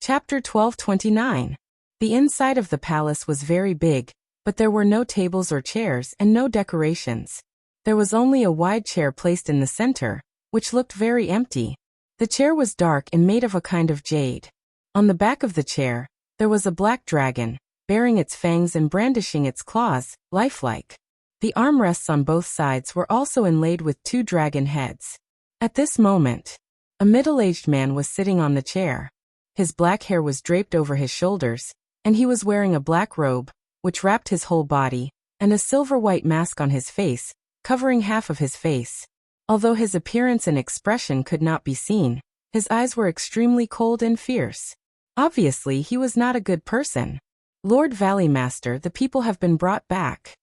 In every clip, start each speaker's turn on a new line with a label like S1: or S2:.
S1: Chapter 1229. The inside of the palace was very big, but there were no tables or chairs and no decorations. There was only a wide chair placed in the center, which looked very empty. The chair was dark and made of a kind of jade. On the back of the chair, there was a black dragon, baring its fangs and brandishing its claws, lifelike. The armrests on both sides were also inlaid with two dragon heads. At this moment, a middle-aged man was sitting on the chair. His black hair was draped over his shoulders, and he was wearing a black robe, which wrapped his whole body, and a silver-white mask on his face, covering half of his face. Although his appearance and expression could not be seen, his eyes were extremely cold and fierce. Obviously, he was not a good person. Lord Valley Master, the people have been brought back.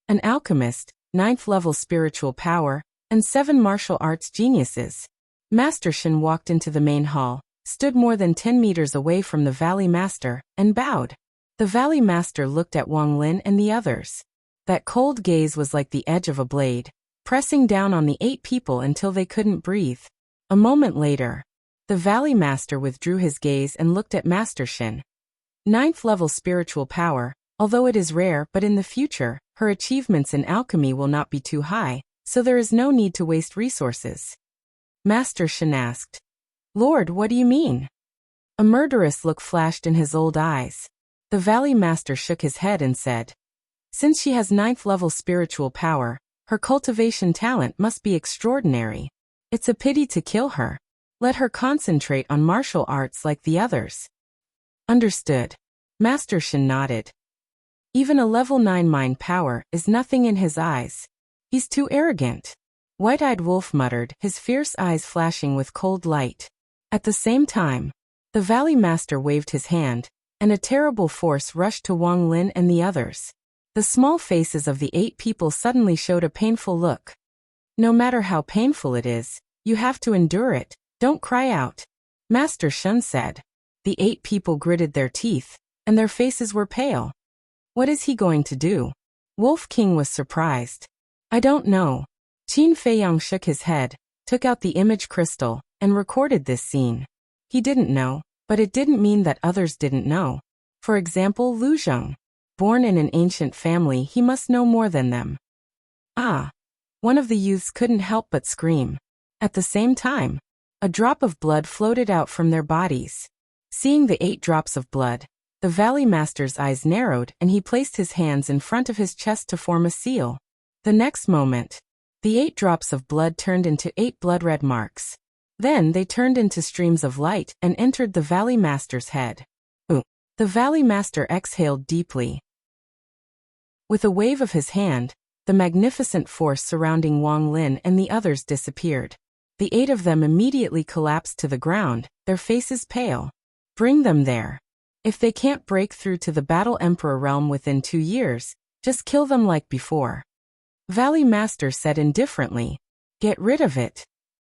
S1: An alchemist, 9th level spiritual power, and 7 martial arts geniuses. Master Shen walked into the main hall, stood more than 10 meters away from the Valley Master, and bowed. The Valley Master looked at Wang Lin and the others. That cold gaze was like the edge of a blade, pressing down on the 8 people until they couldn't breathe. A moment later, the Valley Master withdrew his gaze and looked at Master Shen. 9th level spiritual power, although it is rare, but in the future, her achievements in alchemy will not be too high, so there is no need to waste resources. Master Shen asked, "Lord, what do you mean?" A murderous look flashed in his old eyes. The Valley Master shook his head and said, "Since she has 9th level spiritual power, her cultivation talent must be extraordinary. It's a pity to kill her. Let her concentrate on martial arts like the others." Understood. Master Shen nodded. Even a level 9 mind power is nothing in his eyes. He's too arrogant. White-eyed Wolf muttered, his fierce eyes flashing with cold light. At the same time, the Valley Master waved his hand, and a terrible force rushed to Wang Lin and the others. The small faces of the 8 people suddenly showed a painful look. No matter how painful it is, you have to endure it, don't cry out, Master Shen said. The 8 people gritted their teeth, and their faces were pale. What is he going to do? Wolf King was surprised. I don't know. Qin Feiyang shook his head, took out the image crystal, and recorded this scene. He didn't know, but it didn't mean that others didn't know. For example, Lu Zheng. Born in an ancient family, he must know more than them. Ah! One of the youths couldn't help but scream. At the same time, a drop of blood floated out from their bodies. Seeing the 8 drops of blood, the Valley Master's eyes narrowed and he placed his hands in front of his chest to form a seal. The next moment, the 8 drops of blood turned into 8 blood-red marks. Then they turned into streams of light and entered the Valley Master's head. Ooh! The Valley Master exhaled deeply. With a wave of his hand, the magnificent force surrounding Wang Lin and the others disappeared. The 8 of them immediately collapsed to the ground, their faces pale. Bring them there. If they can't break through to the Battle Emperor realm within 2 years, just kill them like before. Valley Master said indifferently. Get rid of it.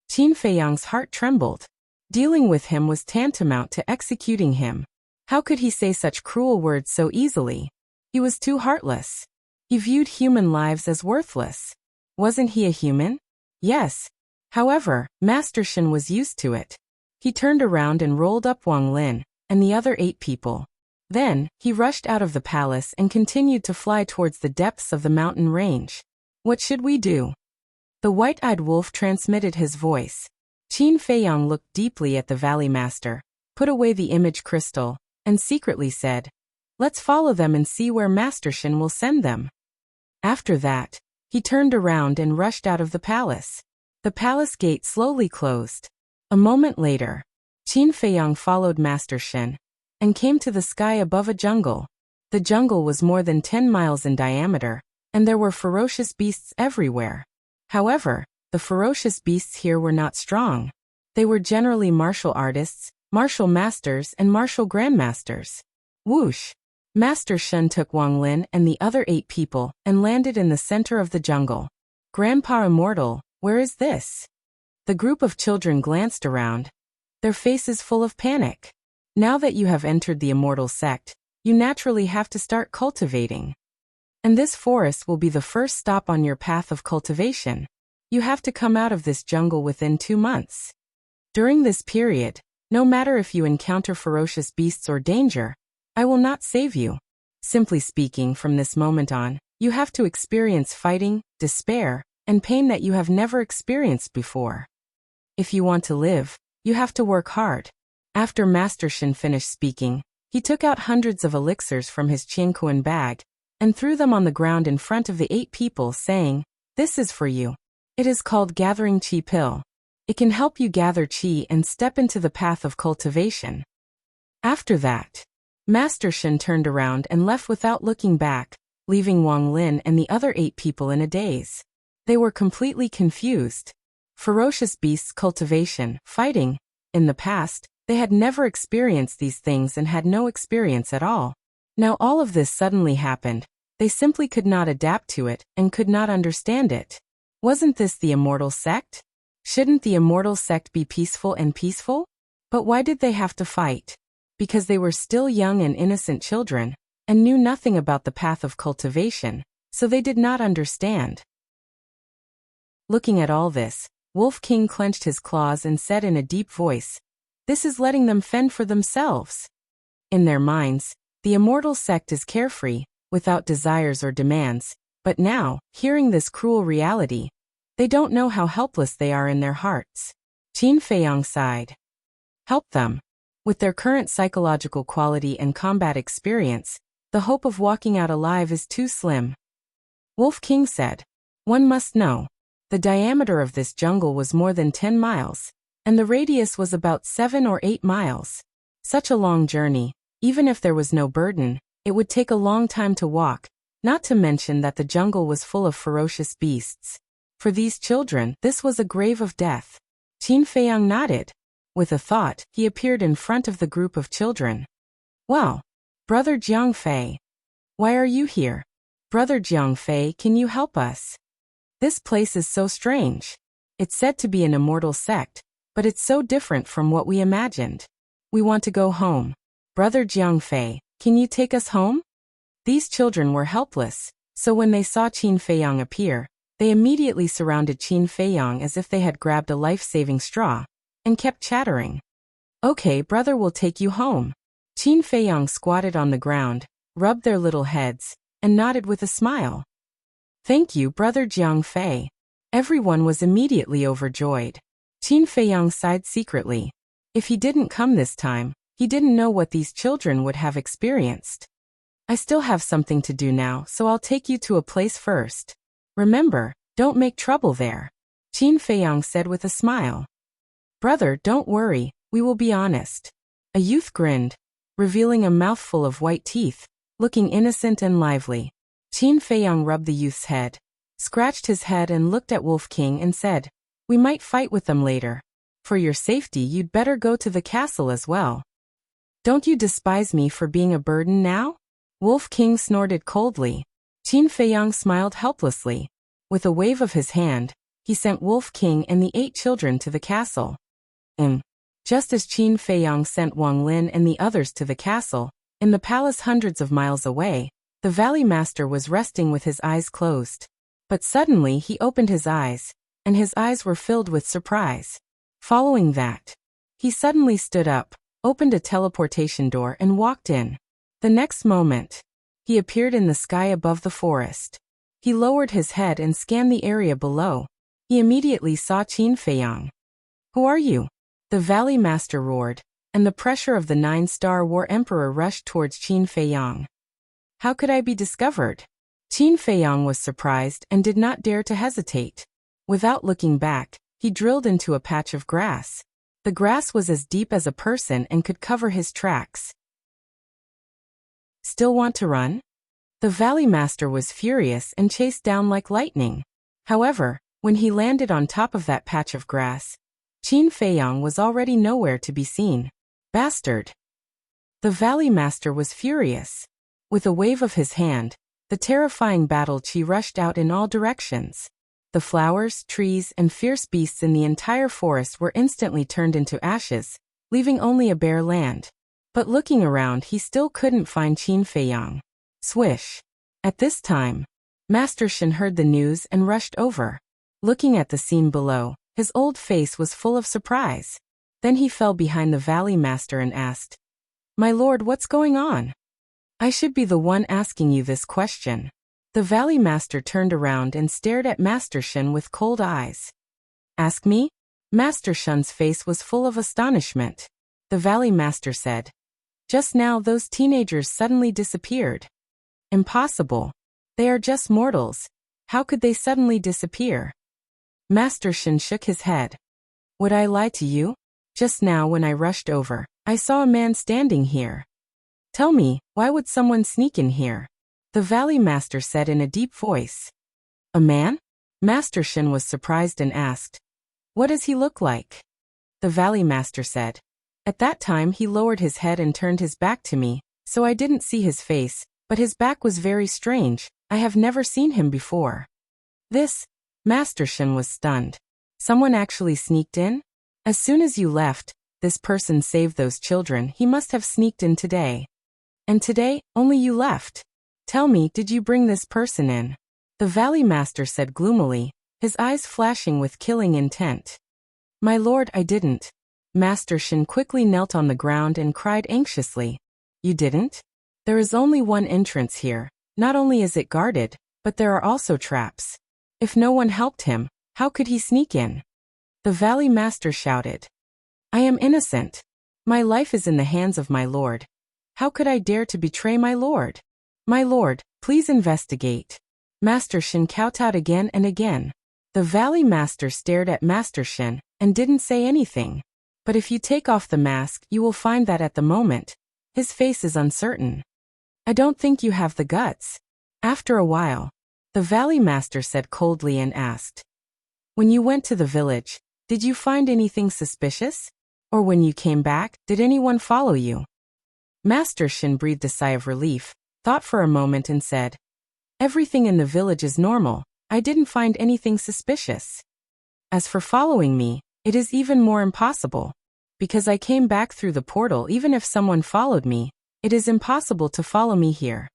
S1: Qin Feiyang's heart trembled. Dealing with him was tantamount to executing him. How could he say such cruel words so easily? He was too heartless. He viewed human lives as worthless. Wasn't he a human? Yes. However, Master Shen was used to it. He turned around and rolled up Wang Lin and the other 8 people. Then, he rushed out of the palace and continued to fly towards the depths of the mountain range. What should we do? The white-eyed wolf transmitted his voice. Qin Feiyang looked deeply at the Valley Master, put away the image crystal, and secretly said, Let's follow them and see where Master Shen will send them. After that, he turned around and rushed out of the palace. The palace gate slowly closed. A moment later, Qin Feiyang followed Master Shen and came to the sky above a jungle. The jungle was more than 10 miles in diameter, and there were ferocious beasts everywhere. However, the ferocious beasts here were not strong. They were generally martial artists, martial masters, and martial grandmasters. Whoosh! Master Shen took Wang Lin and the other 8 people and landed in the center of the jungle. Grandpa Immortal, where is this? The group of children glanced around, their faces full of panic. Now that you have entered the Immortal sect, you naturally have to start cultivating. And this forest will be the first stop on your path of cultivation. You have to come out of this jungle within 2 months. During this period, No matter if you encounter ferocious beasts or danger, I will not save you. Simply speaking, from this moment on, you have to experience fighting, despair, and pain that you have never experienced before. If you want to live, you have to work hard. After Master Shin finished speaking, he took out hundreds of elixirs from his Qiankuan bag and threw them on the ground in front of the 8 people, saying, "This is for you. It is called Gathering Qi Pill. It can help you gather qi and step into the path of cultivation." After that, Master Shin turned around and left without looking back, leaving Wang Lin and the other 8 people in a daze. They were completely confused. Ferocious beasts, cultivation, fighting. In the past, they had never experienced these things and had no experience at all. Now all of this suddenly happened. They simply could not adapt to it and could not understand it. Wasn't this the immortal sect? Shouldn't the immortal sect be peaceful and peaceful? But why did they have to fight? Because they were still young and innocent children, and knew nothing about the path of cultivation, so they did not understand. Looking at all this, Wolf King clenched his claws and said in a deep voice, "This is letting them fend for themselves." In their minds, the immortal sect is carefree, without desires or demands, but now, hearing this cruel reality, they don't know how helpless they are in their hearts. Qin Feiyang sighed. Help them. With their current psychological quality and combat experience, the hope of walking out alive is too slim. Wolf King said, "One must know. The diameter of this jungle was more than 10 miles, and the radius was about 7 or 8 miles. Such a long journey, even if there was no burden, it would take a long time to walk, not to mention that the jungle was full of ferocious beasts. For these children, this was a grave of death." Qin Feiyang nodded. With a thought, he appeared in front of the group of children. "Well, Brother Jiangfei, why are you here? Brother Jiangfei, can you help us? This place is so strange. It's said to be an immortal sect, but it's so different from what we imagined. We want to go home. Brother Jiangfei, can you take us home?" These children were helpless, so when they saw Qin Feiyang appear, they immediately surrounded Qin Feiyang as if they had grabbed a life-saving straw, and kept chattering. "Okay, brother will take you home." Qin Feiyang squatted on the ground, rubbed their little heads, and nodded with a smile. "Thank you, Brother Jiangfei." Everyone was immediately overjoyed. Qin Feiyang sighed secretly. If he didn't come this time, he didn't know what these children would have experienced. "I still have something to do now, so I'll take you to a place first. Remember, don't make trouble there," Qin Feiyang said with a smile. "Brother, don't worry, we will be honest." A youth grinned, revealing a mouthful of white teeth, looking innocent and lively. Qin Feiyang rubbed the youth's head, scratched his head and looked at Wolf King and said, "We might fight with them later. For your safety you'd better go to the castle as well. Don't you despise me for being a burden now?" Wolf King snorted coldly. Qin Feiyang smiled helplessly. With a wave of his hand, he sent Wolf King and the 8 children to the castle. Just as Qin Feiyang sent Wang Lin and the others to the castle, in the palace hundreds of miles away, the Valley Master was resting with his eyes closed. But suddenly he opened his eyes, and his eyes were filled with surprise. Following that, he suddenly stood up, opened a teleportation door and walked in. The next moment, he appeared in the sky above the forest. He lowered his head and scanned the area below. He immediately saw Qin Feiyang. "Who are you?" The Valley Master roared, and the pressure of the 9-star War Emperor rushed towards Qin Feiyang. "How could I be discovered?" Qin Feiyang was surprised and did not dare to hesitate. Without looking back, he drilled into a patch of grass. The grass was as deep as a person and could cover his tracks. "Still want to run?" The Valley Master was furious and chased down like lightning. However, when he landed on top of that patch of grass, Qin Feiyang was already nowhere to be seen. "Bastard!" The Valley Master was furious. With a wave of his hand, the terrifying battle qi rushed out in all directions. The flowers, trees, and fierce beasts in the entire forest were instantly turned into ashes, leaving only a bare land. But looking around, he still couldn't find Qin Feiyang. Swish! At this time, Master Shin heard the news and rushed over. Looking at the scene below, his old face was full of surprise. Then he fell behind the Valley Master and asked, "My lord, what's going on? I should be the one asking you this question." The Valley Master turned around and stared at Master Shen with cold eyes. "Ask me?" Master Shen's face was full of astonishment. The Valley Master said, "Just now those teenagers suddenly disappeared." "Impossible. They are just mortals. How could they suddenly disappear?" Master Shen shook his head. "Would I lie to you? Just now when I rushed over, I saw a man standing here." "Tell me, why would someone sneak in here?" the Valley Master said in a deep voice. "A man?" Master Shen was surprised and asked, "What does he look like?" The Valley Master said. At that time he lowered his head and turned his back to me, so I didn't see his face, but his back was very strange. I have never seen him before. This? Master Shen was stunned. Someone actually sneaked in? As soon as you left, this person saved those children. He must have sneaked in today. And today, only you left. Tell me, did you bring this person in? The Valley Master said gloomily, his eyes flashing with killing intent. My lord, I didn't. Master Shen quickly knelt on the ground and cried anxiously. You didn't? There is only one entrance here. Not only is it guarded, but there are also traps. If no one helped him, how could he sneak in? The Valley Master shouted. I am innocent. My life is in the hands of my lord. How could I dare to betray my lord? My lord, please investigate. Master Shen kowtowed again and again. The Valley Master stared at Master Shen and didn't say anything. But if you take off the mask, you will find that at the moment, his face is uncertain. I don't think you have the guts. After a while, the Valley Master said coldly and asked, when you went to the village, did you find anything suspicious? Or when you came back, did anyone follow you? Master Shen breathed a sigh of relief, thought for a moment and said, everything in the village is normal. I didn't find anything suspicious. As for following me, it is even more impossible. Because I came back through the portal. Even if someone followed me, it is impossible to follow me here.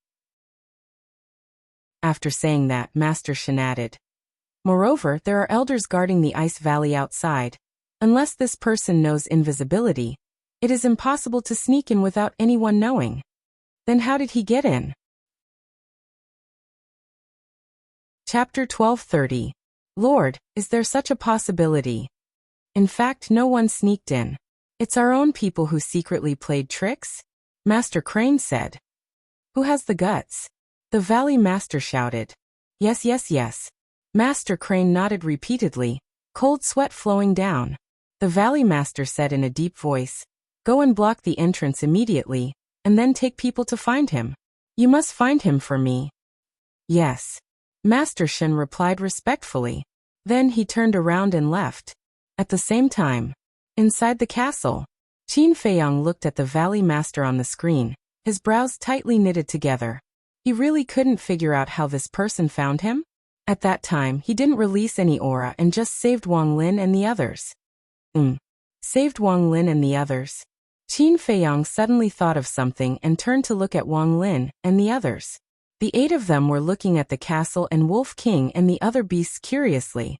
S1: After saying that, Master Shen added, moreover, there are elders guarding the ice valley outside. Unless this person knows invisibility, it is impossible to sneak in without anyone knowing. Then how did he get in? Chapter 12:30. Lord, is there such a possibility? In fact, no one sneaked in. It's our own people who secretly played tricks? Master Crane said. Who has the guts? The Valley Master shouted. Yes, yes, yes. Master Crane nodded repeatedly, cold sweat flowing down. The Valley Master said in a deep voice, go and block the entrance immediately, and then take people to find him. You must find him for me. Yes. Master Shen replied respectfully. Then he turned around and left. At the same time, inside the castle, Qin Feiyang looked at the Valley Master on the screen, his brows tightly knitted together. He really couldn't figure out how this person found him. At that time, he didn't release any aura and just saved Wang Lin and the others. Saved Wang Lin and the others. Qin Feiyang suddenly thought of something and turned to look at Wang Lin and the others. The 8 of them were looking at the castle and Wolf King and the other beasts curiously.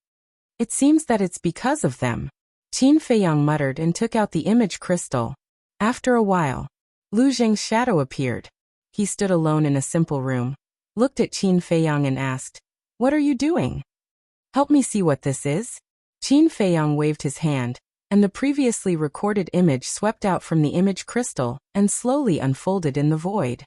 S1: It seems that it's because of them. Qin Feiyang muttered and took out the image crystal. After a while, Lu Zheng's shadow appeared. He stood alone in a simple room, looked at Qin Feiyang and asked, what are you doing? Help me see what this is. Qin Feiyang waved his hand, and the previously recorded image swept out from the image crystal and slowly unfolded in the void.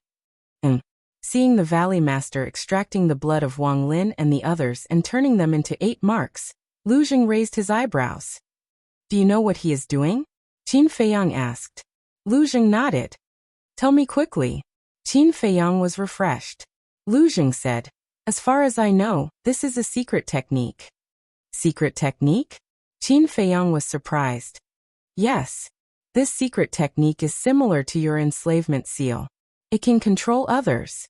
S1: Seeing the Valley Master extracting the blood of Wang Lin and the others and turning them into 8 marks, Lu Zheng raised his eyebrows. Do you know what he is doing? Qin Feiyang asked. Lu Zheng nodded. Tell me quickly. Qin Feiyang was refreshed. Lu Zheng said, as far as I know, this is a secret technique. Secret technique? Qin Feiyang was surprised. Yes. This secret technique is similar to your enslavement seal. It can control others.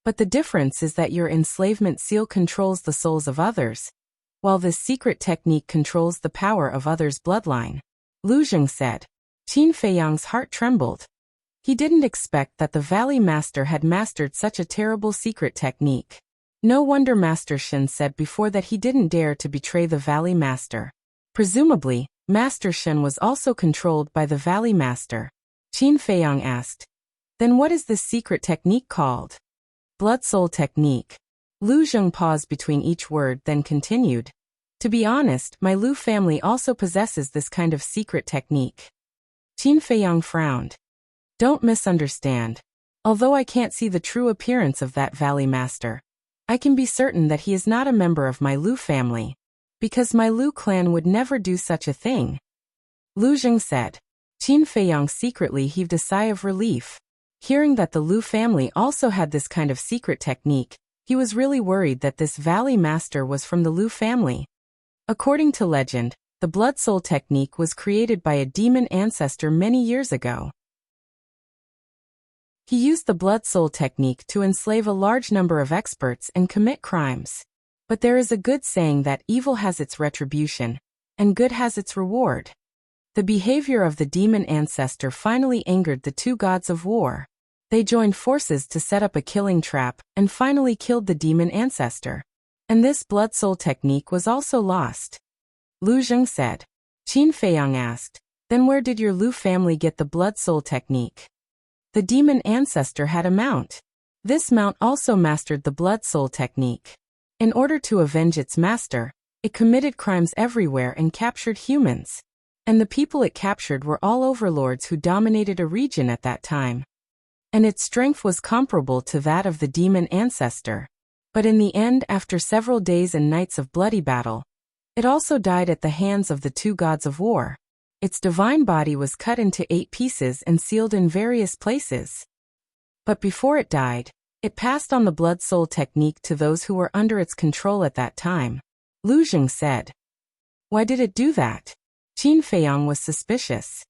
S1: But the difference is that your enslavement seal controls the souls of others, while this secret technique controls the power of others' bloodline. Lu Zheng said. Qin Feiyang's heart trembled. He didn't expect that the Valley Master had mastered such a terrible secret technique. No wonder Master Shen said before that he didn't dare to betray the Valley Master. Presumably, Master Shen was also controlled by the Valley Master. Qin Feiyang asked. Then what is this secret technique called? Blood Soul Technique. Lu Zheng paused between each word then continued. To be honest, my Lu family also possesses this kind of secret technique. Qin Feiyang frowned. Don't misunderstand. Although I can't see the true appearance of that Valley Master, I can be certain that he is not a member of my Lu family, because my Lu clan would never do such a thing. Lu Zheng said. Qin Feiyang secretly heaved a sigh of relief. Hearing that the Lu family also had this kind of secret technique, he was really worried that this Valley Master was from the Lu family. According to legend, the Blood Soul technique was created by a demon ancestor many years ago. He used the Blood Soul technique to enslave a large number of experts and commit crimes. But there is a good saying that evil has its retribution, and good has its reward. The behavior of the demon ancestor finally angered the two gods of war. They joined forces to set up a killing trap, and finally killed the demon ancestor. And this Blood Soul technique was also lost. Lu Zheng said. Qin Feiyang asked, then where did your Lu family get the Blood Soul technique? The demon ancestor had a mount. This mount also mastered the Blood Soul technique. In order to avenge its master, it committed crimes everywhere and captured humans. And the people it captured were all overlords who dominated a region at that time. And its strength was comparable to that of the demon ancestor. But in the end, after several days and nights of bloody battle, it also died at the hands of the two gods of war. Its divine body was cut into 8 pieces and sealed in various places. But before it died, it passed on the Blood Soul technique to those who were under its control at that time. Lu Zheng said. Why did it do that? Qin Feiyang was suspicious.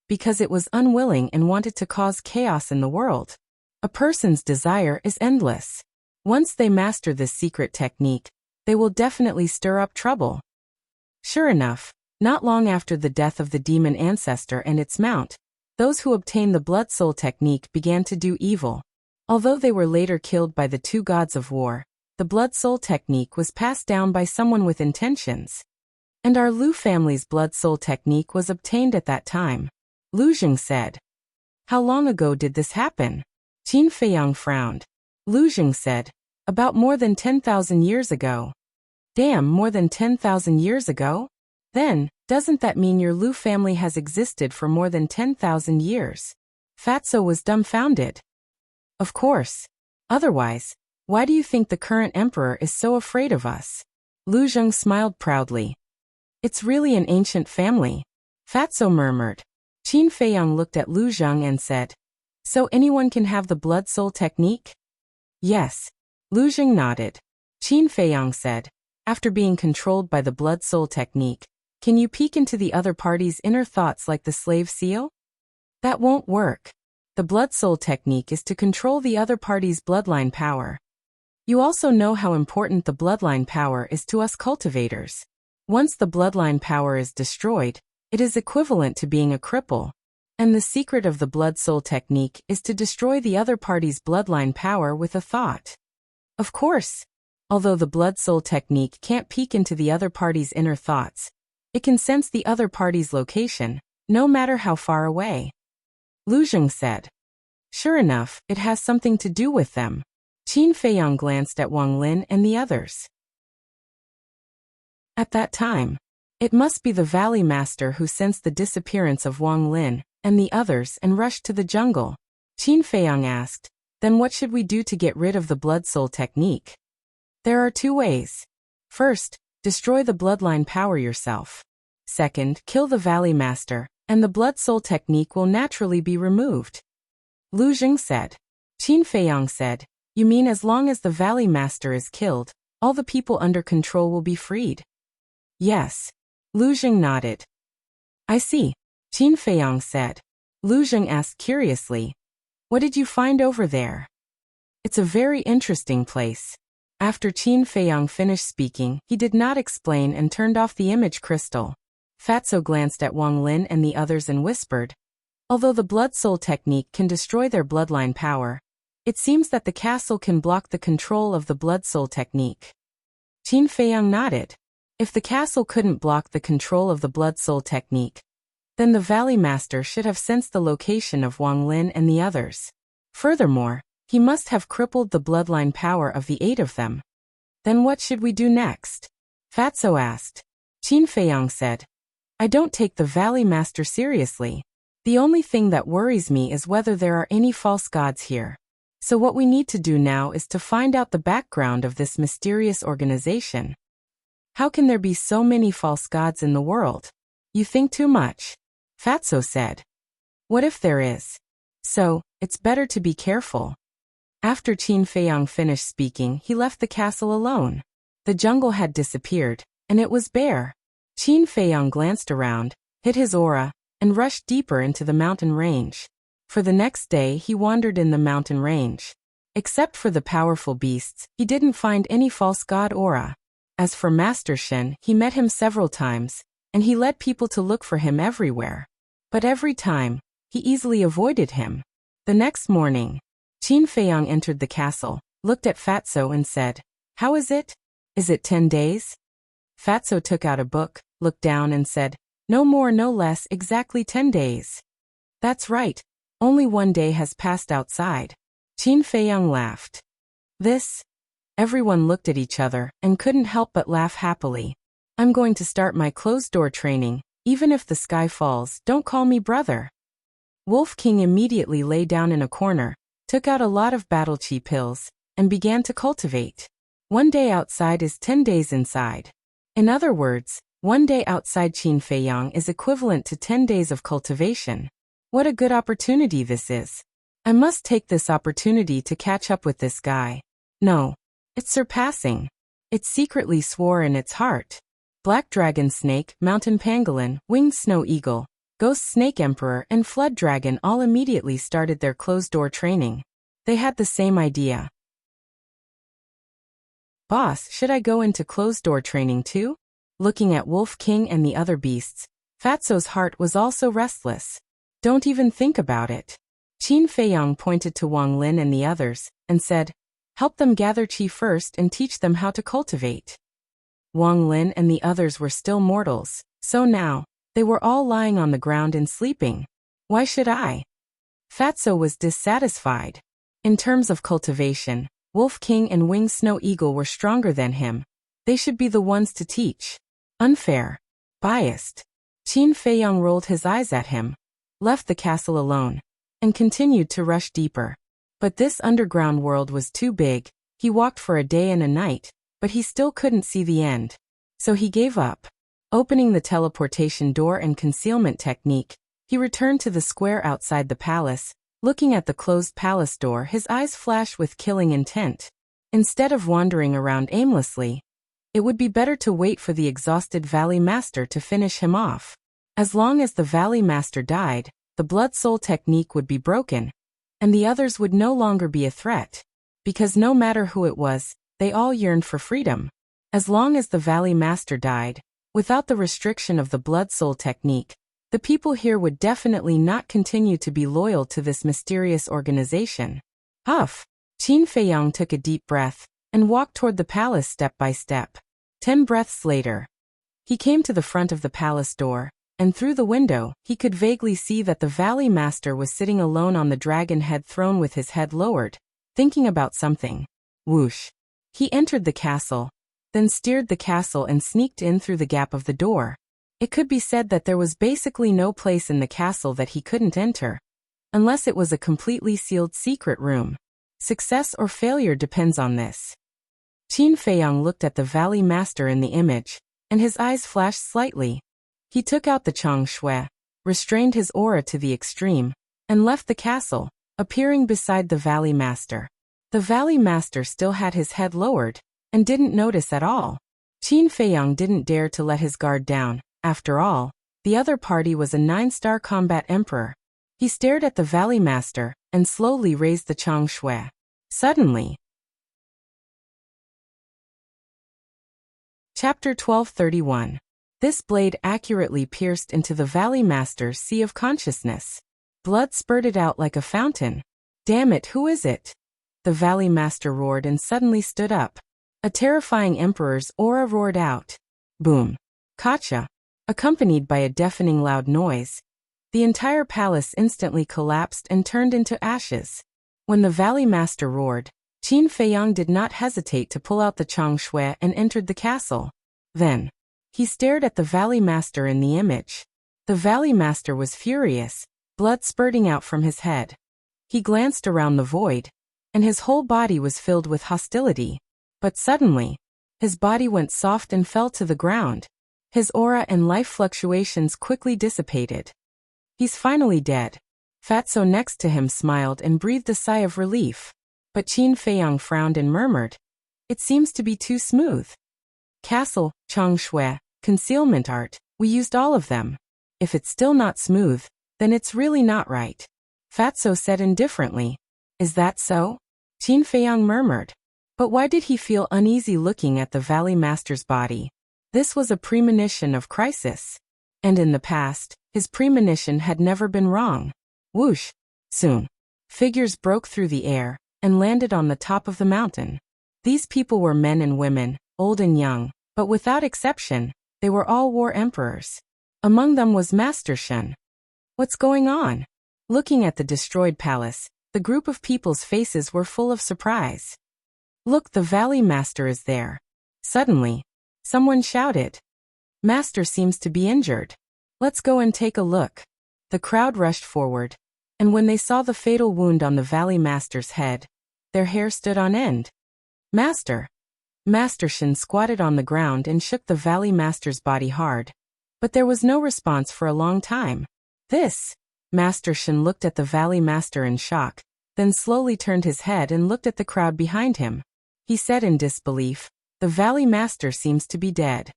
S1: Because it was unwilling and wanted to cause chaos in the world. A person's desire is endless. Once they master this secret technique, they will definitely stir up trouble. Sure enough, not long after the death of the demon ancestor and its mount, those who obtained the Blood Soul technique began to do evil. Although they were later killed by the two gods of war, the Blood Soul technique was passed down by someone with intentions. And our Lu family's Blood Soul technique was obtained at that time. Lu Zheng said. How long ago did this happen? Qin Feiyang frowned. Lu Zheng said. About more than 10,000 years ago. Damn, more than 10,000 years ago? Then, doesn't that mean your Lu family has existed for more than 10,000 years? Fatso was dumbfounded. Of course. Otherwise, why do you think the current emperor is so afraid of us? Lu Zheng smiled proudly. It's really an ancient family. Fatso murmured. Qin Feiyang looked at Lu Zheng and said, so anyone can have the Blood Soul technique? Yes. Lu Zheng nodded. Qin Feiyang said, after being controlled by the Blood Soul technique, can you peek into the other party's inner thoughts like the slave seal? That won't work. The Blood Soul technique is to control the other party's bloodline power. You also know how important the bloodline power is to us cultivators. Once the bloodline power is destroyed, it is equivalent to being a cripple. And the secret of the Blood Soul technique is to destroy the other party's bloodline power with a thought. Of course, although the Blood Soul technique can't peek into the other party's inner thoughts, it can sense the other party's location, no matter how far away. Lu Zheng said. Sure enough, it has something to do with them. Qin Feiyang glanced at Wang Lin and the others. At that time, it must be the Valley Master who sensed the disappearance of Wang Lin and the others and rushed to the jungle. Qin Feiyang asked, then what should we do to get rid of the Blood Soul technique? There are 2 ways. First, destroy the bloodline power yourself. Second, kill the Valley Master, and the Blood Soul technique will naturally be removed. Lu Zheng said. Qin Feiyang said, you mean as long as the Valley Master is killed, all the people under control will be freed? Yes. Lu Zheng nodded. I see. Qin Feiyang said. Lu Zheng asked curiously, what did you find over there? It's a very interesting place. After Qin Feiyang finished speaking, he did not explain and turned off the image crystal. Fatso glanced at Wang Lin and the others and whispered, although the Blood Soul technique can destroy their bloodline power, it seems that the castle can block the control of the Blood Soul technique. Qin Feiyang nodded. If the castle couldn't block the control of the blood soul technique, then the Valley Master should have sensed the location of Wang Lin and the others. Furthermore, he must have crippled the bloodline power of the 8 of them. Then what should we do next? Fatso asked. Qin Feiyang said, I don't take the Valley Master seriously. The only thing that worries me is whether there are any false gods here. So what we need to do now is to find out the background of this mysterious organization. How can there be so many false gods in the world? You think too much. Fatso said. What if there is? So, it's better to be careful. After Qin Feiyang finished speaking, he left the castle alone. The jungle had disappeared, and it was bare. Qin Feiyang glanced around, hid his aura, and rushed deeper into the mountain range. For the next day he wandered in the mountain range. Except for the powerful beasts, he didn't find any false god aura. As for Master Shen, he met him several times, and he led people to look for him everywhere. But every time, he easily avoided him. The next morning, Qin Feiyang entered the castle, looked at Fatso and said, How is it? Is it 10 days? Fatso took out a book, looked down and said, No more no less, exactly 10 days. That's right, only 1 day has passed outside. Qin Feiyang laughed. This? Everyone looked at each other and couldn't help but laugh happily. I'm going to start my closed-door training. Even if the sky falls, don't call me brother. Wolf King immediately lay down in a corner, took out a lot of battle chi pills, and began to cultivate. 1 day outside is 10 days inside. In other words, 1 day outside Qin Feiyang is equivalent to 10 days of cultivation. What a good opportunity this is. I must take this opportunity to catch up with this guy. No. It's surpassing. It secretly swore in its heart. Black Dragon Snake, Mountain Pangolin, Winged Snow Eagle, Ghost Snake Emperor and Flood Dragon all immediately started their closed-door training. They had the same idea. Boss, should I go into closed-door training too? Looking at Wolf King and the other beasts, Fatso's heart was also restless. Don't even think about it. Qin Feiyang pointed to Wang Lin and the others, and said, Help them gather chi first and teach them how to cultivate. Wang Lin and the others were still mortals, so now, they were all lying on the ground and sleeping. Why should I? Fatso was dissatisfied. In terms of cultivation, Wolf King and Winged Snow Eagle were stronger than him. They should be the ones to teach. Unfair. Biased. Qin Feiyang rolled his eyes at him, left the castle alone, and continued to rush deeper. But this underground world was too big. He walked for a day and a night, but he still couldn't see the end. So he gave up. Opening the teleportation door and concealment technique, he returned to the square outside the palace. Looking at the closed palace door, his eyes flashed with killing intent. Instead of wandering around aimlessly, it would be better to wait for the exhausted Valley Master to finish him off. As long as the Valley Master died, the Blood Soul technique would be broken, and the others would no longer be a threat. Because no matter who it was, they all yearned for freedom. As long as the Valley Master died, without the restriction of the Blood Soul technique, the people here would definitely not continue to be loyal to this mysterious organization. Huff! Qin Feiyang took a deep breath and walked toward the palace step by step. 10 breaths later, he came to the front of the palace door, and through the window, he could vaguely see that the Valley Master was sitting alone on the dragon head throne with his head lowered, thinking about something. Whoosh! He entered the castle, then steered the castle and sneaked in through the gap of the door. It could be said that there was basically no place in the castle that he couldn't enter, unless it was a completely sealed secret room. Success or failure depends on this. Qin Feiyang looked at the Valley Master in the image, and his eyes flashed slightly. He took out the Chang Shui, restrained his aura to the extreme, and left the castle, appearing beside the Valley Master. The Valley Master still had his head lowered, and didn't notice at all. Qin Feiyang didn't dare to let his guard down. After all, the other party was a 9-star combat emperor. He stared at the Valley Master, and slowly raised the Chang Shui. Suddenly. Chapter 1231. This blade accurately pierced into the Valley Master's sea of consciousness. Blood spurted out like a fountain. Damn it, who is it? The Valley Master roared and suddenly stood up. A terrifying emperor's aura roared out. Boom. Gotcha. Accompanied by a deafening loud noise, the entire palace instantly collapsed and turned into ashes. When the Valley Master roared, Qin Feiyang did not hesitate to pull out the Changshui and entered the castle. Then, he stared at the Valley Master in the image. The Valley Master was furious, blood spurting out from his head. He glanced around the void, and his whole body was filled with hostility. But suddenly, his body went soft and fell to the ground. His aura and life fluctuations quickly dissipated. He's finally dead. Fatso next to him smiled and breathed a sigh of relief. But Qin Feiyang frowned and murmured, "It seems to be too smooth." Castle, Changshui, concealment art, we used all of them. If it's still not smooth, then it's really not right. Fatso said indifferently. Is that so? Qin Feiyang murmured. But why did he feel uneasy looking at the Valley Master's body? This was a premonition of crisis. And in the past, his premonition had never been wrong. Whoosh! Soon, figures broke through the air and landed on the top of the mountain. These people were men and women, old and young, but without exception, they were all war emperors. Among them was Master Shen. What's going on? Looking at the destroyed palace, the group of people's faces were full of surprise. Look, the Valley Master is there. Suddenly, someone shouted. Master seems to be injured. Let's go and take a look. The crowd rushed forward, and when they saw the fatal wound on the Valley Master's head, their hair stood on end. Master! Master Shen squatted on the ground and shook the Valley Master's body hard. But there was no response for a long time. Master Shen looked at the Valley Master in shock, then slowly turned his head and looked at the crowd behind him. He said in disbelief, "The Valley Master seems to be dead."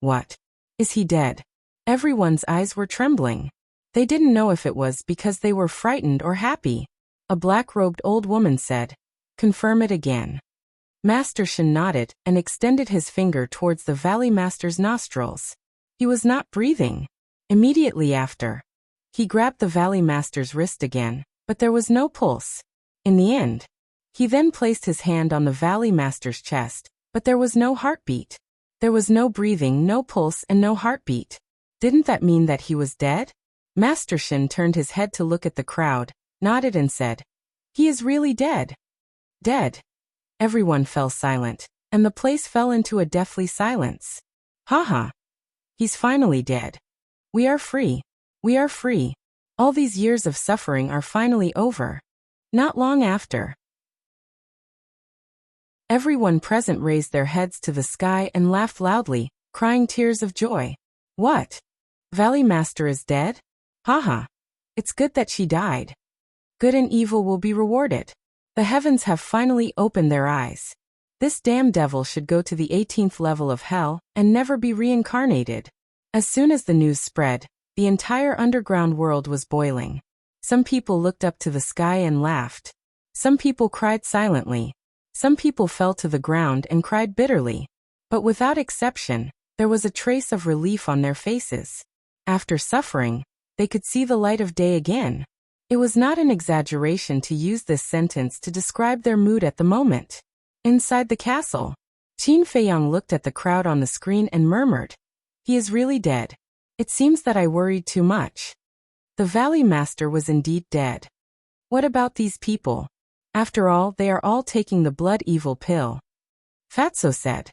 S1: What? Is he dead? Everyone's eyes were trembling. They didn't know if it was because they were frightened or happy. A black-robed old woman said, "Confirm it again." Master Shen nodded and extended his finger towards the Valley Master's nostrils. He was not breathing. Immediately after, he grabbed the Valley Master's wrist again, but there was no pulse. In the end, he then placed his hand on the Valley Master's chest, but there was no heartbeat. There was no breathing, no pulse, and no heartbeat. Didn't that mean that he was dead? Master Shen turned his head to look at the crowd, nodded and said, "He is really dead." Dead. Everyone fell silent, and the place fell into a deathly silence. Haha. He's finally dead. We are free. We are free. All these years of suffering are finally over. Not long after, everyone present raised their heads to the sky and laughed loudly, crying tears of joy. What? Valley Master is dead? Haha. It's good that she died. Good and evil will be rewarded. The heavens have finally opened their eyes. This damn devil should go to the 18th level of hell and never be reincarnated. As soon as the news spread, the entire underground world was boiling. Some people looked up to the sky and laughed. Some people cried silently. Some people fell to the ground and cried bitterly. But without exception, there was a trace of relief on their faces. After suffering, they could see the light of day again. It was not an exaggeration to use this sentence to describe their mood at the moment. Inside the castle, Qin Feiyang looked at the crowd on the screen and murmured, "He is really dead. It seems that I worried too much." The Valley Master was indeed dead. What about these people? After all, they are all taking the blood evil pill. Fatso said.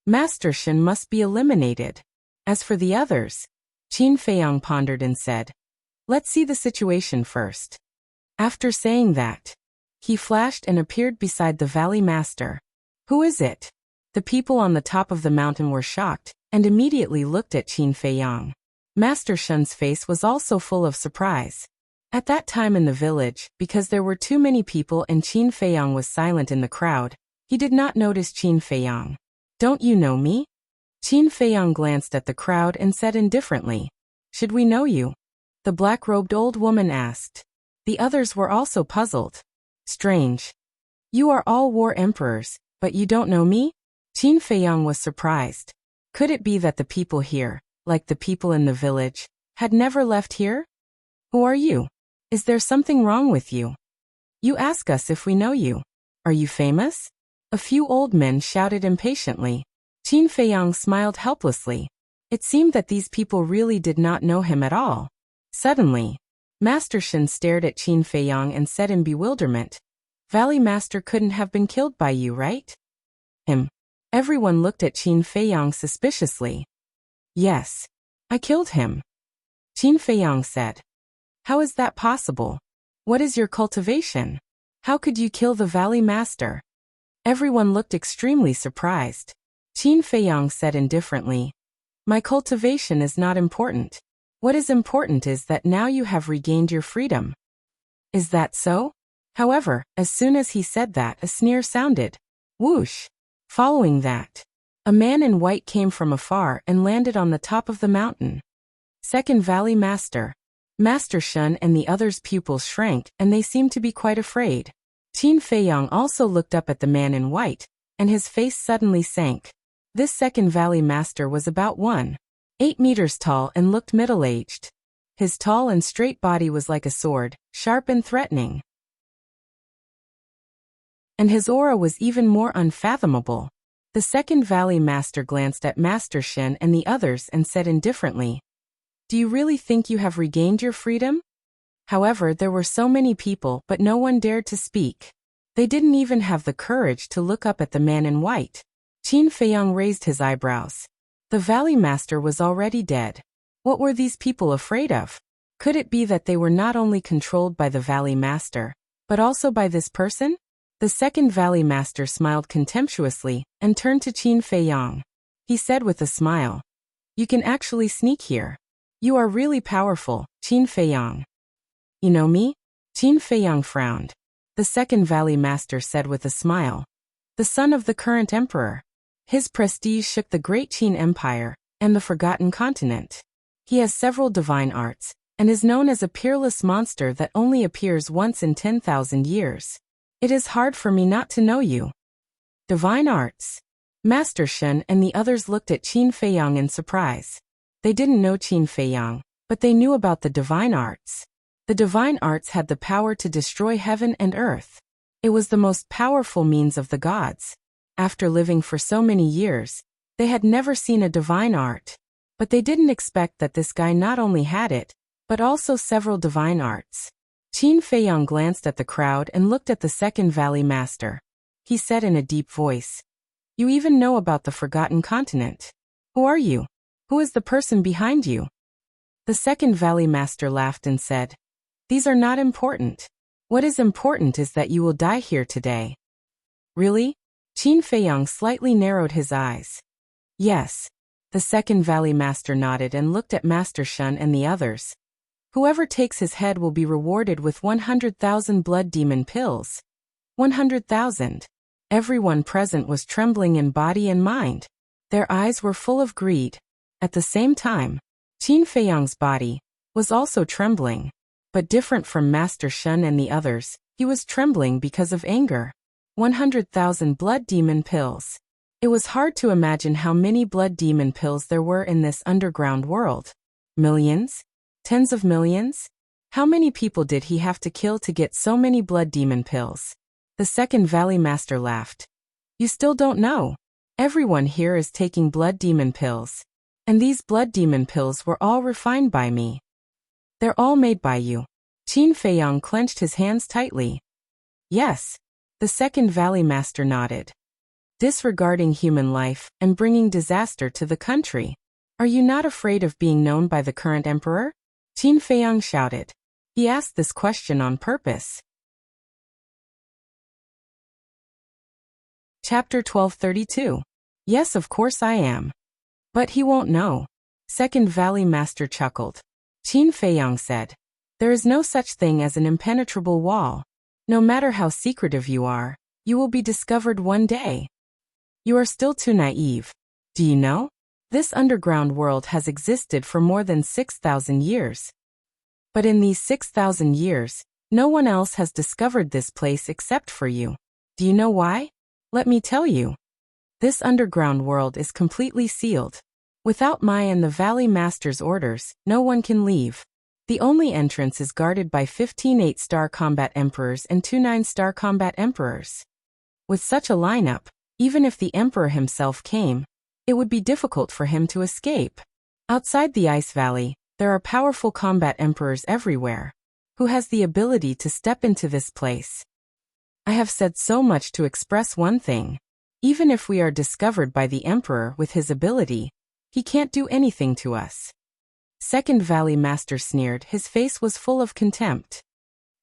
S1: Master Shen must be eliminated. As for the others, Qin Feiyang pondered and said, "Let's see the situation first." After saying that, he flashed and appeared beside the Valley Master. Who is it? The people on the top of the mountain were shocked and immediately looked at Qin Feiyang. Master Shen's face was also full of surprise. At that time in the village, because there were too many people and Qin Feiyang was silent in the crowd, he did not notice Qin Feiyang. "Don't you know me?" Qin Feiyang glanced at the crowd and said indifferently, "Should we know you?" The black-robed old woman asked. The others were also puzzled. "Strange. You are all war emperors, but you don't know me?" Qin Feiyang was surprised. Could it be that the people here, like the people in the village, had never left here? "Who are you? Is there something wrong with you? You ask us if we know you. Are you famous?" A few old men shouted impatiently. Qin Feiyang smiled helplessly. It seemed that these people really did not know him at all. Suddenly, Master Shen stared at Qin Feiyang and said in bewilderment, "Valley Master couldn't have been killed by you, right?" Him. Everyone looked at Qin Feiyang suspiciously. "Yes. I killed him," Qin Feiyang said. "How is that possible? What is your cultivation? How could you kill the Valley Master?" Everyone looked extremely surprised. Qin Feiyang said indifferently, "My cultivation is not important. What is important is that now you have regained your freedom." "Is that so?" However, as soon as he said that, a sneer sounded. Whoosh! Following that, a man in white came from afar and landed on the top of the mountain. Second Valley Master. Master Shen and the others' pupils shrank, and they seemed to be quite afraid. Qin Feiyang also looked up at the man in white, and his face suddenly sank. This second Valley Master was about 1.8 meters tall and looked middle-aged. His tall and straight body was like a sword, sharp and threatening. And his aura was even more unfathomable. The second Valley Master glanced at Master Shen and the others and said indifferently, "Do you really think you have regained your freedom?" However, there were so many people, but no one dared to speak. They didn't even have the courage to look up at the man in white. Qin Feiyang raised his eyebrows. The Valley Master was already dead. What were these people afraid of? Could it be that they were not only controlled by the Valley Master, but also by this person? The second Valley Master smiled contemptuously and turned to Qin Feiyang. He said with a smile, "You can actually sneak here. You are really powerful, Qin Feiyang." "You know me?" Qin Feiyang frowned. The second Valley Master said with a smile, "The son of the current emperor. His prestige shook the great Qin Empire and the Forgotten Continent. He has several divine arts and is known as a peerless monster that only appears once in 10,000 years. It is hard for me not to know you." Divine arts. Master Shen and the others looked at Qin Feiyang in surprise. They didn't know Qin Feiyang, but they knew about the divine arts. The divine arts had the power to destroy heaven and earth. It was the most powerful means of the gods. After living for so many years, they had never seen a divine art. But they didn't expect that this guy not only had it, but also several divine arts. Qin Feiyang glanced at the crowd and looked at the second Valley Master. He said in a deep voice, "You even know about the Forgotten Continent. Who are you? Who is the person behind you?" The second Valley Master laughed and said, "These are not important. What is important is that you will die here today." "Really?" Qin Feiyang slightly narrowed his eyes. "Yes." The second Valley Master nodded and looked at Master Shen and the others. "Whoever takes his head will be rewarded with 100,000 blood demon pills." 100,000. Everyone present was trembling in body and mind. Their eyes were full of greed. At the same time, Qin Feiyang's body was also trembling. But different from Master Shen and the others, he was trembling because of anger. 100,000 blood demon pills. It was hard to imagine how many blood demon pills there were in this underground world. Millions? Tens of millions? How many people did he have to kill to get so many blood demon pills? The second Valley Master laughed. "You still don't know. Everyone here is taking blood demon pills. And these blood demon pills were all refined by me. They're all made by you." Qin Feiyang clenched his hands tightly. "Yes." The second Valley Master nodded. "Disregarding human life and bringing disaster to the country. Are you not afraid of being known by the current emperor?" Qin Feiyang shouted. He asked this question on purpose. Chapter 1232. Yes, of course I am. But he won't know. Second Valley Master chuckled. Qin Feiyang said, "There is no such thing as an impenetrable wall. No matter how secretive you are, you will be discovered one day. You are still too naive. Do you know? This underground world has existed for more than 6,000 years. But in these 6,000 years, no one else has discovered this place except for you. Do you know why? Let me tell you. This underground world is completely sealed. Without my and the Valley Master's orders, no one can leave. The only entrance is guarded by 15 8-star combat emperors and 2 9-star combat emperors. With such a lineup, even if the emperor himself came, It would be difficult for him to escape. Outside the Ice Valley, there are powerful combat emperors everywhere. Who has the ability to step into this place? I have said so much to express one thing. Even if we are discovered by the emperor with his ability, he can't do anything to us. Second Valley Master sneered. His face was full of contempt.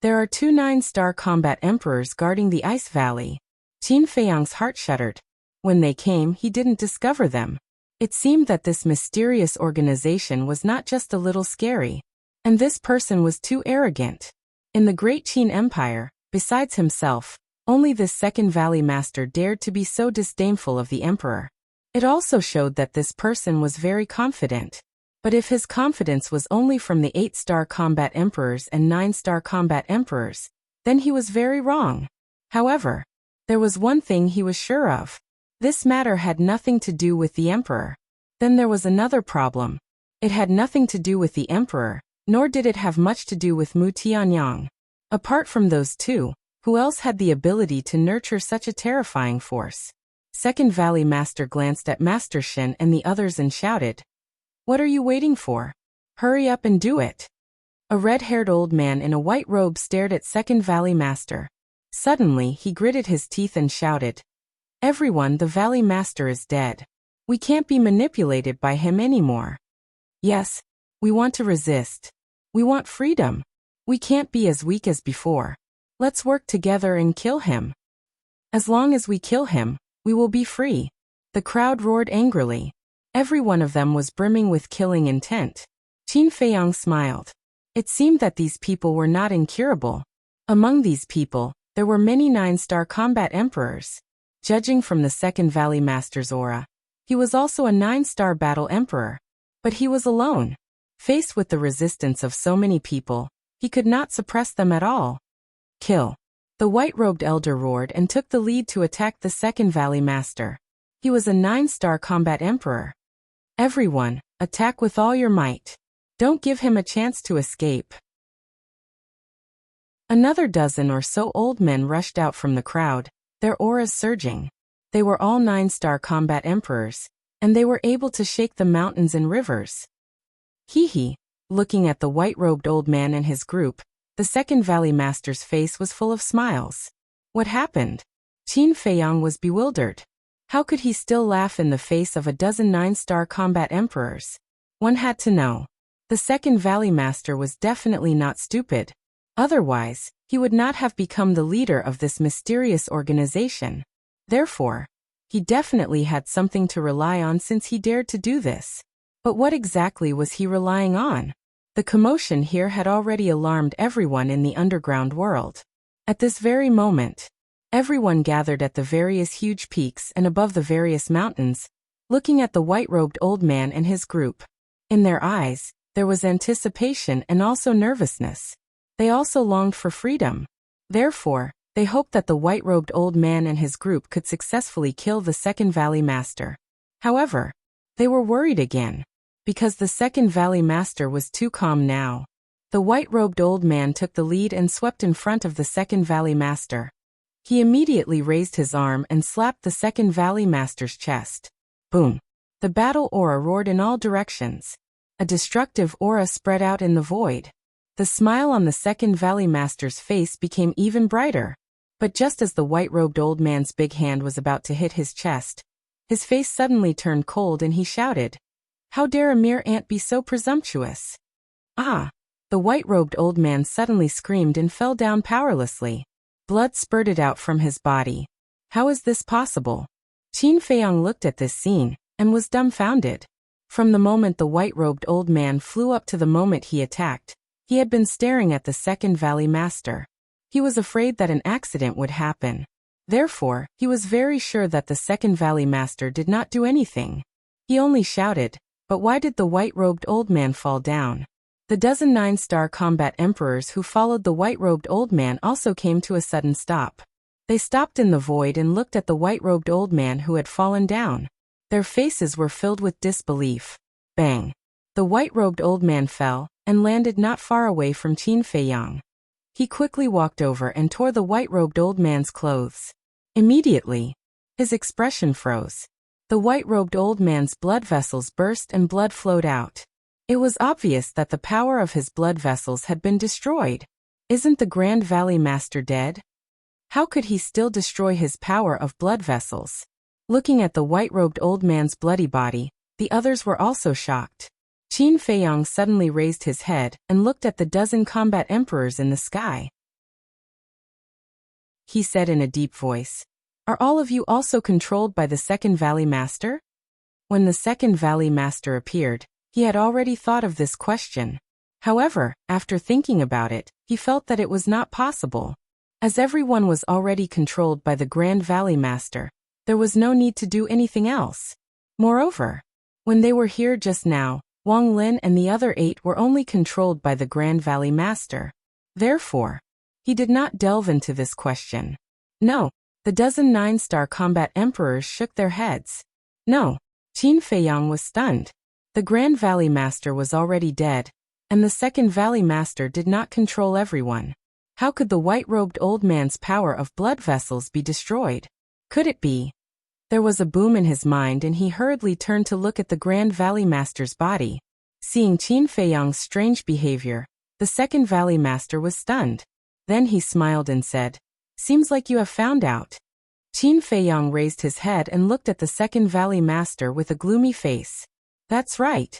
S1: There are 2 9-star combat emperors guarding the Ice Valley. Qin Feiyang's heart shuddered. When they came, he didn't discover them. It seemed that this mysterious organization was not just a little scary. And this person was too arrogant. In the Great Qin Empire, besides himself, only this Second Valley Master dared to be so disdainful of the emperor. It also showed that this person was very confident. But if his confidence was only from the 8-star combat emperors and 9-star combat emperors, then he was very wrong. However, there was one thing he was sure of. This matter had nothing to do with the emperor. Then there was another problem. It had nothing to do with the emperor, nor did it have much to do with Mu Tianyang. Apart from those two, who else had the ability to nurture such a terrifying force? Second Valley Master glanced at Master Shen and the others and shouted, "What are you waiting for? Hurry up and do it." A red-haired old man in a white robe stared at Second Valley Master. Suddenly, he gritted his teeth and shouted, "Everyone, the Valley Master is dead. We can't be manipulated by him anymore. Yes, we want to resist. We want freedom. We can't be as weak as before. Let's work together and kill him. As long as we kill him, we will be free." The crowd roared angrily. Every one of them was brimming with killing intent. Qin Feiyang smiled. It seemed that these people were not incurable. Among these people, there were many 9-star combat emperors. Judging from the Second Valley Master's aura, he was also a 9-star battle emperor. But he was alone. Faced with the resistance of so many people, he could not suppress them at all. "Kill." The white-robed elder roared and took the lead to attack the Second Valley Master. He was a 9-star combat emperor. "Everyone, attack with all your might. Don't give him a chance to escape." Another dozen or so old men rushed out from the crowd, their auras surging. They were all 9-star combat emperors, and they were able to shake the mountains and rivers. Hee. Looking at the white-robed old man and his group, the Second Valley Master's face was full of smiles. What happened? Qin Feiyang was bewildered. How could he still laugh in the face of a dozen 9-star combat emperors? One had to know. The Second Valley Master was definitely not stupid. Otherwise, he would not have become the leader of this mysterious organization. Therefore, he definitely had something to rely on since he dared to do this. But what exactly was he relying on? The commotion here had already alarmed everyone in the underground world. At this very moment, everyone gathered at the various huge peaks and above the various mountains, looking at the white-robed old man and his group. In their eyes, there was anticipation and also nervousness. They also longed for freedom. Therefore, they hoped that the white-robed old man and his group could successfully kill the Second Valley Master. However, they were worried again, because the Second Valley Master was too calm now. The white-robed old man took the lead and swept in front of the Second Valley Master. He immediately raised his arm and slapped the Second Valley Master's chest. Boom! The battle aura roared in all directions. A destructive aura spread out in the void. The smile on the Second Valley Master's face became even brighter. But just as the white-robed old man's big hand was about to hit his chest, his face suddenly turned cold and he shouted, "How dare a mere ant be so presumptuous?" "Ah!" The white-robed old man suddenly screamed and fell down powerlessly. Blood spurted out from his body. How is this possible? Qin Feiyang looked at this scene and was dumbfounded. From the moment the white-robed old man flew up to the moment he attacked, he had been staring at the Second Valley Master. He was afraid that an accident would happen. Therefore, he was very sure that the Second Valley Master did not do anything. He only shouted, "But why did the white-robed old man fall down?" The dozen 9-star combat emperors who followed the white-robed old man also came to a sudden stop. They stopped in the void and looked at the white-robed old man who had fallen down. Their faces were filled with disbelief. Bang! The white-robed old man fell and landed not far away from Qin Feiyang. He quickly walked over and tore the white-robed old man's clothes. Immediately, his expression froze. The white-robed old man's blood vessels burst and blood flowed out. It was obvious that the power of his blood vessels had been destroyed. Isn't the Grand Valley Master dead? How could he still destroy his power of blood vessels? Looking at the white-robed old man's bloody body, the others were also shocked. Qin Feiyang suddenly raised his head and looked at the dozen combat emperors in the sky. He said in a deep voice, "Are all of you also controlled by the Second Valley Master?" When the Second Valley Master appeared, he had already thought of this question. However, after thinking about it, he felt that it was not possible. As everyone was already controlled by the Grand Valley Master, there was no need to do anything else. Moreover, when they were here just now, Wang Lin and the other 8 were only controlled by the Grand Valley Master. Therefore, he did not delve into this question. No, the dozen 9-star combat emperors shook their heads. No, Qin Feiyang was stunned. The Grand Valley Master was already dead, and the Second Valley Master did not control everyone. How could the white-robed old man's power of blood vessels be destroyed? Could it be? There was a boom in his mind and he hurriedly turned to look at the Grand Valley Master's body. Seeing Qin Feiyang's strange behavior, the Second Valley Master was stunned. Then he smiled and said, "Seems like you have found out." Qin Feiyang raised his head and looked at the Second Valley Master with a gloomy face. That's right.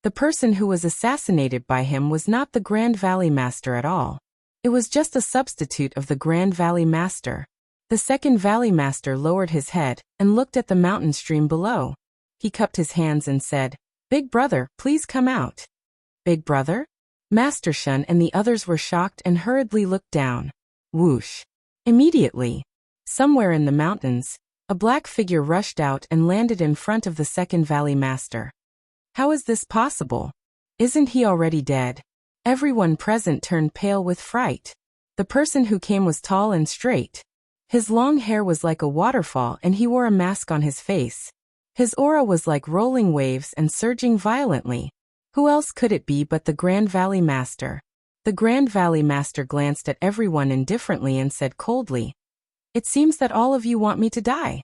S1: The person who was assassinated by him was not the Grand Valley Master at all. It was just a substitute of the Grand Valley Master. The Second Valley Master lowered his head and looked at the mountain stream below. He cupped his hands and said, "Big brother, please come out." Big brother? Master Shun and the others were shocked and hurriedly looked down. Whoosh! Immediately, somewhere in the mountains, a black figure rushed out and landed in front of the Second Valley Master. How is this possible? Isn't he already dead? Everyone present turned pale with fright. The person who came was tall and straight. His long hair was like a waterfall and he wore a mask on his face. His aura was like rolling waves and surging violently. Who else could it be but the Grand Valley Master? The Grand Valley Master glanced at everyone indifferently and said coldly, "It seems that all of you want me to die.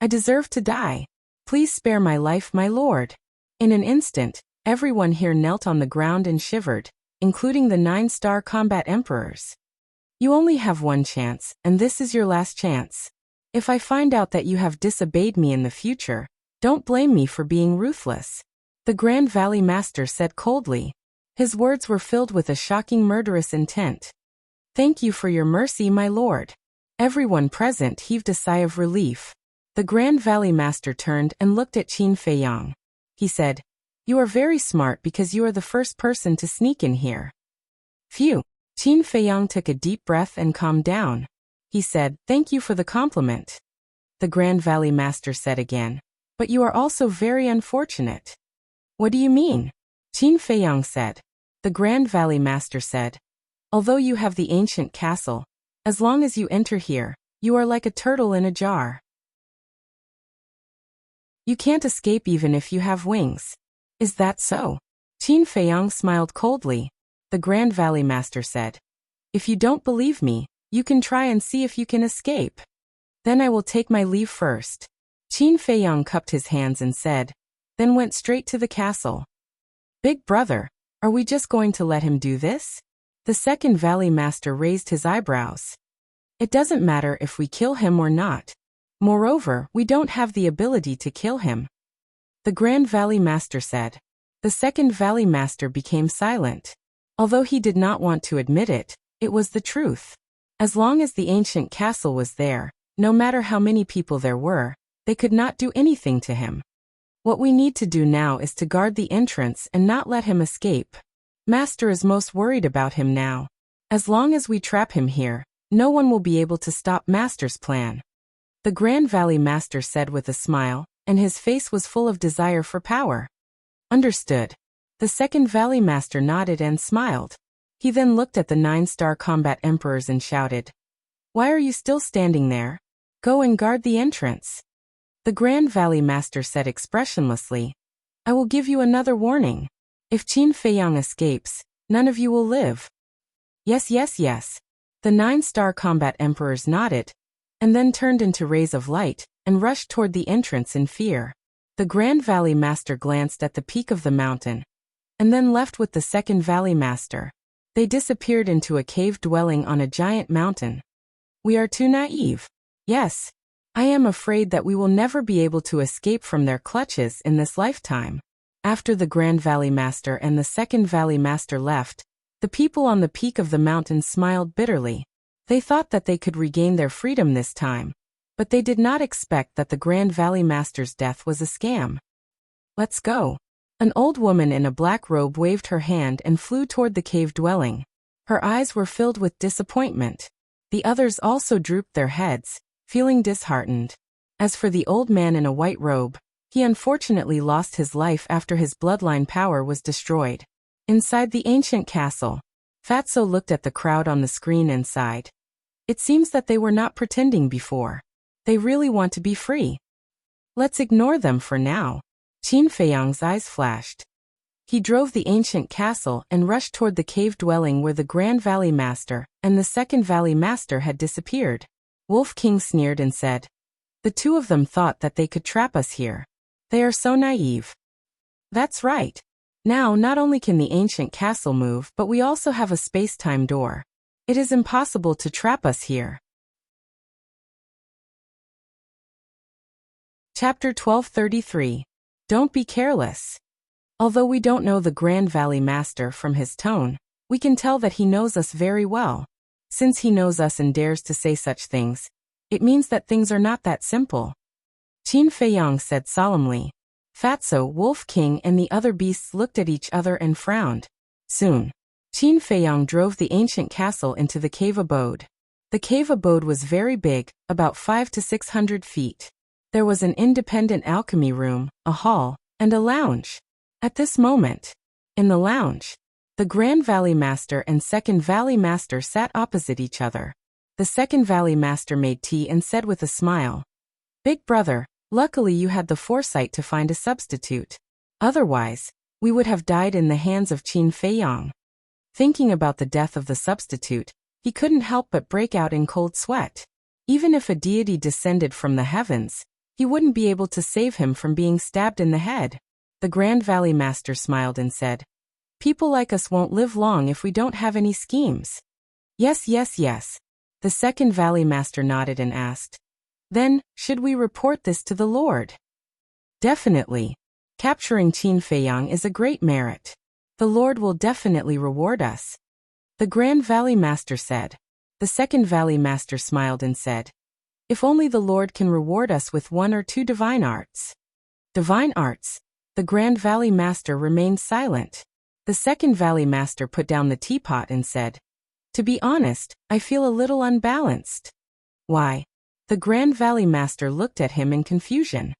S1: I deserve to die. Please spare my life, my lord." In an instant, everyone here knelt on the ground and shivered, including the 9-star combat emperors. You only have one chance, and this is your last chance. If I find out that you have disobeyed me in the future, don't blame me for being ruthless. The Grand Valley Master said coldly. His words were filled with a shocking murderous intent. Thank you for your mercy, my lord. Everyone present heaved a sigh of relief. The Grand Valley Master turned and looked at Qin Feiyang. He said, "You are very smart because you are the first person to sneak in here." Phew! Qin Feiyang took a deep breath and calmed down. He said, "Thank you for the compliment." The Grand Valley Master said again, "But you are also very unfortunate." What do you mean? Qin Feiyang said. The Grand Valley Master said, "Although you have the ancient castle, as long as you enter here, you are like a turtle in a jar. You can't escape even if you have wings. Is that so?" Qin Feiyang smiled coldly. The Grand Valley Master said, "If you don't believe me, you can try and see if you can escape. Then I will take my leave first." Qin Feiyang cupped his hands and said, then went straight to the castle. "Big brother, are we just going to let him do this?" The Second Valley Master raised his eyebrows. "It doesn't matter if we kill him or not. Moreover, we don't have the ability to kill him." The Grand Valley Master said. The Second Valley Master became silent. Although he did not want to admit it, it was the truth. As long as the ancient castle was there, no matter how many people there were, they could not do anything to him. What we need to do now is to guard the entrance and not let him escape. Master is most worried about him now. As long as we trap him here, no one will be able to stop Master's plan. The Grand Valley Master said with a smile, and his face was full of desire for power. Understood. The Second Valley Master nodded and smiled. He then looked at the 9-star combat emperors and shouted, "Why are you still standing there? Go and guard the entrance." The Grand Valley Master said expressionlessly, "I will give you another warning. If Qin Feiyang escapes, none of you will live." Yes, yes, yes. The 9-star combat emperors nodded, and then turned into rays of light, and rushed toward the entrance in fear. The Grand Valley Master glanced at the peak of the mountain, and then left with the second Valley Master. They disappeared into a cave dwelling on a giant mountain. We are too naive. Yes. I am afraid that we will never be able to escape from their clutches in this lifetime. After the Grand Valley Master and the second Valley Master left, the people on the peak of the mountain smiled bitterly. They thought that they could regain their freedom this time, but they did not expect that the Grand Valley Master's death was a scam. Let's go. An old woman in a black robe waved her hand and flew toward the cave dwelling. Her eyes were filled with disappointment. The others also drooped their heads, feeling disheartened. As for the old man in a white robe, he unfortunately lost his life after his bloodline power was destroyed. Inside the ancient castle, Fatso looked at the crowd on the screen and sighed. It seems that they were not pretending before. They really want to be free. Let's ignore them for now. Qin Feiyang's eyes flashed. He drove the ancient castle and rushed toward the cave dwelling where the Grand Valley Master and the second Valley Master had disappeared. Wolf King sneered and said, "The two of them thought that they could trap us here. They are so naive." That's right. Now not only can the ancient castle move, but we also have a space-time door. It is impossible to trap us here. Chapter 1233. Don't be careless. Although we don't know the Grand Valley Master from his tone, we can tell that he knows us very well. Since he knows us and dares to say such things, it means that things are not that simple. Qin Feiyang said solemnly. Fatso, Wolf King and the other beasts looked at each other and frowned. Soon, Qin Feiyang drove the ancient castle into the cave abode. The cave abode was very big, about 500 to 600 feet. There was an independent alchemy room, a hall, and a lounge. At this moment, in the lounge, the Grand Valley Master and Second Valley Master sat opposite each other. The Second Valley Master made tea and said with a smile, "Big brother, luckily you had the foresight to find a substitute. Otherwise, we would have died in the hands of Qin Feiyang." Thinking about the death of the substitute, he couldn't help but break out in cold sweat. Even if a deity descended from the heavens, he wouldn't be able to save him from being stabbed in the head. The Grand Valley Master smiled and said, "People like us won't live long if we don't have any schemes." Yes, yes, yes. The Second Valley Master nodded and asked, "Then, should we report this to the Lord?" Definitely. Capturing Qin Feiyang is a great merit. The Lord will definitely reward us. The Grand Valley Master said. The Second Valley Master smiled and said, "If only the Lord can reward us with 1 or 2 divine arts." Divine arts? The Grand Valley Master remained silent. The Second Valley Master put down the teapot and said, "To be honest, I feel a little unbalanced." Why? The Grand Valley Master looked at him in confusion.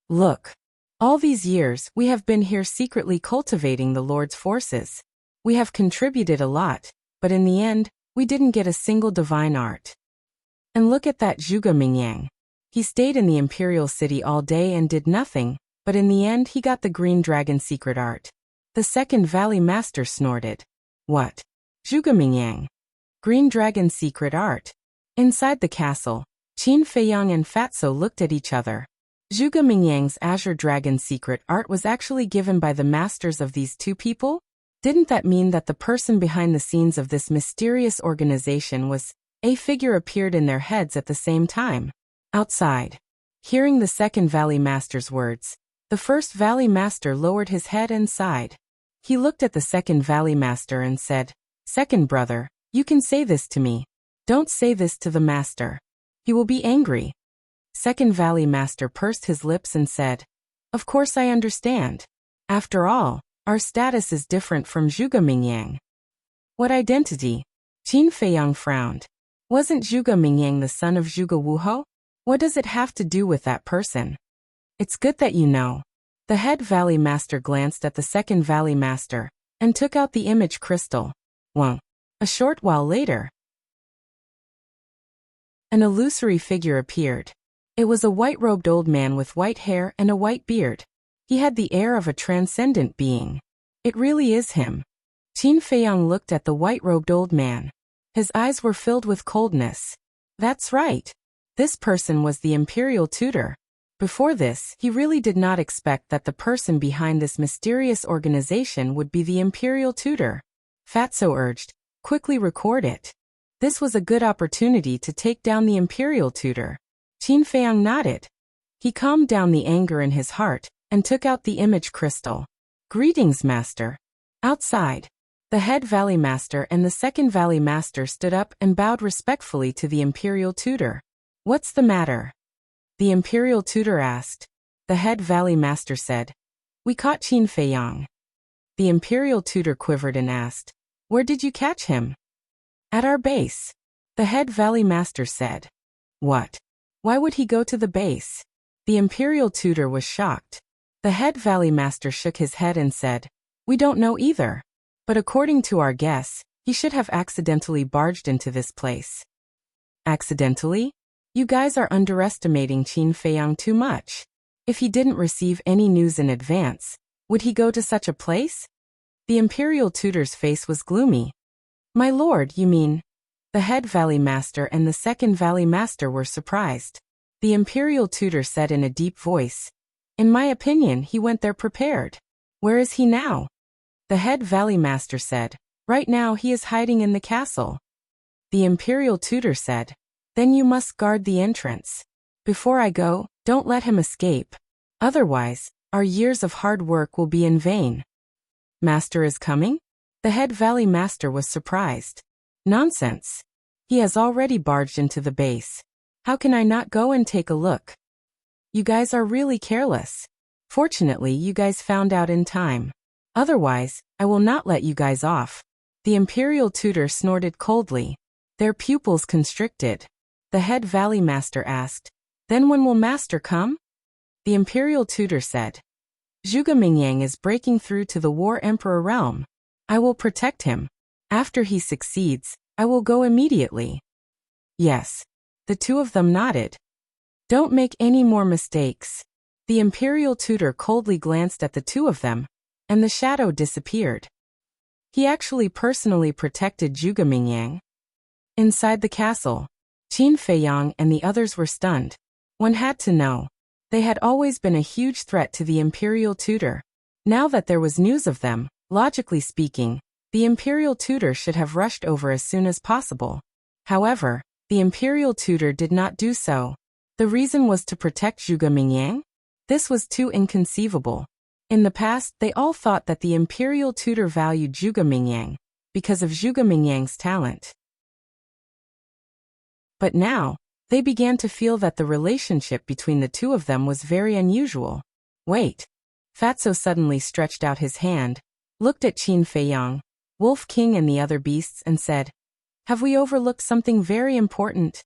S1: Look. All these years, we have been here secretly cultivating the Lord's forces. We have contributed a lot, but in the end, we didn't get a single divine art. And look at that Zhuge Mingyang. He stayed in the Imperial City all day and did nothing, but in the end he got the Green Dragon secret art. The Second Valley Master snorted. What? Zhuge Mingyang. Green Dragon secret art. Inside the castle, Qin Feiyang and Fatso looked at each other. Zhuge Mingyang's Azure Dragon secret art was actually given by the masters of these two people? Didn't that mean that the person behind the scenes of this mysterious organization was a figure appeared in their heads at the same time? Outside. Hearing the Second Valley Master's words, the First Valley Master lowered his head and sighed. He looked at the Second Valley Master and said, "Second brother, you can say this to me. Don't say this to the Master. He will be angry." Second Valley Master pursed his lips and said, "Of course I understand. After all, our status is different from Zhuge Mingyang." What identity? Qin Feiyang frowned. Wasn't Zhuge Mingyang the son of Zhuge Wuho? What does it have to do with that person? It's good that you know. The head Valley Master glanced at the Second Valley Master and took out the image crystal. Well, a short while later, an illusory figure appeared. It was a white-robed old man with white hair and a white beard. He had the air of a transcendent being. It really is him. Qin Feiyang looked at the white-robed old man. His eyes were filled with coldness. That's right. This person was the imperial tutor. Before this, he really did not expect that the person behind this mysterious organization would be the imperial tutor. Fatso urged, quickly record it. This was a good opportunity to take down the imperial tutor. Qin Feiyang nodded. He calmed down the anger in his heart and took out the image crystal. Greetings, master. Outside, the head valley master and the second valley master stood up and bowed respectfully to the imperial tutor. What's the matter? The imperial tutor asked. The head valley master said, We caught Qin Feiyang. The imperial tutor quivered and asked, Where did you catch him? At our base. The head valley master said. What? Why would he go to the base? The imperial tutor was shocked. The head valley master shook his head and said, We don't know either. But according to our guess, he should have accidentally barged into this place. Accidentally? You guys are underestimating Qin Feiyang too much. If he didn't receive any news in advance, would he go to such a place? The imperial tutor's face was gloomy. My lord, you mean? The head valley master and the second valley master were surprised. The imperial tutor said in a deep voice, In my opinion, he went there prepared. Where is he now? The head valley master said, Right now he is hiding in the castle. The imperial tutor said, Then you must guard the entrance. Before I go, don't let him escape. Otherwise, our years of hard work will be in vain. Master is coming? The head valley master was surprised. Nonsense. He has already barged into the base. How can I not go and take a look? You guys are really careless. Fortunately, you guys found out in time. Otherwise, I will not let you guys off. The imperial tutor snorted coldly. Their pupils constricted. The head valley master asked, Then when will master come? The imperial tutor said, Zhuge Mingyang is breaking through to the War Emperor realm. I will protect him. After he succeeds, I will go immediately. Yes. The two of them nodded. Don't make any more mistakes. The imperial tutor coldly glanced at the two of them, and the shadow disappeared. He actually personally protected Zhuge Mingyang. Inside the castle, Qin Feiyang and the others were stunned. One had to know. They had always been a huge threat to the imperial tutor. Now that there was news of them, logically speaking, the imperial tutor should have rushed over as soon as possible. However, the imperial tutor did not do so. The reason was to protect Zhuge Mingyang? This was too inconceivable. In the past, they all thought that the imperial tutor valued Zhuge Mingyang because of Zhuge Mingyang's talent. But now, they began to feel that the relationship between the two of them was very unusual. Wait. Fatso suddenly stretched out his hand, looked at Qin Feiyang, Wolf King and the other beasts and said, Have we overlooked something very important?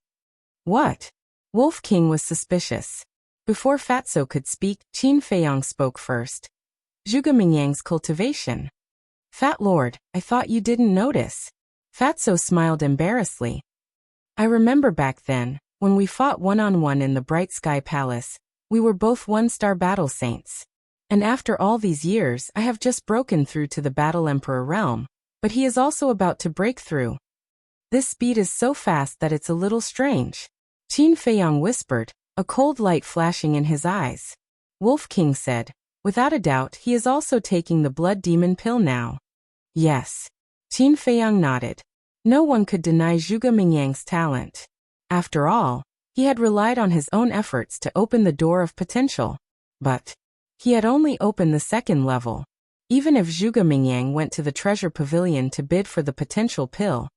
S1: What? Wolf King was suspicious. Before Fatso could speak, Qin Feiyang spoke first. Zhuge Mingyang's cultivation. Fat Lord, I thought you didn't notice. Fatso smiled embarrassedly. I remember back then, when we fought one-on-one in the Bright Sky Palace, we were both one-star battle saints. And after all these years, I have just broken through to the Battle Emperor realm, but he is also about to break through. This speed is so fast that it's a little strange. Qin Feiyang whispered, a cold light flashing in his eyes. Wolf King said, Without a doubt, he is also taking the blood demon pill now. Yes. Qin Feiyang nodded. No one could deny Zhuge Mingyang's talent. After all, he had relied on his own efforts to open the door of potential. But he had only opened the second level. Even if Zhuge Mingyang went to the treasure pavilion to bid for the potential pill,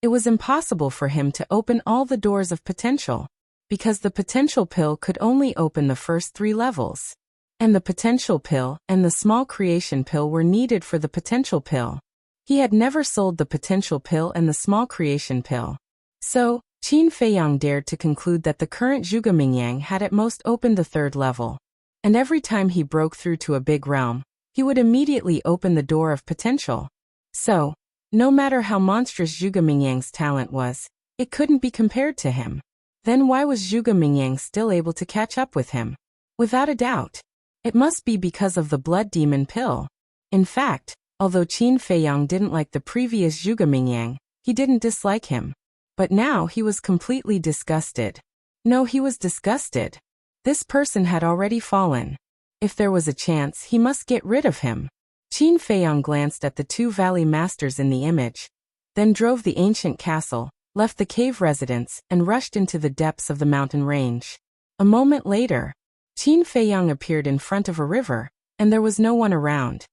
S1: it was impossible for him to open all the doors of potential, because the potential pill could only open the first 3 levels. And the potential pill and the small creation pill were needed for the potential pill. He had never sold the potential pill and the small creation pill. So, Qin Feiyang dared to conclude that the current Zhuge Mingyang had at most opened the 3rd level. And every time he broke through to a big realm, he would immediately open the door of potential. So, no matter how monstrous Zhuge Mingyang's talent was, it couldn't be compared to him. Then why was Zhuge Mingyang still able to catch up with him? Without a doubt, it must be because of the blood demon pill. In fact, although Qin Feiyang didn't like the previous Zhuge Mingyang, he didn't dislike him. But now he was completely disgusted. No, he was disgusted. This person had already fallen. If there was a chance, he must get rid of him. Qin Feiyang glanced at the two valley masters in the image, then drove the ancient castle, left the cave residence, and rushed into the depths of the mountain range. A moment later, Qin Feiyang appeared in front of a river, and there was no one around.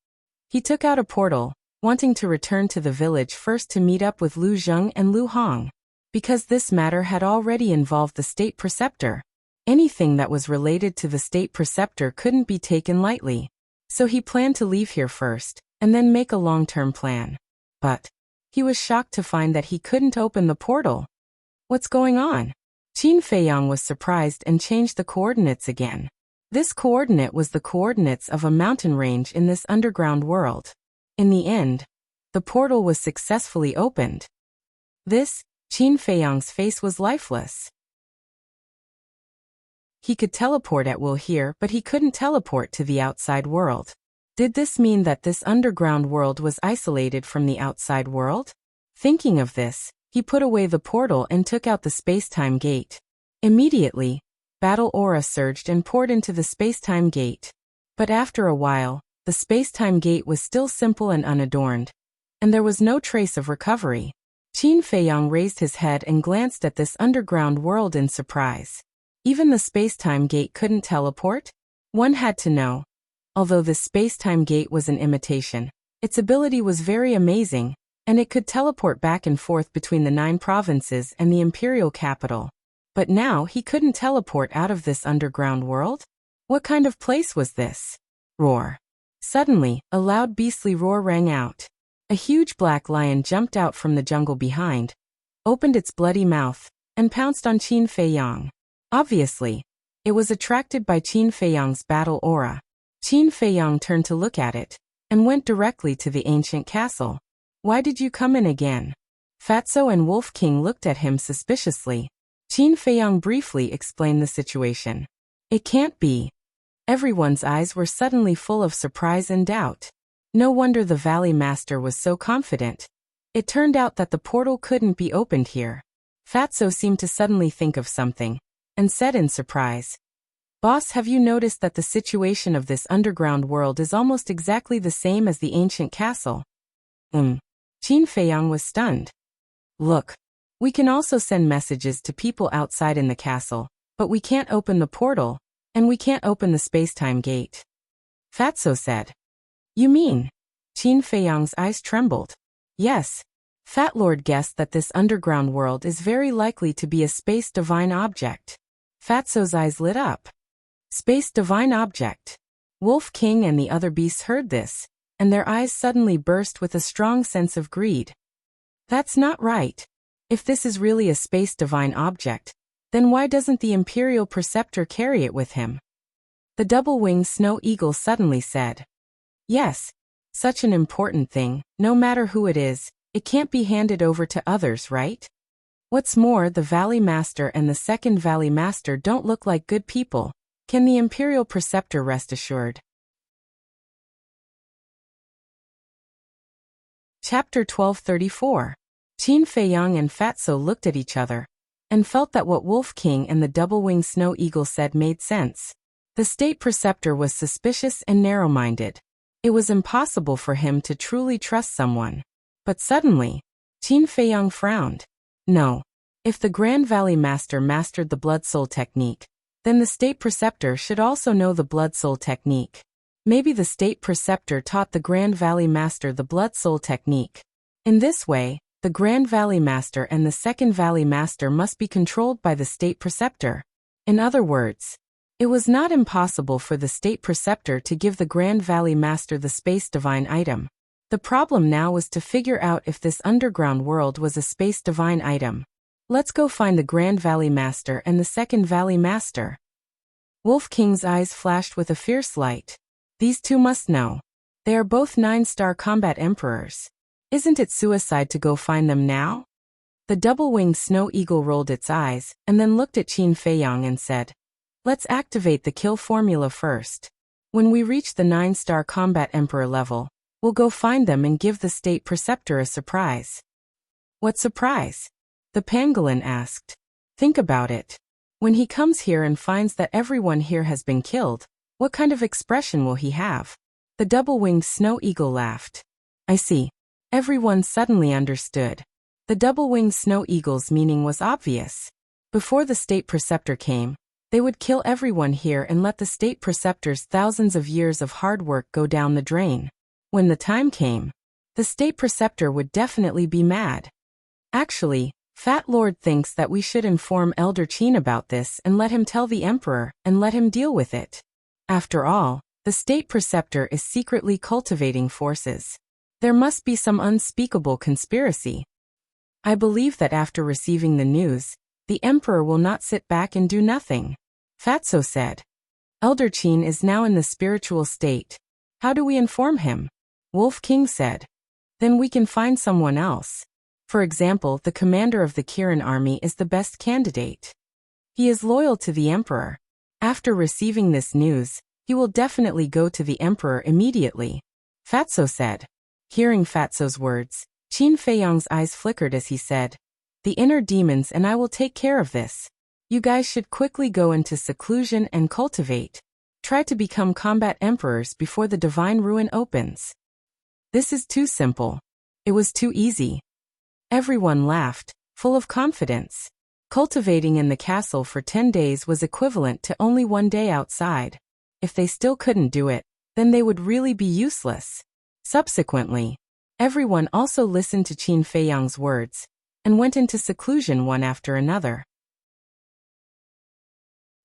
S1: He took out a portal, wanting to return to the village first to meet up with Lu Zheng and Lu Hong. Because this matter had already involved the state preceptor, anything that was related to the state preceptor couldn't be taken lightly. So he planned to leave here first, and then make a long-term plan. But he was shocked to find that he couldn't open the portal. What's going on? Qin Feiyang was surprised and changed the coordinates again. This coordinate was the coordinates of a mountain range in this underground world. In the end, the portal was successfully opened. Qin Feiyang's face was lifeless. He could teleport at will here, but he couldn't teleport to the outside world. Did this mean that this underground world was isolated from the outside world? Thinking of this, he put away the portal and took out the space-time gate. Immediately, battle aura surged and poured into the space-time gate. But after a while, the space-time gate was still simple and unadorned, and there was no trace of recovery. Qin Feiyang raised his head and glanced at this underground world in surprise. Even the space-time gate couldn't teleport? One had to know. Although this space-time gate was an imitation, its ability was very amazing, and it could teleport back and forth between the 9 provinces and the imperial capital. But now he couldn't teleport out of this underground world? What kind of place was this? Roar. Suddenly, a loud beastly roar rang out. A huge black lion jumped out from the jungle behind, opened its bloody mouth, and pounced on Qin Feiyang. Obviously, it was attracted by Qin Feiyang's battle aura. Qin Feiyang turned to look at it, and went directly to the ancient castle. Why did you come in again? Fatso and Wolf King looked at him suspiciously. Qin Feiyang briefly explained the situation. It can't be. Everyone's eyes were suddenly full of surprise and doubt. No wonder the Valley Master was so confident. It turned out that the portal couldn't be opened here. Fatso seemed to suddenly think of something, and said in surprise, "Boss, have you noticed that the situation of this underground world is almost exactly the same as the ancient castle?" Qin Feiyang was stunned. "Look, we can also send messages to people outside in the castle, but we can't open the portal, and we can't open the space-time gate," Fatso said. "You mean?" Qin Feiyang's eyes trembled. "Yes. Fat Lord guessed that this underground world is very likely to be a space divine object." Fatso's eyes lit up. Space divine object. Wolf King and the other beasts heard this, and their eyes suddenly burst with a strong sense of greed. That's not right. If this is really a space divine object, then why doesn't the Imperial Preceptor carry it with him? The double-winged snow eagle suddenly said. Yes. Such an important thing, no matter who it is, it can't be handed over to others, right? What's more, the Valley Master and the second Valley Master don't look like good people. Can the Imperial Preceptor rest assured? Chapter 1234. Qin Feiyang and Fatso looked at each other, and felt that what Wolf King and the double-winged snow eagle said made sense. The State Preceptor was suspicious and narrow-minded. It was impossible for him to truly trust someone. But suddenly, Qin Feiyang frowned. No. If the Grand Valley Master mastered the Blood Soul technique, then the State Preceptor should also know the Blood Soul technique. Maybe the State Preceptor taught the Grand Valley Master the Blood Soul technique. In this way, the Grand Valley Master and the Second Valley Master must be controlled by the State Preceptor. In other words, it was not impossible for the State Preceptor to give the Grand Valley Master the Space Divine item. The problem now was to figure out if this underground world was a Space Divine item. Let's go find the Grand Valley Master and the Second Valley Master. Wolf King's eyes flashed with a fierce light. These two must know. They are both 9-star combat emperors. Isn't it suicide to go find them now? The double-winged snow eagle rolled its eyes, and then looked at Qin Feiyang and said, "Let's activate the kill formula first. When we reach the 9-star combat emperor level, we'll go find them and give the State Preceptor a surprise." "What surprise?" the pangolin asked. "Think about it. When he comes here and finds that everyone here has been killed, what kind of expression will he have? The double-winged snow eagle laughed. I see. Everyone suddenly understood. The double-winged snow eagle's meaning was obvious. Before the state preceptor came, they would kill everyone here and let the state preceptor's thousands of years of hard work go down the drain. When the time came, the state preceptor would definitely be mad. Actually, Fat Lord thinks that we should inform Elder Qin about this and let him tell the emperor and let him deal with it. After all, the state preceptor is secretly cultivating forces. There must be some unspeakable conspiracy. I believe that after receiving the news, the emperor will not sit back and do nothing. Fatso said. Elder Qin is now in the spiritual state. How do we inform him? Wolf King said. Then we can find someone else. For example, the commander of the Kirin army is the best candidate. He is loyal to the emperor. After receiving this news, he will definitely go to the emperor immediately. Fatso said. Hearing Fatso's words, Qin Feiyang's eyes flickered as he said, the inner demons and I will take care of this. You guys should quickly go into seclusion and cultivate. Try to become combat emperors before the divine ruin opens. This is too simple. It was too easy. Everyone laughed, full of confidence. Cultivating in the castle for 10 days was equivalent to only 1 day outside. If they still couldn't do it, then they would really be useless. Subsequently, everyone also listened to Qin Feiyang's words and went into seclusion one after another.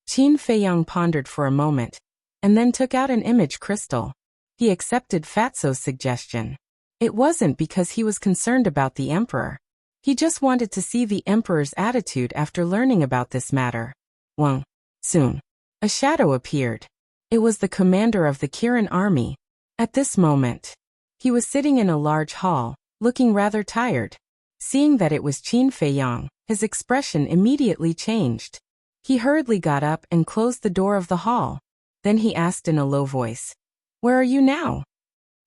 S1: Qin Feiyang pondered for a moment and then took out an image crystal. He accepted Fatso's suggestion. It wasn't because he was concerned about the emperor. He just wanted to see the emperor's attitude after learning about this matter. Soon, a shadow appeared. It was the commander of the Kirin army. At this moment, he was sitting in a large hall, looking rather tired. Seeing that it was Qin Feiyang, his expression immediately changed. He hurriedly got up and closed the door of the hall. Then he asked in a low voice, "Where are you now?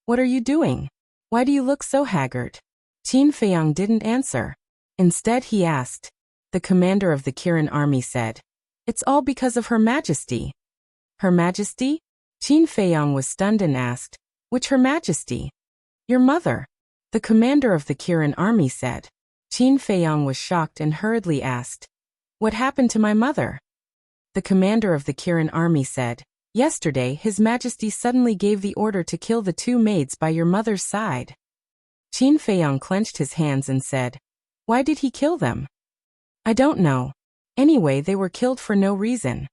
S1: What are you doing? Why do you look so haggard?" Qin Feiyang didn't answer. Instead he asked. The commander of the Kirin army said, "It's all because of Her Majesty." Her Majesty? Qin Feiyang was stunned and asked, "Which Her Majesty?" "Your mother," the commander of the Kirin army said. Qin Feiyang was shocked and hurriedly asked, "What happened to my mother?" The commander of the Kirin army said, "Yesterday His Majesty suddenly gave the order to kill the 2 maids by your mother's side." Qin Feiyang clenched his hands and said, "Why did he kill them?" "I don't know. Anyway, they were killed for no reason.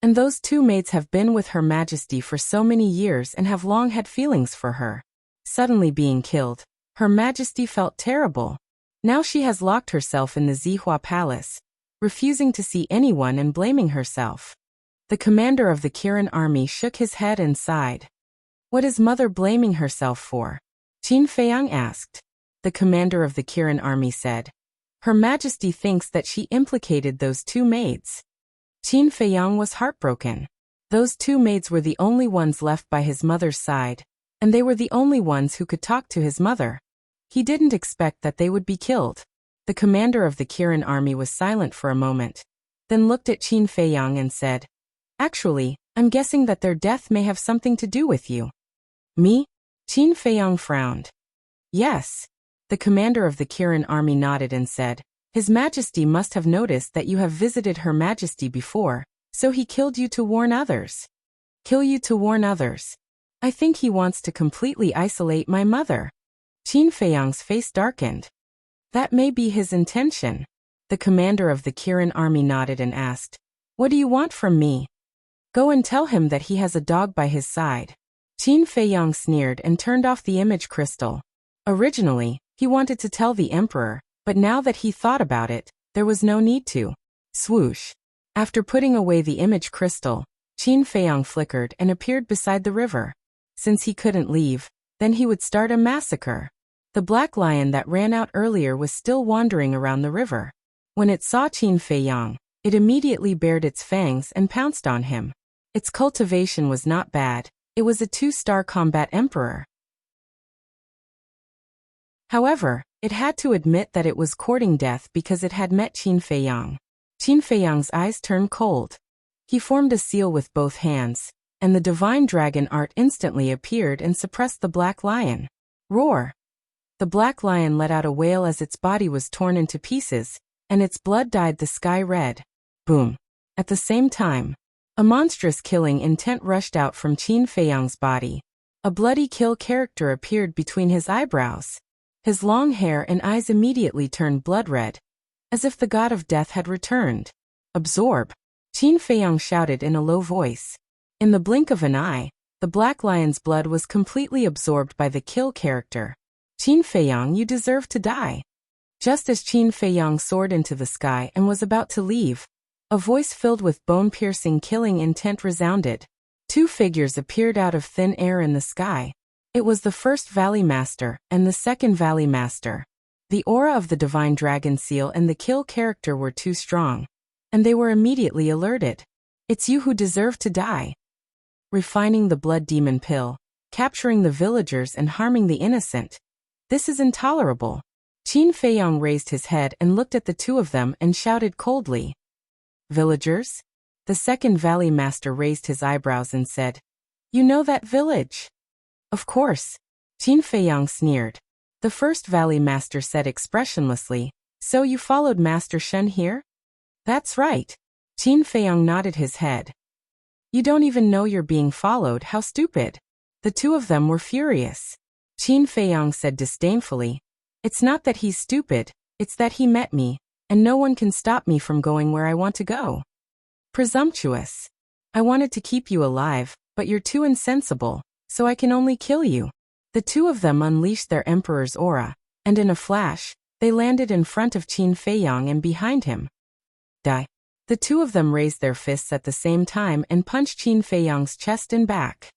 S1: And those 2 maids have been with Her Majesty for so many years and have long had feelings for her. Suddenly being killed, Her Majesty felt terrible. Now she has locked herself in the Zihua Palace, refusing to see anyone and blaming herself." The commander of the Kirin army shook his head and sighed. "What is mother blaming herself for?" Qin Feiyang asked. The commander of the Kirin army said, "Her Majesty thinks that she implicated those 2 maids." Qin Feiyang was heartbroken. Those 2 maids were the only ones left by his mother's side, and they were the only ones who could talk to his mother. He didn't expect that they would be killed. The commander of the Kirin army was silent for a moment, then looked at Qin Feiyang and said, "Actually, I'm guessing that their death may have something to do with you." "Me?" Qin Feiyang frowned. "Yes." The commander of the Kirin army nodded and said, "His Majesty must have noticed that you have visited Her Majesty before, so he killed you to warn others." "Kill you to warn others? I think he wants to completely isolate my mother." Qin Feiyang's face darkened. "That may be his intention." The commander of the Kirin army nodded and asked, "What do you want from me?" "Go and tell him that he has a dog by his side." Qin Feiyang sneered and turned off the image crystal. Originally, he wanted to tell the emperor, but now that he thought about it, there was no need to. Swoosh. After putting away the image crystal, Qin Feiyang flickered and appeared beside the river. Since he couldn't leave, then he would start a massacre. The black lion that ran out earlier was still wandering around the river. When it saw Qin Feiyang, it immediately bared its fangs and pounced on him. Its cultivation was not bad. It was a 2-star combat emperor. However, it had to admit that it was courting death because it had met Qin Feiyang. Qin Feiyang's eyes turned cold. He formed a seal with both hands, and the divine dragon art instantly appeared and suppressed the black lion. Roar! The black lion let out a wail as its body was torn into pieces, and its blood dyed the sky red. Boom! At the same time, a monstrous killing intent rushed out from Qin Feiyang's body. A bloody kill character appeared between his eyebrows. His long hair and eyes immediately turned blood red, as if the god of death had returned. Absorb! Qin Feiyang shouted in a low voice. In the blink of an eye, the black lion's blood was completely absorbed by the kill character. Qin Feiyang, you deserve to die. Just as Qin Feiyang soared into the sky and was about to leave, a voice filled with bone-piercing killing intent resounded. Two figures appeared out of thin air in the sky. It was the first Valley Master and the second Valley Master. The aura of the divine dragon seal and the kill character were too strong, and they were immediately alerted. It's you who deserve to die. Refining the blood demon pill, capturing the villagers and harming the innocent. This is intolerable. Qin Feiyang raised his head and looked at the two of them and shouted coldly. Villagers? The second Valley Master raised his eyebrows and said, You know that village? Of course. Qin Feiyang sneered. The first Valley Master said expressionlessly, So you followed Master Shen here? That's right. Qin Feiyang nodded his head. You don't even know you're being followed, how stupid. The two of them were furious. Qin Feiyang said disdainfully, It's not that he's stupid, it's that he met me, and no one can stop me from going where I want to go. Presumptuous. I wanted to keep you alive, but you're too insensible, so I can only kill you. The two of them unleashed their emperor's aura, and in a flash, they landed in front of Qin Feiyang and behind him. Die. The two of them raised their fists at the same time and punched Qin Feiyang's chest and back.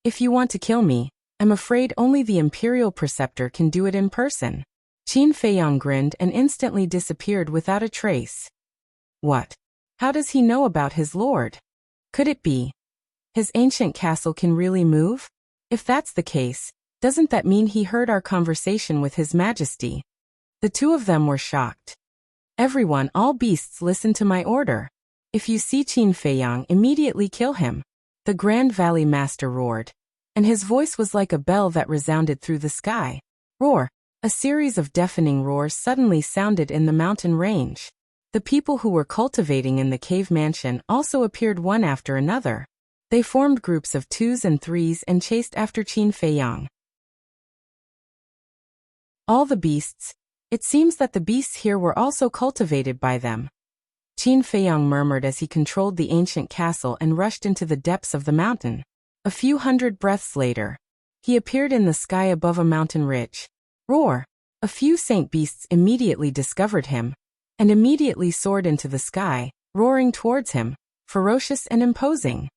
S1: If you want to kill me, I'm afraid only the Imperial Preceptor can do it in person. Qin Feiyang grinned and instantly disappeared without a trace. What? How does he know about his lord? Could it be his ancient castle can really move? If that's the case, doesn't that mean he heard our conversation with His Majesty? The two of them were shocked. Everyone, all beasts, listen to my order. If you see Qin Feiyang, immediately kill him. The Grand Valley Master roared, and his voice was like a bell that resounded through the sky. Roar! A series of deafening roars suddenly sounded in the mountain range. The people who were cultivating in the cave mansion also appeared one after another. They formed groups of 2s and 3s and chased after Qin Feiyang. All the beasts. It seems that the beasts here were also cultivated by them. Qin Feiyang murmured as he controlled the ancient castle and rushed into the depths of the mountain. A few hundred breaths later, he appeared in the sky above a mountain ridge. Roar! A few saint beasts immediately discovered him, and immediately soared into the sky, roaring towards him, ferocious and imposing.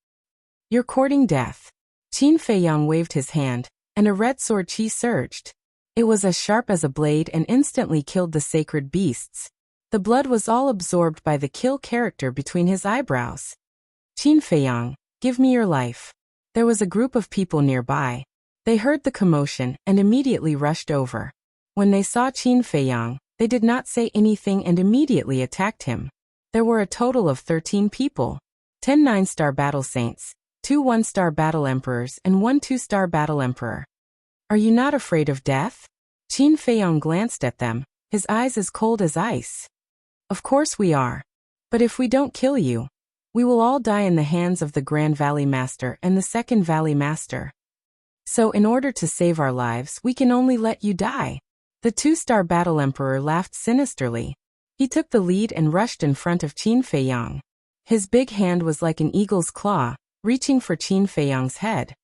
S1: You're courting death. Qin Feiyang waved his hand, and a red sword chi surged. It was as sharp as a blade and instantly killed the sacred beasts. The blood was all absorbed by the kill character between his eyebrows. Qin Feiyang, give me your life. There was a group of people nearby. They heard the commotion and immediately rushed over. When they saw Qin Feiyang, they did not say anything and immediately attacked him. There were a total of 13 people. 10 9-star battle saints, 2 1-star battle emperors and 1 2-star battle emperor. Are you not afraid of death? Qin Feiyang glanced at them, his eyes as cold as ice. Of course we are. But if we don't kill you, we will all die in the hands of the Grand Valley Master and the Second Valley Master. So in order to save our lives, we can only let you die. The 2-star battle emperor laughed sinisterly. He took the lead and rushed in front of Qin Feiyang. His big hand was like an eagle's claw, reaching for Qin Feiyang's head.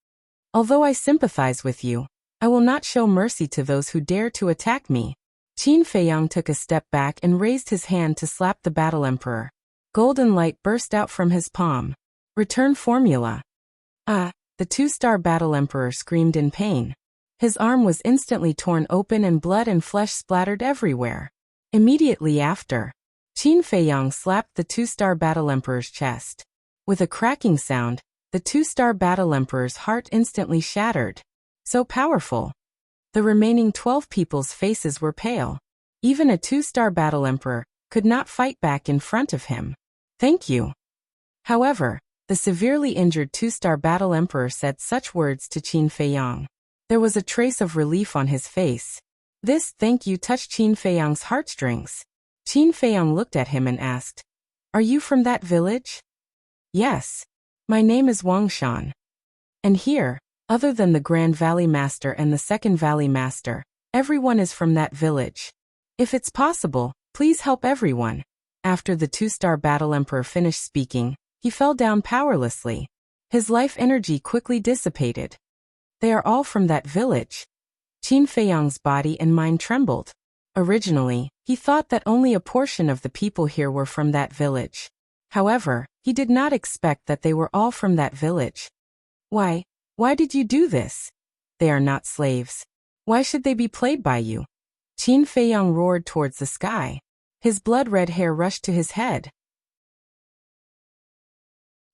S1: Although I sympathize with you, I will not show mercy to those who dare to attack me. Qin Feiyang took a step back and raised his hand to slap the battle emperor. Golden light burst out from his palm. Return formula. Ah! The 2-star battle emperor screamed in pain. His arm was instantly torn open and blood and flesh splattered everywhere. Immediately after, Qin Feiyang slapped the 2-star battle emperor's chest. With a cracking sound, the 2-star battle emperor's heart instantly shattered. So powerful. The remaining 12 people's faces were pale. Even a 2-star battle emperor, could not fight back in front of him. Thank you. However, the severely injured two-star battle emperor said such words to Qin Feiyang. There was a trace of relief on his face. This thank you touched Qin Feiyang's heartstrings. Qin Feiyang looked at him and asked, "Are you from that village?" "Yes. My name is Wang Shan. And here, other than the Grand Valley Master and the Second Valley Master, everyone is from that village. If it's possible, please help everyone." After the two-star battle emperor finished speaking, he fell down powerlessly. His life energy quickly dissipated. They are all from that village. Qin Feiyang's body and mind trembled. Originally, he thought that only a portion of the people here were from that village. However, he did not expect that they were all from that village. Why did you do this? They are not slaves. Why should they be played by you? Qin Feiyang roared towards the sky. His blood-red hair rushed to his head.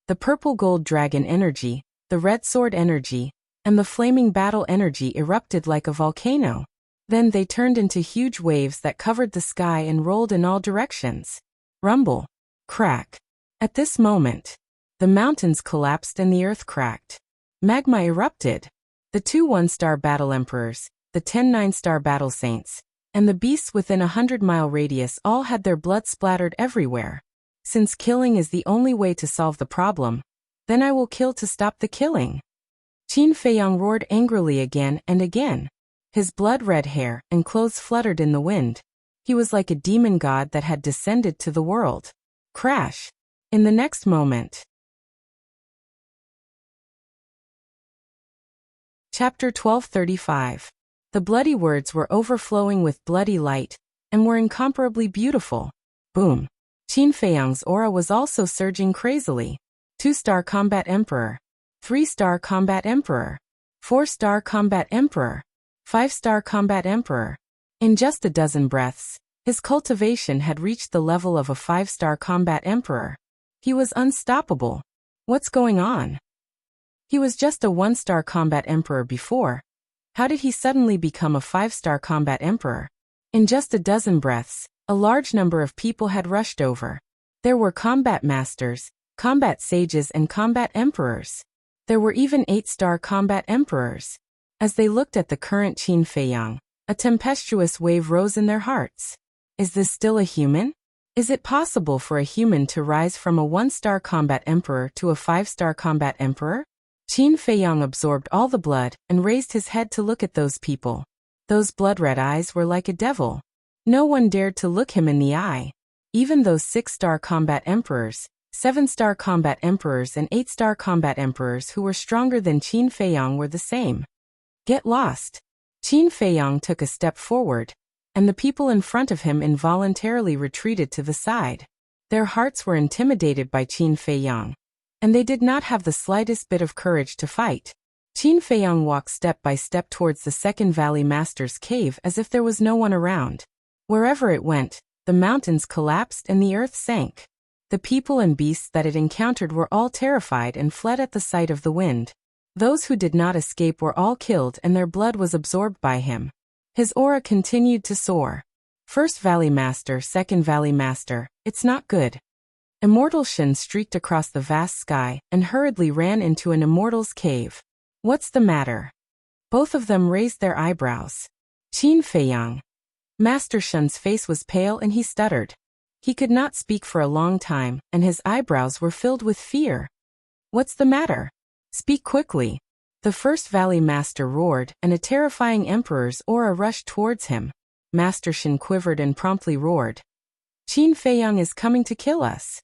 S1: The purple gold dragon energy, the red sword energy, and the flaming battle energy erupted like a volcano. Then they turned into huge waves that covered the sky and rolled in all directions. Rumble. Crack. At this moment, the mountains collapsed and the earth cracked. Magma erupted. The two one-star battle emperors, the 10 nine-star battle saints, and the beasts within a 100-mile radius all had their blood splattered everywhere. Since killing is the only way to solve the problem, then I will kill to stop the killing. Qin Feiyang roared angrily again and again. His blood-red hair and clothes fluttered in the wind. He was like a demon god that had descended to the world. Crash. In the next moment. Chapter 1235. The bloody words were overflowing with bloody light, and were incomparably beautiful. Boom. Qin Feiyang's aura was also surging crazily. 2-star combat emperor. 3-star combat emperor. 4-star combat emperor. 5-star combat emperor. In just a dozen breaths, his cultivation had reached the level of a 5-star combat emperor. He was unstoppable. What's going on? He was just a 1-star combat emperor before. How did he suddenly become a 5-star combat emperor? In just a dozen breaths, a large number of people had rushed over. There were combat masters, combat sages and combat emperors. There were even 8-star combat emperors. As they looked at the current Qin Feiyang, a tempestuous wave rose in their hearts. Is this still a human? Is it possible for a human to rise from a 1-star combat emperor to a 5-star combat emperor? Qin Feiyang absorbed all the blood and raised his head to look at those people. Those blood-red eyes were like a devil. No one dared to look him in the eye. Even those 6-star combat emperors, 7-star combat emperors and 8-star combat emperors who were stronger than Qin Feiyang were the same. Get lost. Qin Feiyang took a step forward, and the people in front of him involuntarily retreated to the side. Their hearts were intimidated by Qin Feiyang, and they did not have the slightest bit of courage to fight. Qin Feiyang walked step by step towards the Second Valley Master's cave as if there was no one around. Wherever it went, the mountains collapsed and the earth sank. The people and beasts that it encountered were all terrified and fled at the sight of the wind. Those who did not escape were all killed and their blood was absorbed by him. His aura continued to soar. First Valley Master, Second Valley Master, it's not good. Immortal Shen streaked across the vast sky and hurriedly ran into an immortal's cave. What's the matter? Both of them raised their eyebrows. Qin Feiyang. Master Shen's face was pale and he stuttered. He could not speak for a long time, and his eyebrows were filled with fear. What's the matter? Speak quickly. The First Valley Master roared, and a terrifying emperor's aura rushed towards him. Master Shen quivered and promptly roared. Qin Feiyang is coming to kill us.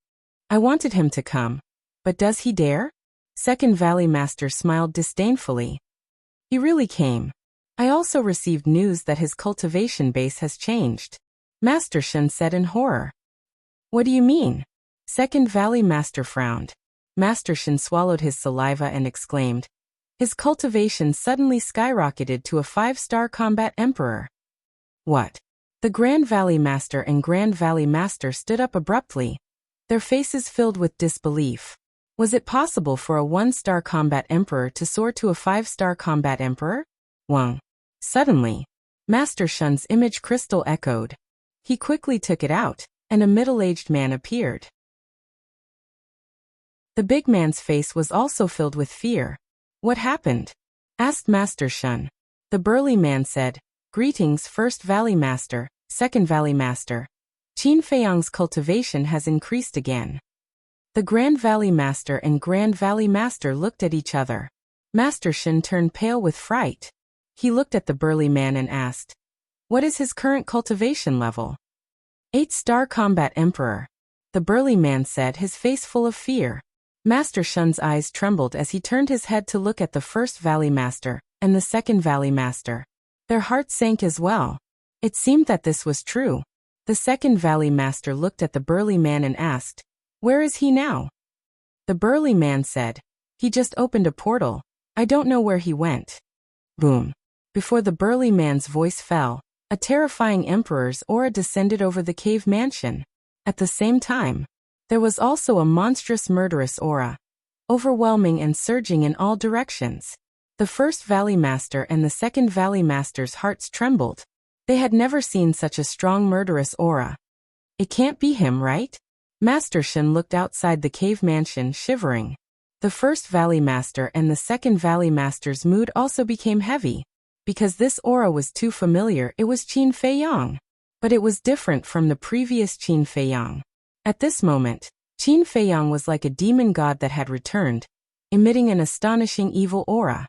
S1: I wanted him to come. But does he dare? Second Valley Master smiled disdainfully. He really came. I also received news that his cultivation base has changed. Master Shen said in horror. What do you mean? Second Valley Master frowned. Master Shen swallowed his saliva and exclaimed. His cultivation suddenly skyrocketed to a 5-star combat emperor. What? The Grand Valley Master and Grand Valley Master stood up abruptly, their faces filled with disbelief. Was it possible for a 1-star combat emperor to soar to a 5-star combat emperor? Wang. Suddenly, Master Shen's image crystal echoed. He quickly took it out, and a middle-aged man appeared. The big man's face was also filled with fear. "What happened?" asked Master Shun. The burly man said, "Greetings, First Valley Master, Second Valley Master. Qin Feiyang's cultivation has increased again." The Grand Valley Master and Grand Valley Master looked at each other. Master Shun turned pale with fright. He looked at the burly man and asked, "What is his current cultivation level?" 8-star Combat Emperor. The burly man said, his face full of fear. Master Shun's eyes trembled as he turned his head to look at the First Valley Master and the Second Valley Master. Their hearts sank as well. It seemed that this was true. The Second Valley Master looked at the burly man and asked, "Where is he now?" The burly man said, "He just opened a portal. I don't know where he went." Boom. Before the burly man's voice fell, a terrifying emperor's aura descended over the cave mansion. At the same time, there was also a monstrous murderous aura, overwhelming and surging in all directions. The First Valley Master and the Second Valley Master's hearts trembled. They had never seen such a strong murderous aura. "It can't be him, right?" Master Shun looked outside the cave mansion, shivering. The First Valley Master and the Second Valley Master's mood also became heavy. Because this aura was too familiar, it was Qin Feiyang. But it was different from the previous Qin Feiyang. At this moment, Qin Feiyang was like a demon god that had returned, emitting an astonishing evil aura.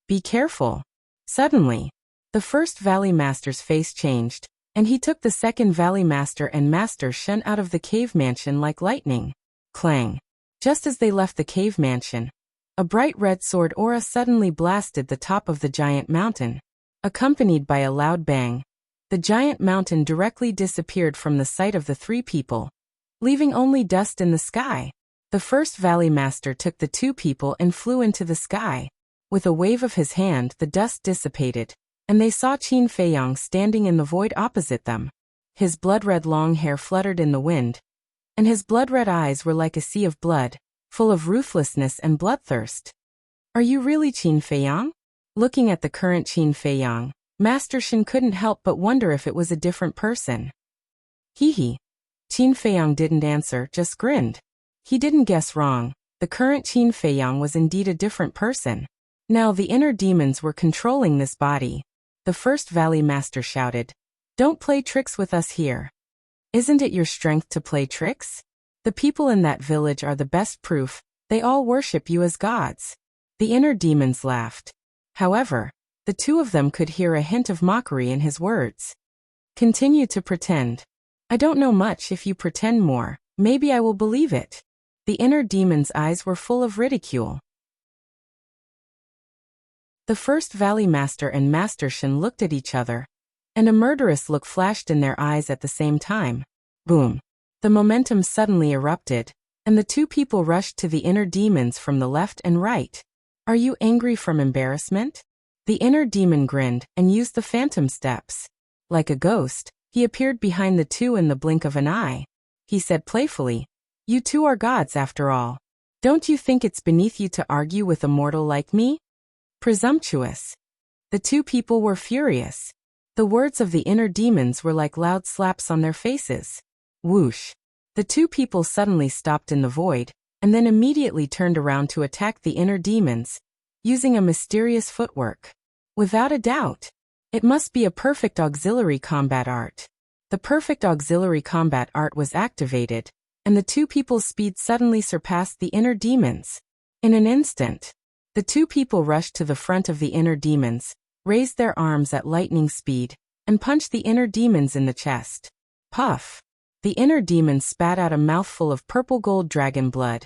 S1: "Be careful." Suddenly, the First Valley Master's face changed, and he took the Second Valley Master and Master Shun out of the cave mansion like lightning. Clang. Just as they left the cave mansion, a bright red sword aura suddenly blasted the top of the giant mountain. Accompanied by a loud bang, the giant mountain directly disappeared from the sight of the three people, leaving only dust in the sky. The First Valley Master took the two people and flew into the sky. With a wave of his hand, the dust dissipated, and they saw Qin Feiyang standing in the void opposite them. His blood-red long hair fluttered in the wind, and his blood-red eyes were like a sea of blood, full of ruthlessness and bloodthirst. "Are you really Qin Feiyang?" Looking at the current Qin Feiyang, Master Shun couldn't help but wonder if it was a different person. Hee. Qin Feiyang didn't answer, just grinned. He didn't guess wrong. The current Qin Feiyang was indeed a different person. Now the inner demons were controlling this body. The First Valley Master shouted, "Don't play tricks with us here. Isn't it your strength to play tricks? The people in that village are the best proof. They all worship you as gods." The inner demons laughed. However, the two of them could hear a hint of mockery in his words. "Continue to pretend. I don't know much. If you pretend more, maybe I will believe it." The inner demon's eyes were full of ridicule. The First Valley Master and Master Shun looked at each other, and a murderous look flashed in their eyes at the same time. Boom. The momentum suddenly erupted, and the two people rushed to the inner demons from the left and right. "Are you angry from embarrassment?" The inner demon grinned and used the phantom steps. Like a ghost, he appeared behind the two in the blink of an eye. He said playfully, "You two are gods after all. Don't you think it's beneath you to argue with a mortal like me? Presumptuous." The two people were furious. The words of the inner demons were like loud slaps on their faces. Whoosh. The two people suddenly stopped in the void, and then immediately turned around to attack the inner demons, using a mysterious footwork. Without a doubt, it must be a perfect auxiliary combat art. The perfect auxiliary combat art was activated, and the two people's speed suddenly surpassed the inner demons. In an instant, the two people rushed to the front of the inner demons, raised their arms at lightning speed, and punched the inner demons in the chest. Puff! The inner demon spat out a mouthful of purple gold dragon blood,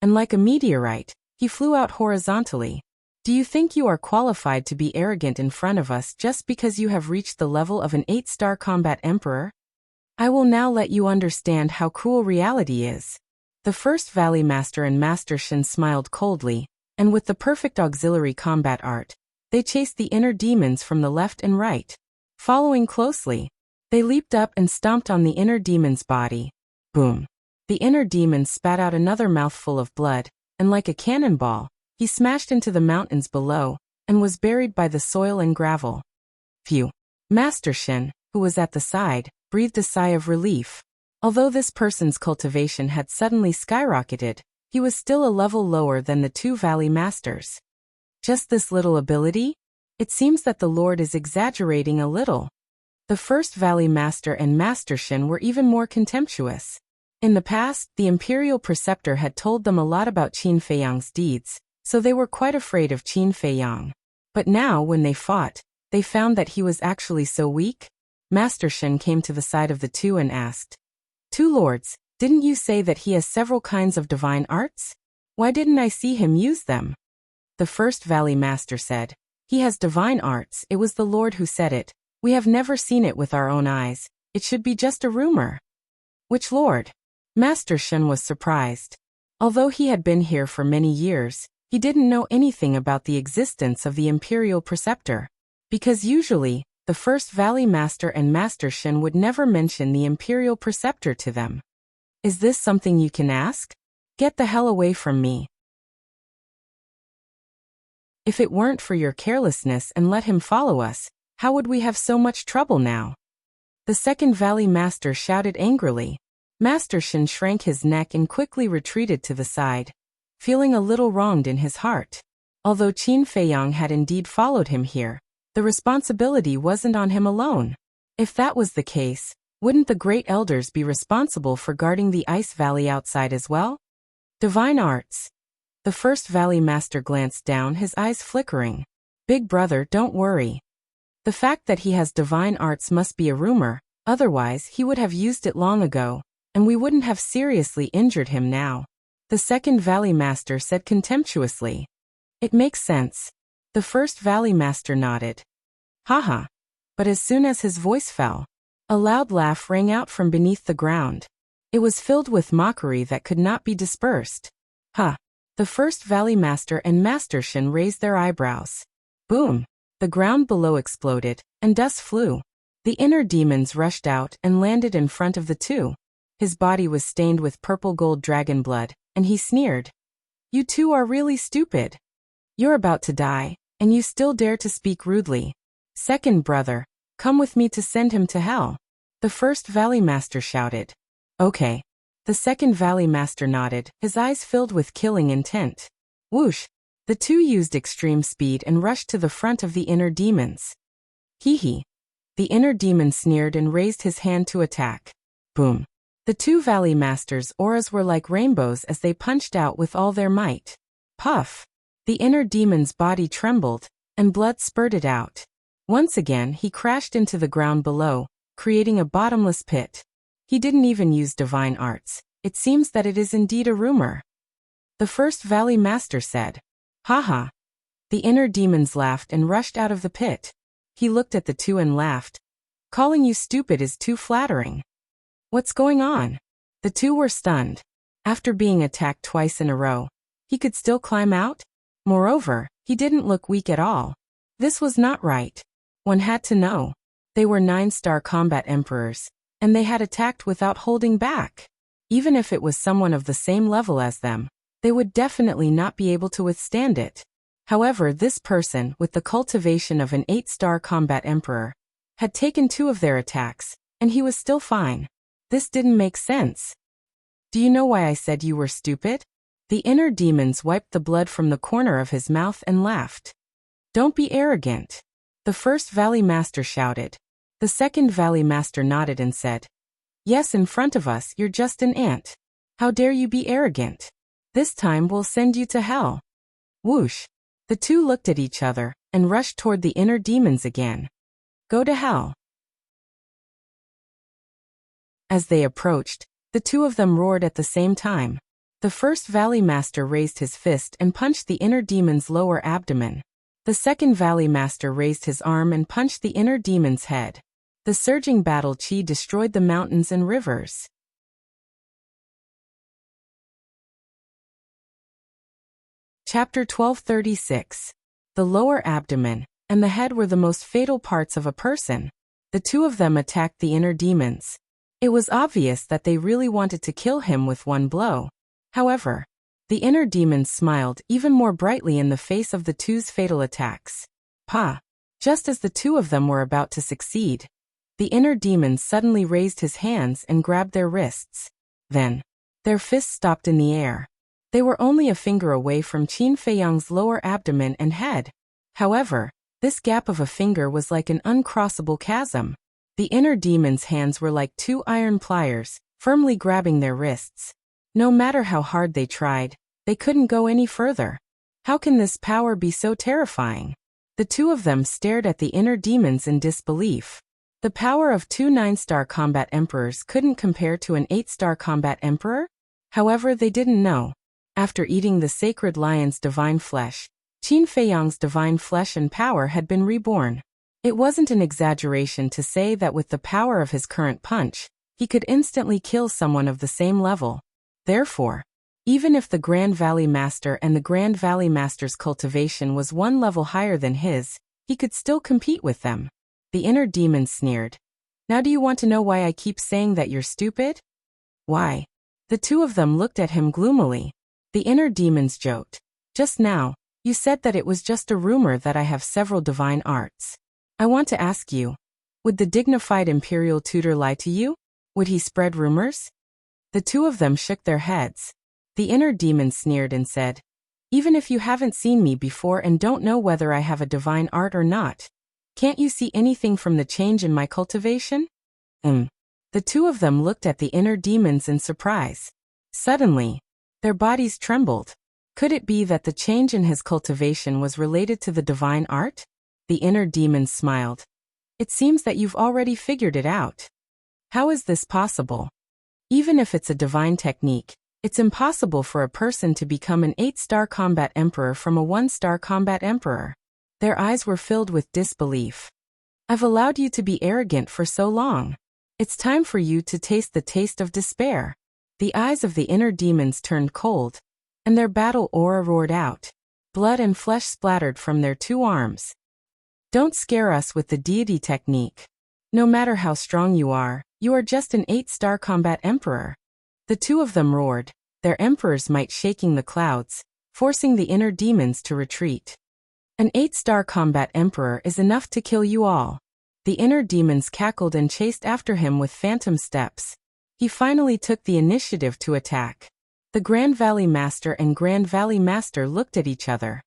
S1: and like a meteorite, he flew out horizontally. "Do you think you are qualified to be arrogant in front of us just because you have reached the level of an 8-star combat emperor? I will now let you understand how cruel reality is." The First Valley Master and Master Shun smiled coldly, and with the perfect auxiliary combat art, they chased the inner demons from the left and right. Following closely, they leaped up and stomped on the inner demon's body. Boom. The inner demon spat out another mouthful of blood, and like a cannonball, he smashed into the mountains below, and was buried by the soil and gravel. Phew. Master Shun, who was at the side, breathed a sigh of relief. Although this person's cultivation had suddenly skyrocketed, he was still a level lower than the two Valley Masters. Just this little ability? It seems that the Lord is exaggerating a little. The first Valley Master and Master Shin were even more contemptuous. In the past, the Imperial Preceptor had told them a lot about Qin Feiyang's deeds, so they were quite afraid of Qin Feiyang. But now, when they fought, they found that he was actually so weak. Master Shin came to the side of the two and asked, "Two lords, didn't you say that he has several kinds of divine arts? Why didn't I see him use them?" The first Valley Master said, "He has divine arts, it was the Lord who said it. We have never seen it with our own eyes. It should be just a rumor." "Which lord?" Master Shin was surprised. Although he had been here for many years, he didn't know anything about the existence of the Imperial Preceptor. Because usually, the first Valley Master and Master Shin would never mention the Imperial Preceptor to them. "Is this something you can ask? Get the hell away from me. If it weren't for your carelessness and let him follow us, how would we have so much trouble now?" The second Valley Master shouted angrily. Master Shin shrank his neck and quickly retreated to the side, feeling a little wronged in his heart. Although Qin Feiyang had indeed followed him here, the responsibility wasn't on him alone. If that was the case, wouldn't the great elders be responsible for guarding the Ice Valley outside as well? Divine arts. The first Valley Master glanced down, his eyes flickering. "Big brother, don't worry. The fact that he has divine arts must be a rumor, otherwise he would have used it long ago, and we wouldn't have seriously injured him now." The second Valley Master said contemptuously. "It makes sense." The first Valley Master nodded. "Haha." But as soon as his voice fell, a loud laugh rang out from beneath the ground. It was filled with mockery that could not be dispersed. "Ha!" The first Valley Master and Master Shin raised their eyebrows. Boom! The ground below exploded, and dust flew. The inner demons rushed out and landed in front of the two. His body was stained with purple gold dragon blood, and he sneered. "You two are really stupid. You're about to die, and you still dare to speak rudely. Second brother, come with me to send him to hell." The first Valley Master shouted. "Okay." The second Valley Master nodded, his eyes filled with killing intent. Whoosh! The two used extreme speed and rushed to the front of the inner demons. Hee hee. The inner demon sneered and raised his hand to attack. Boom! The two Valley Masters' auras were like rainbows as they punched out with all their might. Puff! The inner demon's body trembled, and blood spurted out. Once again he crashed into the ground below, creating a bottomless pit. He didn't even use divine arts. It seems that it is indeed a rumor. The first Valley Master said. "Haha." The inner demons laughed and rushed out of the pit. He looked at the two and laughed. "Calling you stupid is too flattering. What's going on?" The two were stunned. After being attacked twice in a row, he could still climb out? Moreover, he didn't look weak at all. This was not right. One had to know. They were 9-star combat emperors, and they had attacked without holding back. Even if it was someone of the same level as them, they would definitely not be able to withstand it. However, this person, with the cultivation of an 8-star combat emperor, had taken 2 of their attacks, and he was still fine. This didn't make sense. "Do you know why I said you were stupid?" The inner demons wiped the blood from the corner of his mouth and laughed. "Don't be arrogant." The first Valley Master shouted. The second Valley Master nodded and said, "Yes, in front of us you're just an ant. How dare you be arrogant? This time we'll send you to hell." Whoosh! The two looked at each other and rushed toward the inner demons again. "Go to hell." As they approached, the two of them roared at the same time. The first Valley Master raised his fist and punched the inner demon's lower abdomen. The second Valley Master raised his arm and punched the inner demon's head. The surging battle chi destroyed the mountains and rivers. Chapter 1236. The lower abdomen and the head were the most fatal parts of a person. The two of them attacked the inner demons. It was obvious that they really wanted to kill him with one blow. However, the inner demons smiled even more brightly in the face of the two's fatal attacks. Pa! Just as the two of them were about to succeed, The inner demon suddenly raised his hands and grabbed their wrists. Then, their fists stopped in the air. They were only a finger away from Qin Feiyang's lower abdomen and head. However, this gap of a finger was like an uncrossable chasm. The inner demon's hands were like two iron pliers, firmly grabbing their wrists. No matter how hard they tried, they couldn't go any further. How can this power be so terrifying? The two of them stared at the inner demons in disbelief. The power of two 9-star combat emperors couldn't compare to an 8-star combat emperor? However, they didn't know. After eating the sacred lion's divine flesh, Qin Feiyang's divine flesh and power had been reborn. It wasn't an exaggeration to say that with the power of his current punch, he could instantly kill someone of the same level. Therefore, even if the Grand Valley Master and the Grand Valley Master's cultivation was one level higher than his, he could still compete with them. The inner demon sneered. Now do you want to know why I keep saying that you're stupid? Why? The two of them looked at him gloomily. The inner demons joked. Just now, you said that it was just a rumor that I have several divine arts. I want to ask you, would the dignified imperial tutor lie to you? Would he spread rumors? The two of them shook their heads. The inner demon sneered and said, even if you haven't seen me before and don't know whether I have a divine art or not, can't you see anything from the change in my cultivation? The two of them looked at the inner demons in surprise. Suddenly, their bodies trembled. Could it be that the change in his cultivation was related to the divine art? The inner demon smiled. It seems that you've already figured it out. How is this possible? Even if it's a divine technique, it's impossible for a person to become an 8-star combat emperor from a 1-star combat emperor. Their eyes were filled with disbelief. I've allowed you to be arrogant for so long. It's time for you to taste the taste of despair. The eyes of the inner demons turned cold, and their battle aura roared out. Blood and flesh splattered from their two arms. Don't scare us with the deity technique. No matter how strong you are just an 8-star combat emperor. The two of them roared, their emperor's might shaking the clouds, forcing the inner demons to retreat. An 8-star combat emperor is enough to kill you all. The inner demons cackled and chased after him with phantom steps. He finally took the initiative to attack. The Grand Valley Master and Grand Valley Master looked at each other.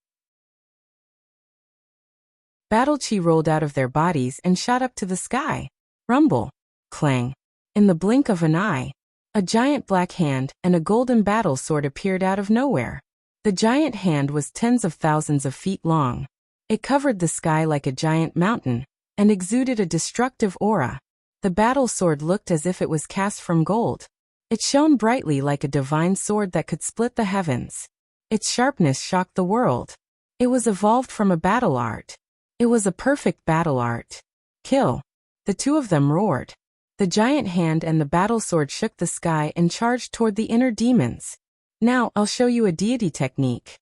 S1: Battle chi rolled out of their bodies and shot up to the sky. Rumble. Clang. In the blink of an eye, a giant black hand and a golden battle sword appeared out of nowhere. The giant hand was tens of thousands of feet long. It covered the sky like a giant mountain, and exuded a destructive aura. The battle sword looked as if it was cast from gold. It shone brightly like a divine sword that could split the heavens. Its sharpness shocked the world. It was evolved from a battle art. It was a perfect battle art. Kill. The two of them roared. The giant hand and the battle sword shook the sky and charged toward the inner demons. Now I'll show you a deity technique.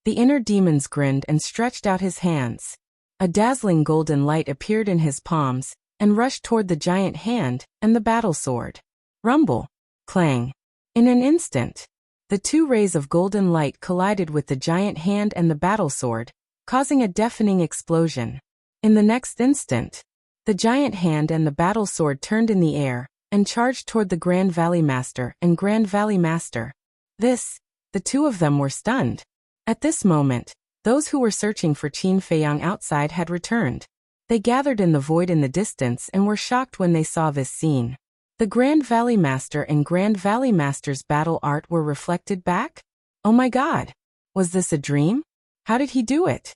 S1: The inner demons grinned and stretched out his hands. A dazzling golden light appeared in his palms and rushed toward the giant hand and the battle sword. Rumble. Clang. In an instant, the two rays of golden light collided with the giant hand and the battle sword, causing a deafening explosion. In the next instant, the giant hand and the battle sword turned in the air and charged toward the Grand Valley Master and Grand Valley Master. The two of them were stunned. At this moment, those who were searching for Qin Feiyang outside had returned. They gathered in the void in the distance and were shocked when they saw this scene. The Grand Valley Master and Grand Valley Master's battle art were reflected back? Oh my God! Was this a dream? How did he do it?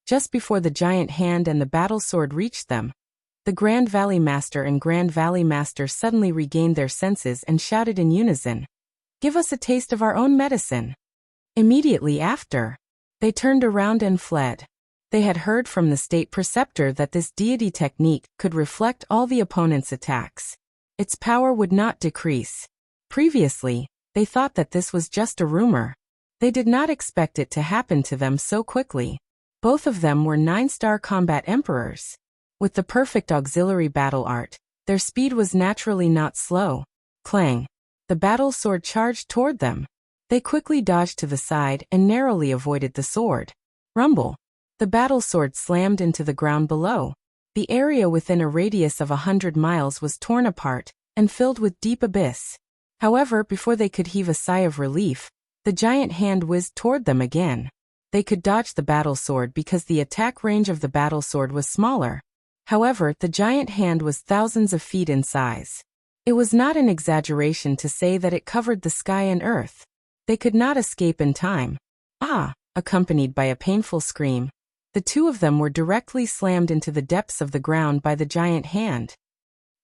S1: Just before the giant hand and the battle sword reached them, the Grand Valley Master and Grand Valley Master suddenly regained their senses and shouted in unison, "Give us a taste of our own medicine." Immediately after, they turned around and fled. They had heard from the state preceptor that this deity technique could reflect all the opponent's attacks. Its power would not decrease. Previously, they thought that this was just a rumor. They did not expect it to happen to them so quickly. Both of them were 9-star combat emperors. With the perfect auxiliary battle art, their speed was naturally not slow. Clang. The battle sword charged toward them. They quickly dodged to the side and narrowly avoided the sword. Rumble. The battle sword slammed into the ground below. The area within a radius of 100 miles was torn apart and filled with deep abyss. However, before they could heave a sigh of relief, the giant hand whizzed toward them again. They could dodge the battle sword because the attack range of the battle sword was smaller. However, the giant hand was thousands of feet in size. It was not an exaggeration to say that it covered the sky and earth. They could not escape in time. Ah! Accompanied by a painful scream, the two of them were directly slammed into the depths of the ground by the giant hand.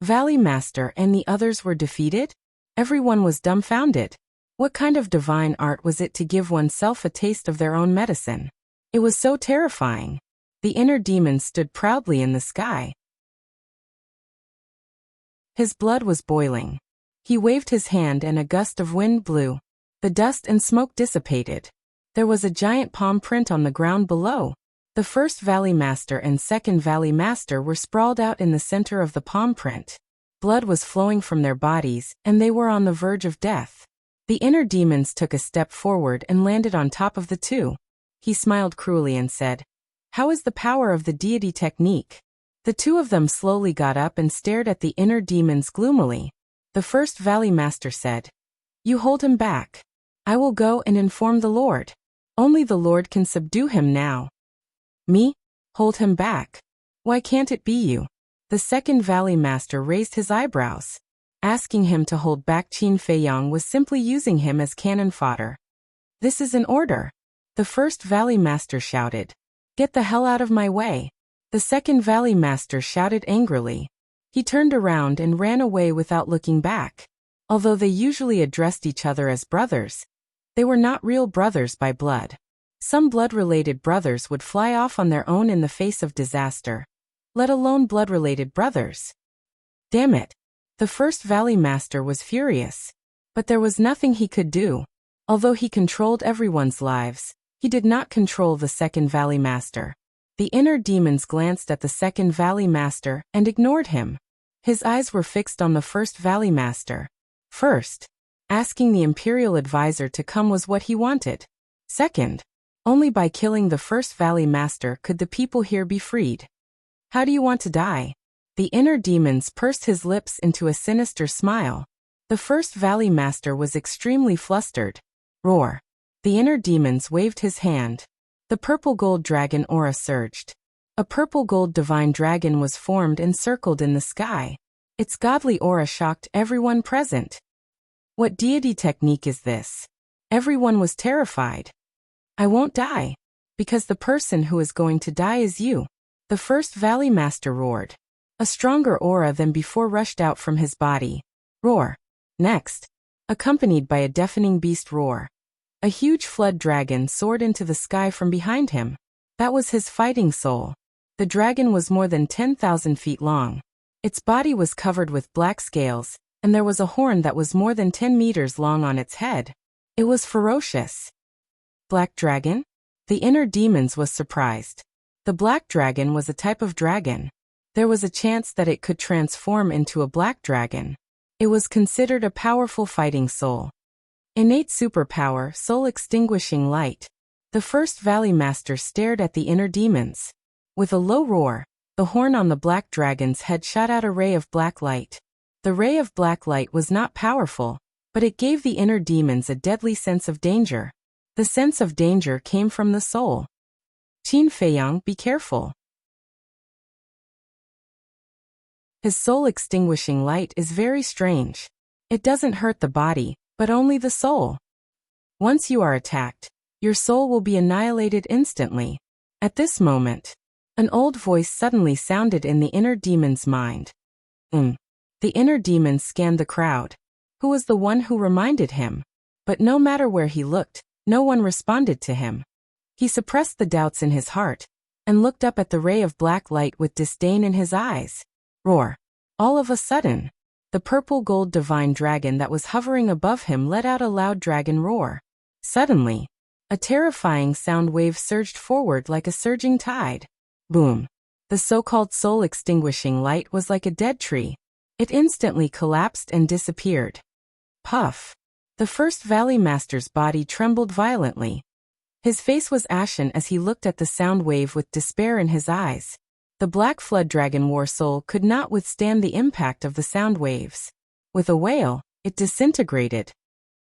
S1: Valley Master and the others were defeated? Everyone was dumbfounded. What kind of divine art was it to give oneself a taste of their own medicine? It was so terrifying. The inner demon stood proudly in the sky. His blood was boiling. He waved his hand and a gust of wind blew. The dust and smoke dissipated. There was a giant palm print on the ground below. The first Valley Master and second Valley Master were sprawled out in the center of the palm print. Blood was flowing from their bodies, and they were on the verge of death. The inner demons took a step forward and landed on top of the two. He smiled cruelly and said, "How is the power of the deity technique?" The two of them slowly got up and stared at the inner demons gloomily. The first Valley Master said, "You hold him back. I will go and inform the Lord. Only the Lord can subdue him now." "Me? Hold him back? Why can't it be you?" The second Valley Master raised his eyebrows. Asking him to hold back Qin Feiyang was simply using him as cannon fodder. "This is an order." The first Valley Master shouted. "Get the hell out of my way." The second Valley Master shouted angrily. He turned around and ran away without looking back. Although they usually addressed each other as brothers, they were not real brothers by blood. Some blood-related brothers would fly off on their own in the face of disaster, let alone blood-related brothers. Damn it! The first Valley Master was furious. But there was nothing he could do. Although he controlled everyone's lives, he did not control the second Valley Master. The inner demons glanced at the second Valley Master and ignored him. His eyes were fixed on the first Valley Master. First, asking the Imperial Advisor to come was what he wanted. Second, only by killing the first Valley Master could the people here be freed. "How do you want to die?" The inner demons pursed his lips into a sinister smile. The first Valley Master was extremely flustered. Roar. The inner demons waved his hand. The purple gold dragon aura surged. A purple gold divine dragon was formed and circled in the sky. Its godly aura shocked everyone present. What deity technique is this? Everyone was terrified. "I won't die. Because the person who is going to die is you." The first Valley Master roared. A stronger aura than before rushed out from his body. Roar. Next, accompanied by a deafening beast roar, a huge flood dragon soared into the sky from behind him. That was his fighting soul. The dragon was more than 10,000 feet long. Its body was covered with black scales, and there was a horn that was more than 10 meters long on its head. It was ferocious. Black dragon? The inner demons was surprised. The black dragon was a type of dragon. There was a chance that it could transform into a black dragon. It was considered a powerful fighting soul. Innate superpower, soul extinguishing light. The first Valley Master stared at the inner demons. With a low roar, the horn on the black dragon's head shot out a ray of black light. The ray of black light was not powerful, but it gave the inner demons a deadly sense of danger. The sense of danger came from the soul. Qin Feiyang, be careful. His soul-extinguishing light is very strange. It doesn't hurt the body, but only the soul. Once you are attacked, your soul will be annihilated instantly. At this moment, an old voice suddenly sounded in the inner demon's mind. The inner demon scanned the crowd. Who was the one who reminded him? But no matter where he looked, no one responded to him. He suppressed the doubts in his heart, and looked up at the ray of black light with disdain in his eyes. Roar. All of a sudden, the purple gold divine dragon that was hovering above him let out a loud dragon roar. Suddenly, a terrifying sound wave surged forward like a surging tide. Boom. The so-called soul-extinguishing light was like a dead tree. It instantly collapsed and disappeared. Puff. The first Valley Master's body trembled violently. His face was ashen as he looked at the sound wave with despair in his eyes. The black flood dragon war soul could not withstand the impact of the sound waves. With a wail, it disintegrated.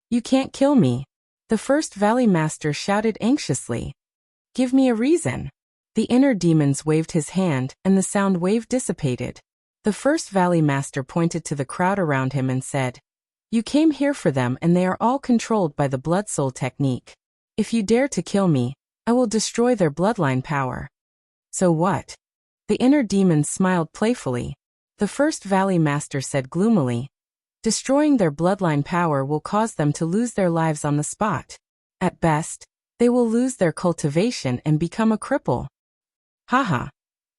S1: You can't kill me, the first valley master shouted anxiously. Give me a reason. The inner demons waved his hand, and the sound wave dissipated. The first valley master pointed to the crowd around him and said, You came here for them and they are all controlled by the blood soul technique. If you dare to kill me, I will destroy their bloodline power. So what? The inner demons smiled playfully. The first valley master said gloomily, Destroying their bloodline power will cause them to lose their lives on the spot. At best, they will lose their cultivation and become a cripple. Haha.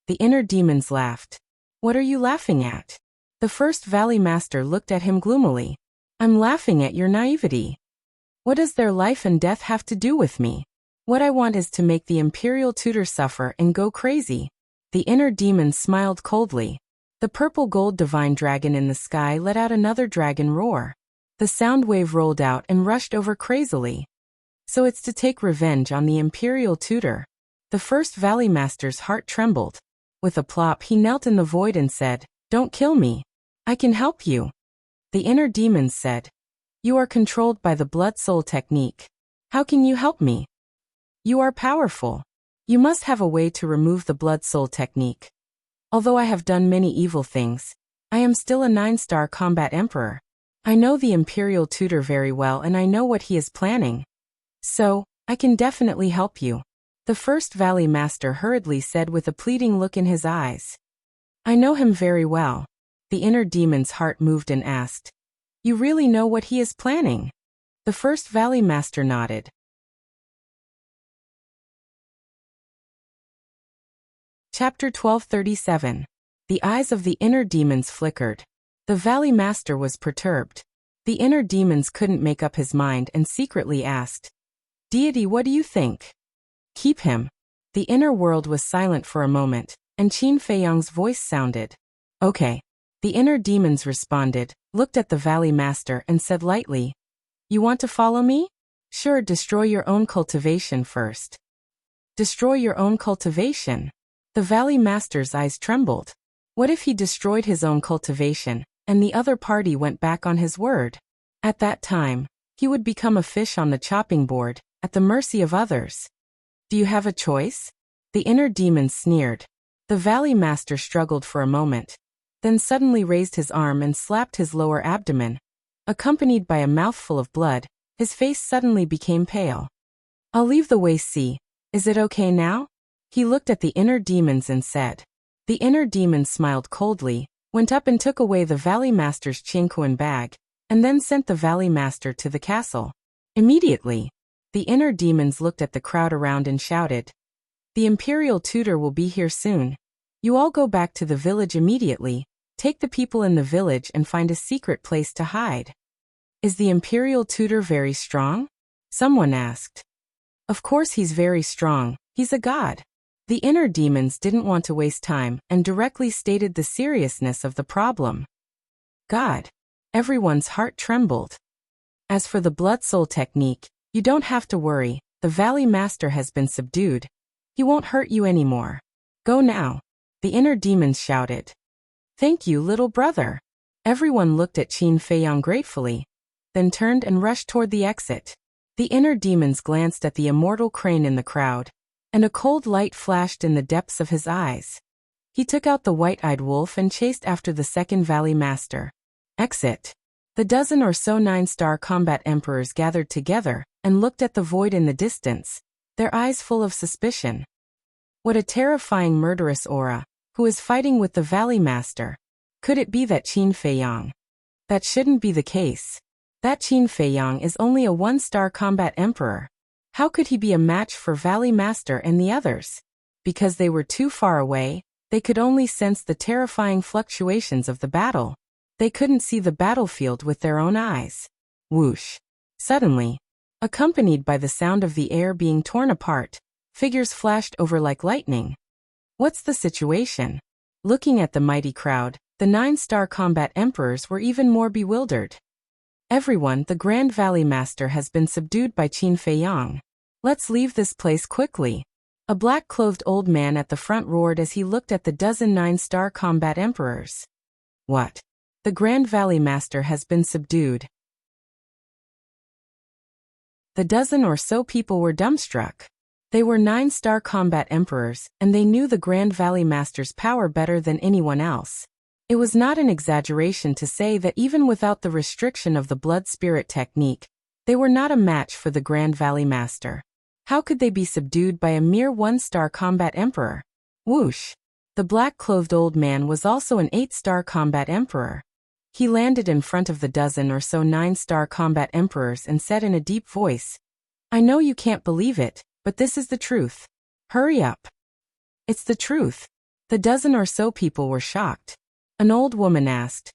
S1: The inner demons laughed. What are you laughing at? The first valley master looked at him gloomily. I'm laughing at your naivety. What does their life and death have to do with me? What I want is to make the imperial tutor suffer and go crazy. The inner demon smiled coldly. The purple gold divine dragon in the sky let out another dragon roar. The sound wave rolled out and rushed over crazily. So it's to take revenge on the imperial tutor. The first valley master's heart trembled. With a plop he knelt in the void and said, Don't kill me. I can help you. The inner demons said, You are controlled by the blood soul technique. How can you help me? You are powerful. You must have a way to remove the blood soul technique. Although I have done many evil things, I am still a 9-star combat emperor. I know the imperial tutor very well and I know what he is planning. So, I can definitely help you. The first valley master hurriedly said with a pleading look in his eyes. I know him very well. The inner demon's heart moved and asked, You really know what he is planning? The first valley master nodded. Chapter 1237. The eyes of the inner demons flickered. The valley master was perturbed. The inner demons couldn't make up his mind and secretly asked, Deity, what do you think? Keep him. The inner world was silent for a moment, and Qin Feiyang's voice sounded. Okay. The inner demons responded, looked at the valley master and said lightly, You want to follow me? Sure, destroy your own cultivation first. Destroy your own cultivation? The valley master's eyes trembled. What if he destroyed his own cultivation, and the other party went back on his word? At that time, he would become a fish on the chopping board, at the mercy of others. Do you have a choice? The inner demon sneered. The valley master struggled for a moment, then suddenly raised his arm and slapped his lower abdomen. Accompanied by a mouthful of blood, his face suddenly became pale. I'll leave the way. See. Is it okay now? He looked at the inner demons and said. The inner demon smiled coldly, went up and took away the valley master's Qingquan bag, and then sent the valley master to the castle. Immediately, the inner demons looked at the crowd around and shouted, The imperial tutor will be here soon. You all go back to the village immediately, take the people in the village and find a secret place to hide. Is the imperial tutor very strong? Someone asked. Of course he's very strong, he's a god. The inner demons didn't want to waste time and directly stated the seriousness of the problem. God. Everyone's heart trembled. As for the blood soul technique, you don't have to worry, the valley master has been subdued. He won't hurt you anymore. Go now. The inner demons shouted. Thank you, little brother. Everyone looked at Qin Feiyang gratefully, then turned and rushed toward the exit. The inner demons glanced at the immortal crane in the crowd, and a cold light flashed in the depths of his eyes. He took out the white-eyed wolf and chased after the second valley master. Exit. The dozen or so 9-star combat emperors gathered together and looked at the void in the distance, their eyes full of suspicion. What a terrifying murderous aura! Who is fighting with the valley master? Could it be that Qin Feiyang? That shouldn't be the case. That Qin Feiyang is only a 1-star combat emperor. How could he be a match for Valley Master and the others? Because they were too far away, they could only sense the terrifying fluctuations of the battle. They couldn't see the battlefield with their own eyes. Whoosh. Suddenly, accompanied by the sound of the air being torn apart, figures flashed over like lightning. What's the situation? Looking at the mighty crowd, the 9-star combat emperors were even more bewildered. Everyone, the Grand Valley Master has been subdued by Qin Feiyang. Let's leave this place quickly. A black-clothed old man at the front roared as he looked at the dozen 9-star combat emperors. What? The Grand Valley Master has been subdued. The dozen or so people were dumbstruck. They were 9-star combat emperors, and they knew the Grand Valley Master's power better than anyone else. It was not an exaggeration to say that even without the restriction of the blood spirit technique, they were not a match for the Grand Valley Master. How could they be subdued by a mere 1-star combat emperor? Whoosh! The black-clothed old man was also an 8-star combat emperor. He landed in front of the dozen or so 9-star combat emperors and said in a deep voice, "I know you can't believe it, but this is the truth. Hurry up." "It's the truth." The dozen or so people were shocked. An old woman asked,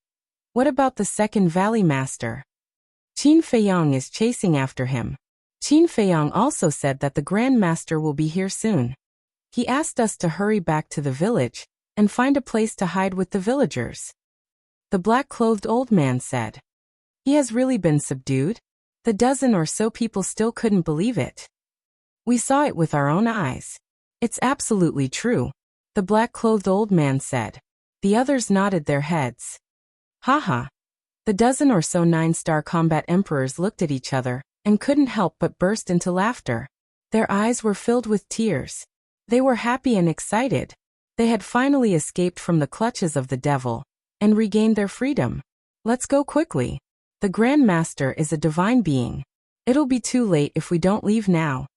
S1: "What about the Second Valley Master?" "Qin Feiyang is chasing after him." Qin Feiyang also said that the Grand Master will be here soon. He asked us to hurry back to the village and find a place to hide with the villagers. The black-clothed old man said, "He has really been subdued?" The dozen or so people still couldn't believe it. "We saw it with our own eyes." "It's absolutely true," the black-clothed old man said. The others nodded their heads. Haha. The dozen or so 9-star combat emperors looked at each other and couldn't help but burst into laughter. Their eyes were filled with tears. They were happy and excited. They had finally escaped from the clutches of the devil and regained their freedom. "Let's go quickly. The Grand Master is a divine being. It'll be too late if we don't leave now."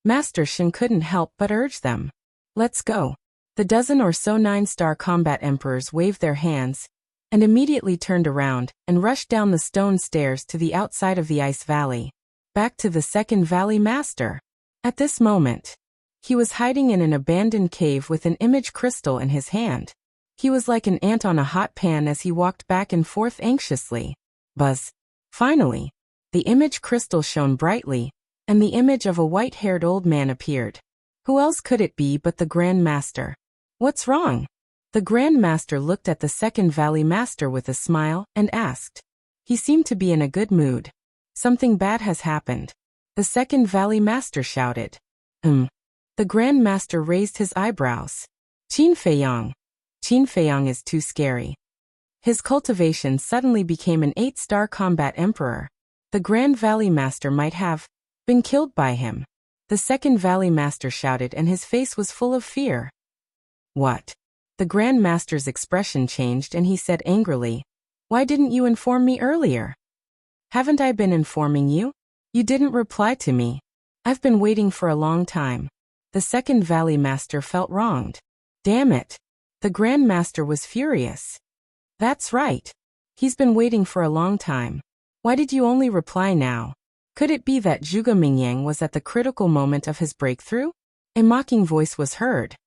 S1: Master Shen couldn't help but urge them. "Let's go." The dozen or so 9-star combat emperors waved their hands and immediately turned around and rushed down the stone stairs to the outside of the ice valley, back to the Second Valley Master. At this moment, he was hiding in an abandoned cave with an image crystal in his hand. He was like an ant on a hot pan as he walked back and forth anxiously. Buzz. Finally, the image crystal shone brightly, and the image of a white-haired old man appeared. Who else could it be but the Grand Master? "What's wrong?" The Grand Master looked at the Second Valley Master with a smile and asked. He seemed to be in a good mood. "Something bad has happened," the Second Valley Master shouted. The Grand Master raised his eyebrows. "Qin Feiyang. Qin Feiyang is too scary." His cultivation suddenly became an 8-star combat emperor. The Grand Valley Master might have been killed by him. The Second Valley Master shouted and his face was full of fear. "What?" The Grand Master's expression changed and he said angrily, "Why didn't you inform me earlier?" "Haven't I been informing you? You didn't reply to me. I've been waiting for a long time." The Second Valley Master felt wronged. Damn it. The Grand Master was furious. "That's right. He's been waiting for a long time. Why did you only reply now?" Could it be that Zhuge Mingyang was at the critical moment of his breakthrough? A mocking voice was heard.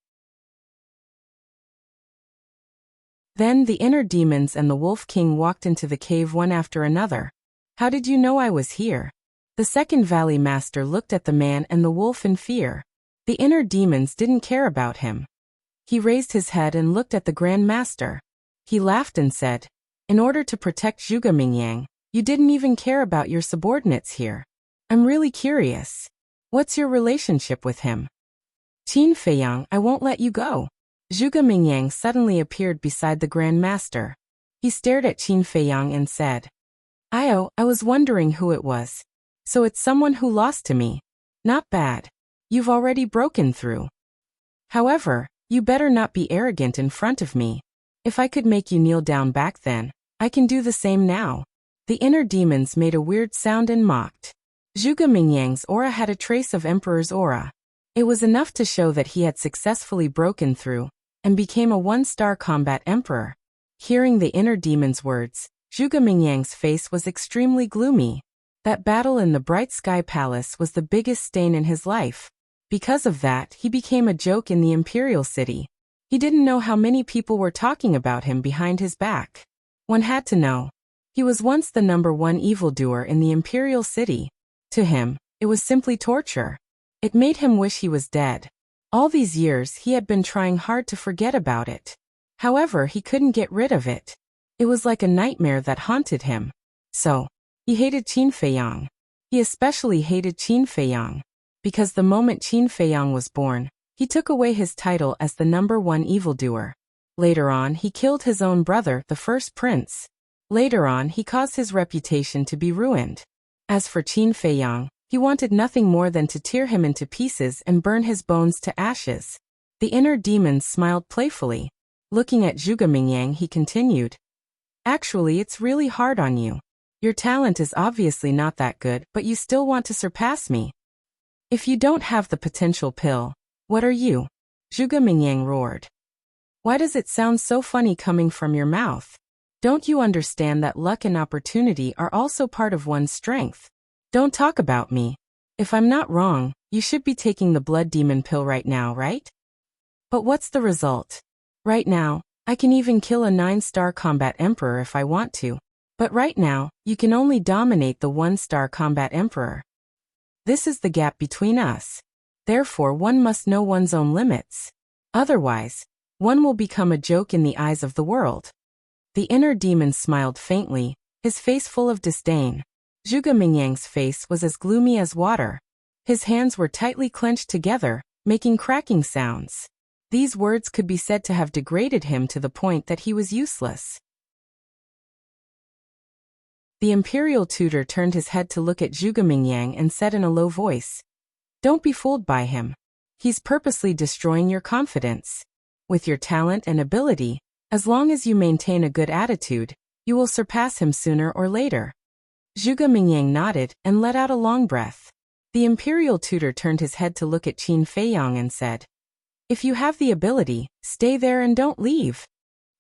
S1: Then the inner demons and the Wolf King walked into the cave one after another. "How did you know I was here?" The Second Valley Master looked at the man and the wolf in fear. The inner demons didn't care about him. He raised his head and looked at the Grand Master. He laughed and said, "In order to protect Zhuge Mingyang, you didn't even care about your subordinates here. I'm really curious. What's your relationship with him?" "Qin Feiyang, I won't let you go." Zhuge Mingyang suddenly appeared beside the Grand Master. He stared at Qin Feiyang and said, I was wondering who it was. So it's someone who lost to me. Not bad. You've already broken through. However, you better not be arrogant in front of me. If I could make you kneel down back then, I can do the same now." The inner demons made a weird sound and mocked. Zhuge Mingyang's aura had a trace of Emperor's aura. It was enough to show that he had successfully broken through and became a 1-star combat emperor. Hearing the inner demon's words, Zhuge Mingyang's face was extremely gloomy. That battle in the Bright Sky Palace was the biggest stain in his life. Because of that, he became a joke in the Imperial City. He didn't know how many people were talking about him behind his back. One had to know. He was once the #1 evildoer in the Imperial City. To him, it was simply torture. It made him wish he was dead. All these years he had been trying hard to forget about it. However, he couldn't get rid of it. It was like a nightmare that haunted him. So, he hated Qin Feiyang. He especially hated Qin Feiyang, because the moment Qin Feiyang was born, He took away his title as the #1 evildoer. Later on, he killed his own brother, the first prince. Later on, he caused his reputation to be ruined. As for Qin Feiyang, he wanted nothing more than to tear him into pieces and burn his bones to ashes. The inner demons smiled playfully. Looking at Zhuge Mingyang, he continued, "Actually, it's really hard on you. Your talent is obviously not that good, but you still want to surpass me. If you don't have the potential pill, what are you?" Zhuge Mingyang roared. "Why does it sound so funny coming from your mouth? Don't you understand that luck and opportunity are also part of one's strength? Don't talk about me. If I'm not wrong, you should be taking the blood demon pill right now, right? But what's the result? Right now, I can even kill a 9-star combat emperor if I want to. But right now, you can only dominate the 1-star combat emperor. This is the gap between us. Therefore, one must know one's own limits. Otherwise, one will become a joke in the eyes of the world." The inner demon smiled faintly, his face full of disdain. Zhuge Mingyang's face was as gloomy as water. His hands were tightly clenched together, making cracking sounds. These words could be said to have degraded him to the point that he was useless. The imperial tutor turned his head to look at Zhuge Mingyang and said in a low voice, "Don't be fooled by him. He's purposely destroying your confidence. With your talent and ability, as long as you maintain a good attitude, you will surpass him sooner or later." Zhuge Mingyang nodded and let out a long breath. The imperial tutor turned his head to look at Qin Feiyang and said, "If you have the ability, stay there and don't leave."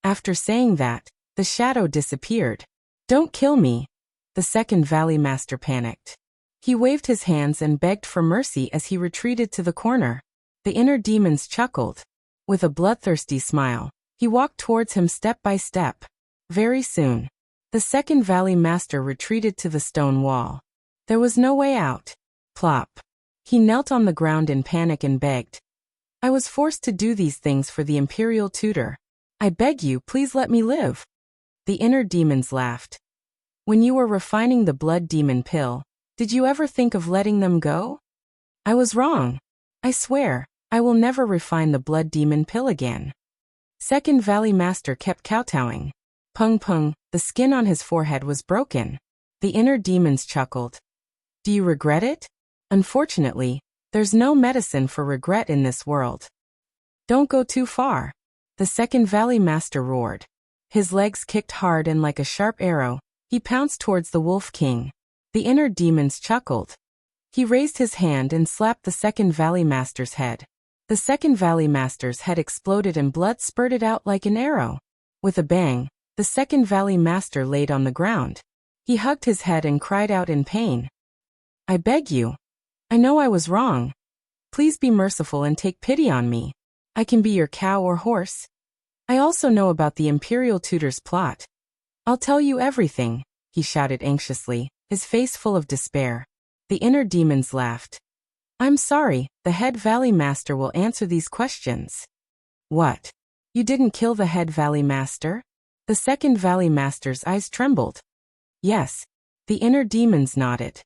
S1: After saying that, the shadow disappeared. "Don't kill me." The second Valley Master panicked. He waved his hands and begged for mercy as he retreated to the corner. The inner demons chuckled. With a bloodthirsty smile, he walked towards him step by step. Very soon, the second Valley Master retreated to the stone wall. There was no way out. Plop. He knelt on the ground in panic and begged, "I was forced to do these things for the imperial tutor. I beg you, please let me live." The inner demons laughed. "When you were refining the blood demon pill, did you ever think of letting them go?" "I was wrong. I swear, I will never refine the blood demon pill again." Second Valley Master kept kowtowing. Pung pung, the skin on his forehead was broken. The inner demons chuckled. "Do you regret it? Unfortunately, there's no medicine for regret in this world." "Don't go too far." The second Valley Master roared. His legs kicked hard and like a sharp arrow, he pounced towards the Wolf King. The inner demons chuckled. He raised his hand and slapped the second Valley Master's head. The second Valley Master's head exploded and blood spurted out like an arrow. With a bang, the second Valley Master laid on the ground. He hugged his head and cried out in pain. "I beg you. I know I was wrong. Please be merciful and take pity on me. I can be your cow or horse. I also know about the imperial tutor's plot. I'll tell you everything," he shouted anxiously, his face full of despair. The inner demons laughed. "I'm sorry, the head Valley Master will answer these questions." "What? You didn't kill the head Valley Master?" The second Valley Master's eyes trembled. "Yes." The inner demons nodded.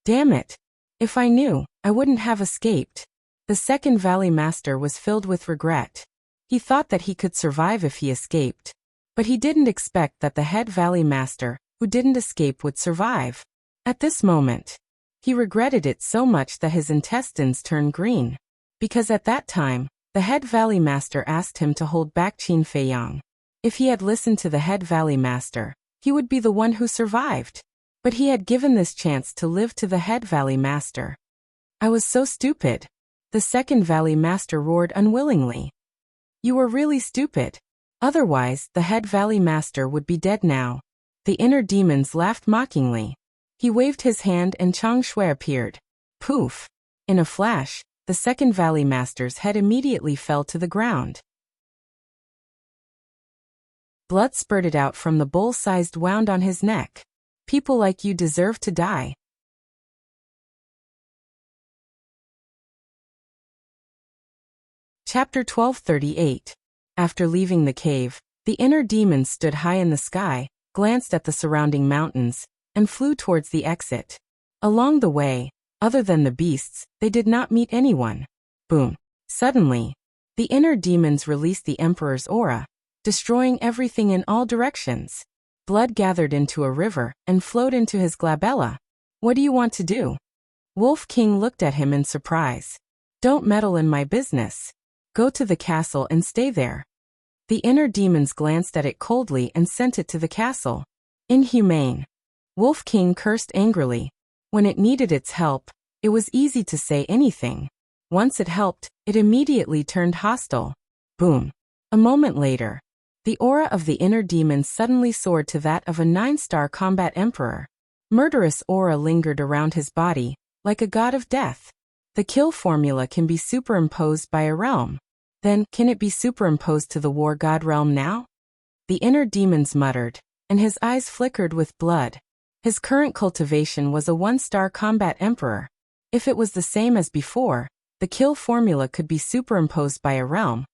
S1: "Damn it. If I knew, I wouldn't have escaped." The second Valley Master was filled with regret. He thought that he could survive if he escaped. But he didn't expect that the head Valley Master, who didn't escape, would survive. At this moment, he regretted it so much that his intestines turned green. Because at that time, the head Valley Master asked him to hold back Qin Feiyang. If he had listened to the head Valley Master, he would be the one who survived. But he had given this chance to live to the head Valley Master. "I was so stupid." The second Valley Master roared unwillingly. "You were really stupid. Otherwise, the head Valley Master would be dead now." The inner demons laughed mockingly. He waved his hand and Chang Shui appeared. Poof! In a flash, the second Valley Master's head immediately fell to the ground. Blood spurted out from the bull-sized wound on his neck. "People like you deserve to die." Chapter 1238. After leaving the cave, the inner demons stood high in the sky, glanced at the surrounding mountains, and flew towards the exit. Along the way, other than the beasts, they did not meet anyone. Boom! Suddenly, the inner demons released the emperor's aura, destroying everything in all directions. Blood gathered into a river and flowed into his glabella. What do you want to do? Wolf King looked at him in surprise. Don't meddle in my business. Go to the castle and stay there. The inner demons glanced at it coldly and sent it to the castle. Inhumane. Wolf King cursed angrily. When it needed its help, it was easy to say anything. Once it helped, it immediately turned hostile. Boom. A moment later, the aura of the inner demons suddenly soared to that of a 9-star combat emperor. Murderous aura lingered around his body, like a god of death. The kill formula can be superimposed by a realm. Then, can it be superimposed to the war god realm now? The inner demons muttered, and his eyes flickered with blood. His current cultivation was a 1-star combat emperor. If it was the same as before, the kill formula could be superimposed by a realm.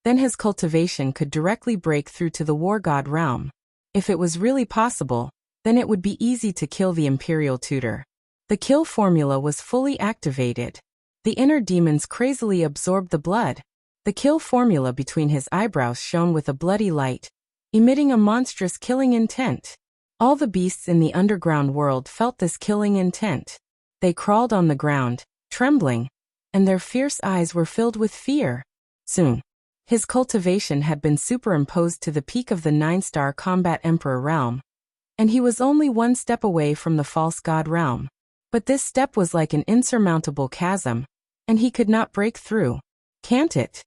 S1: Then his cultivation could directly break through to the war god realm. If it was really possible, then it would be easy to kill the imperial tutor. The kill formula was fully activated. The inner demons crazily absorbed the blood. The kill formula between his eyebrows shone with a bloody light, emitting a monstrous killing intent. All the beasts in the underground world felt this killing intent. They crawled on the ground, trembling, and their fierce eyes were filled with fear. Soon, his cultivation had been superimposed to the peak of the 9-star combat emperor realm, and he was only 1 step away from the false god realm. But this step was like an insurmountable chasm, and he could not break through. Can't it?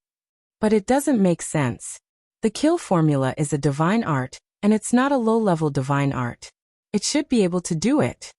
S1: But it doesn't make sense. The kill formula is a divine art, and it's not a low-level divine art. It should be able to do it.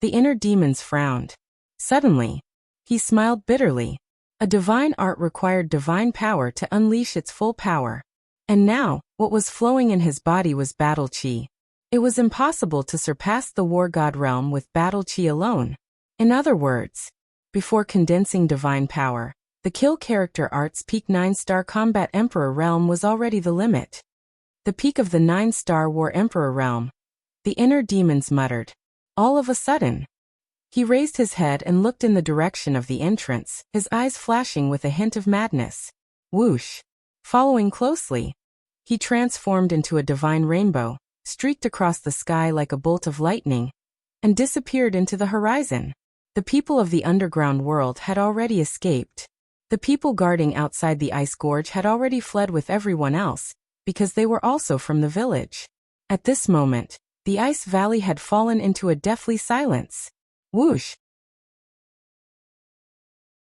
S1: The inner demons frowned. Suddenly, he smiled bitterly. A divine art required divine power to unleash its full power. And now, what was flowing in his body was battle chi. It was impossible to surpass the war god realm with battle chi alone. In other words, before condensing divine power, the kill character art's peak 9-star combat emperor realm was already the limit. The peak of the 9-star war emperor realm. The inner demons muttered. All of a sudden, he raised his head and looked in the direction of the entrance, his eyes flashing with a hint of madness. Whoosh! Following closely, he transformed into a divine rainbow, streaked across the sky like a bolt of lightning, and disappeared into the horizon. The people of the underground world had already escaped. The people guarding outside the ice gorge had already fled with everyone else, because they were also from the village. At this moment, the ice valley had fallen into a deathly silence. Whoosh!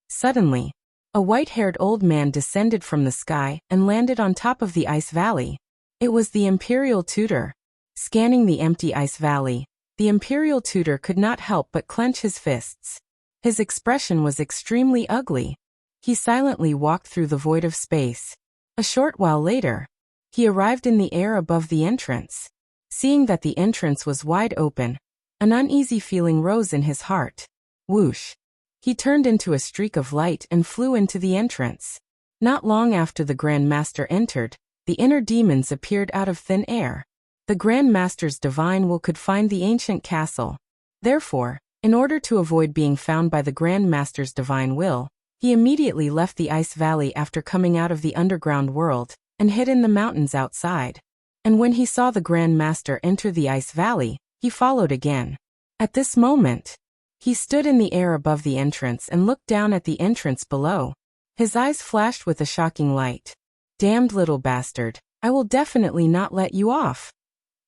S1: Suddenly, a white-haired old man descended from the sky and landed on top of the ice valley. It was the imperial tutor. Scanning the empty ice valley, the imperial tutor could not help but clench his fists. His expression was extremely ugly. He silently walked through the void of space. A short while later, he arrived in the air above the entrance. Seeing that the entrance was wide open, an uneasy feeling rose in his heart. Whoosh! He turned into a streak of light and flew into the entrance. Not long after the Grand Master entered, the inner demons appeared out of thin air. The Grand Master's divine will could find the ancient castle. Therefore, in order to avoid being found by the Grand Master's divine will, he immediately left the ice valley after coming out of the underground world, and hid in the mountains outside. And when he saw the Grand Master enter the ice valley, he followed again. At this moment, he stood in the air above the entrance and looked down at the entrance below. His eyes flashed with a shocking light. Damned little bastard, I will definitely not let you off.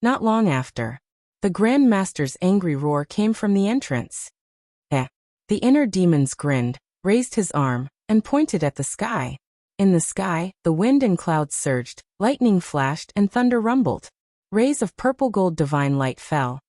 S1: Not long after, the Grand Master's angry roar came from the entrance. The inner demons grinned, raised his arm, and pointed at the sky. In the sky, the wind and clouds surged, lightning flashed and thunder rumbled. Rays of purple-gold divine light fell,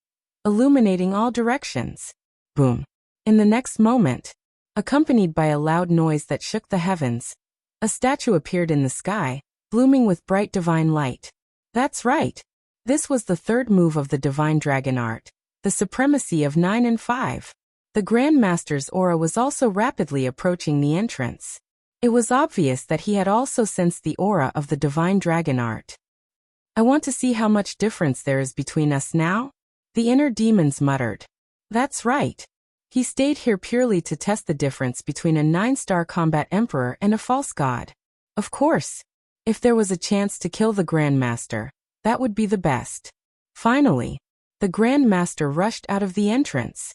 S1: illuminating all directions. Boom! In the next moment, accompanied by a loud noise that shook the heavens, a statue appeared in the sky, blooming with bright divine light. That's right. This was the third move of the divine dragon art, the supremacy of 9 and 5. The Grand Master's aura was also rapidly approaching the entrance. It was obvious that he had also sensed the aura of the divine dragon art. I want to see how much difference there is between us now, the inner demons muttered. That's right. He stayed here purely to test the difference between a 9-star combat emperor and a false god. Of course, if there was a chance to kill the Grand Master, that would be the best. Finally, the Grand Master rushed out of the entrance.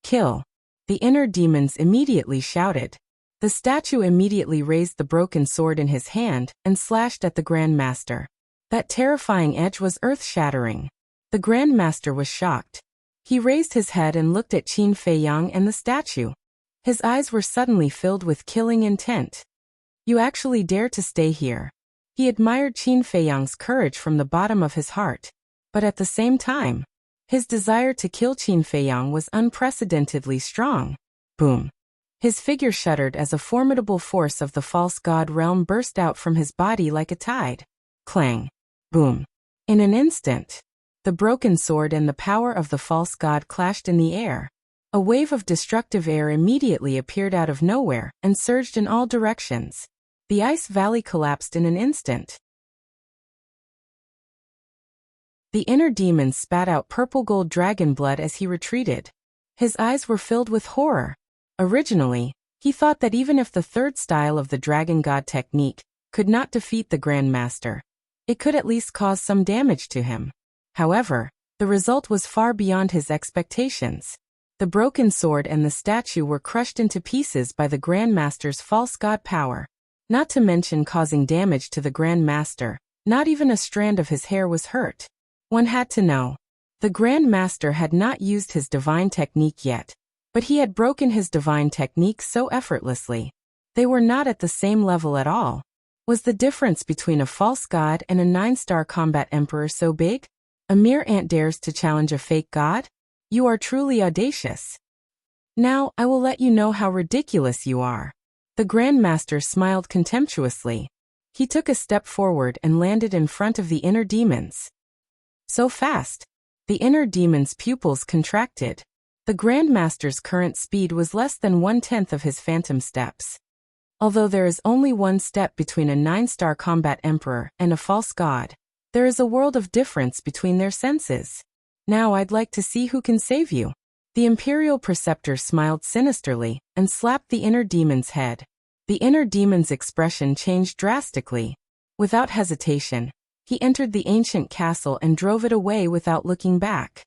S1: Kill! The inner demons immediately shouted. The statue immediately raised the broken sword in his hand and slashed at the Grand Master. That terrifying edge was earth-shattering. The Grand Master was shocked. He raised his head and looked at Qin Feiyang and the statue. His eyes were suddenly filled with killing intent. You actually dare to stay here. He admired Qin Feiyang's courage from the bottom of his heart. But at the same time, his desire to kill Qin Feiyang was unprecedentedly strong. Boom. His figure shuddered as a formidable force of the false god realm burst out from his body like a tide. Clang. Boom. In an instant, the broken sword and the power of the false god clashed in the air. A wave of destructive air immediately appeared out of nowhere and surged in all directions. The ice valley collapsed in an instant. The inner demon spat out purple-gold dragon blood as he retreated. His eyes were filled with horror. Originally, he thought that even if the third style of the dragon god technique could not defeat the Grand Master, it could at least cause some damage to him. However, the result was far beyond his expectations. The broken sword and the statue were crushed into pieces by the Grand Master's false god power. Not to mention causing damage to the Grand Master, not even a strand of his hair was hurt. One had to know. The Grand Master had not used his divine technique yet, but he had broken his divine technique so effortlessly. They were not at the same level at all. Was the difference between a false god and a 9-star combat emperor so big? A mere ant dares to challenge a fake god? You are truly audacious. Now, I will let you know how ridiculous you are. The Grand Master smiled contemptuously. He took a step forward and landed in front of the inner demons. So fast. The inner demon's pupils contracted. The Grand Master's current speed was less than 1/10 of his phantom steps. Although there is only one step between a 9-star combat emperor and a false god, there is a world of difference between their senses. Now I'd like to see who can save you. The Imperial Preceptor smiled sinisterly and slapped the inner demon's head. The inner demon's expression changed drastically. Without hesitation, he entered the ancient castle and drove it away without looking back.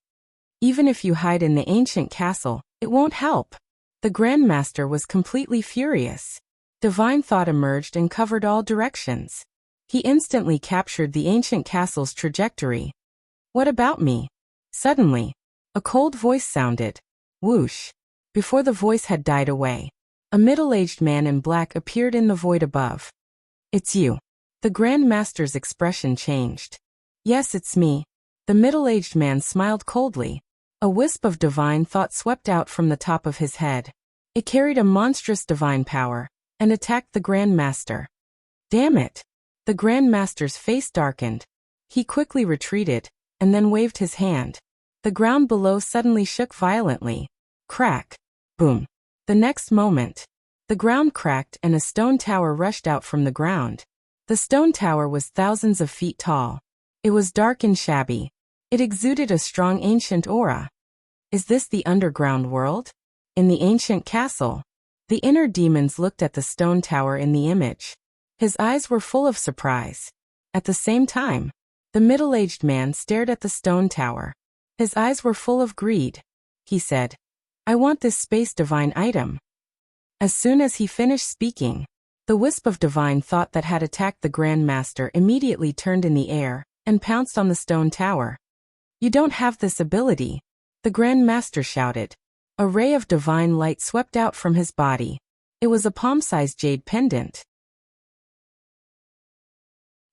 S1: Even if you hide in the ancient castle, it won't help. The Grand Master was completely furious. Divine thought emerged and covered all directions. He instantly captured the ancient castle's trajectory. What about me? Suddenly, a cold voice sounded. Whoosh. Before the voice had died away, a middle-aged man in black appeared in the void above. It's you. The Grand Master's expression changed. Yes, it's me. The middle-aged man smiled coldly. A wisp of divine thought swept out from the top of his head. It carried a monstrous divine power and attacked the Grand Master. Damn it! The Grand Master's face darkened. He quickly retreated and then waved his hand. The ground below suddenly shook violently. Crack. Boom. The next moment, the ground cracked and a stone tower rushed out from the ground. The stone tower was thousands of feet tall. It was dark and shabby. It exuded a strong ancient aura. Is this the underground world? In the ancient castle? The inner demons looked at the stone tower in the image. His eyes were full of surprise. At the same time, the middle-aged man stared at the stone tower. His eyes were full of greed. He said, I want this space divine item. As soon as he finished speaking, the wisp of divine thought that had attacked the Grand Master immediately turned in the air and pounced on the stone tower. You don't have this ability, the Grand Master shouted. A ray of divine light swept out from his body. It was a palm-sized jade pendant.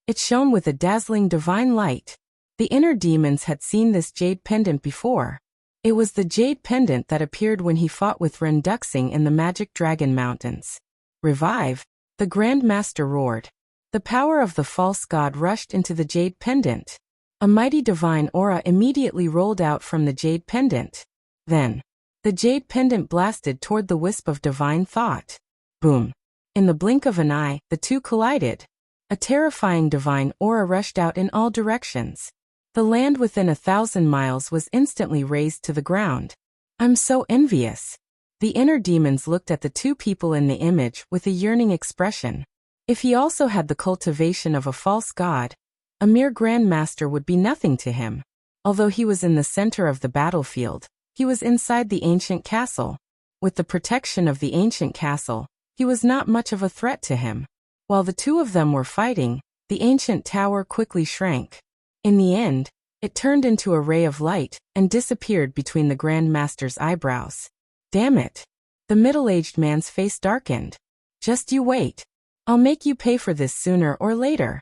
S1: It shone with a dazzling divine light. The inner demons had seen this jade pendant before. It was the jade pendant that appeared when he fought with Ren Duxing in the Magic Dragon Mountains. Revive! The Grand Master roared. The power of the false god rushed into the jade pendant. A mighty divine aura immediately rolled out from the jade pendant. Then, the jade pendant blasted toward the wisp of divine thought. Boom! In the blink of an eye, the two collided. A terrifying divine aura rushed out in all directions. The land within 1,000 miles was instantly razed to the ground. I'm so envious. The inner demons looked at the two people in the image with a yearning expression. If he also had the cultivation of a false god, a mere grandmaster would be nothing to him. Although he was in the center of the battlefield, he was inside the ancient castle. With the protection of the ancient castle, he was not much of a threat to him. While the two of them were fighting, the ancient tower quickly shrank. In the end, it turned into a ray of light and disappeared between the grandmaster's eyebrows. Damn it! The middle-aged man's face darkened. Just you wait. I'll make you pay for this sooner or later.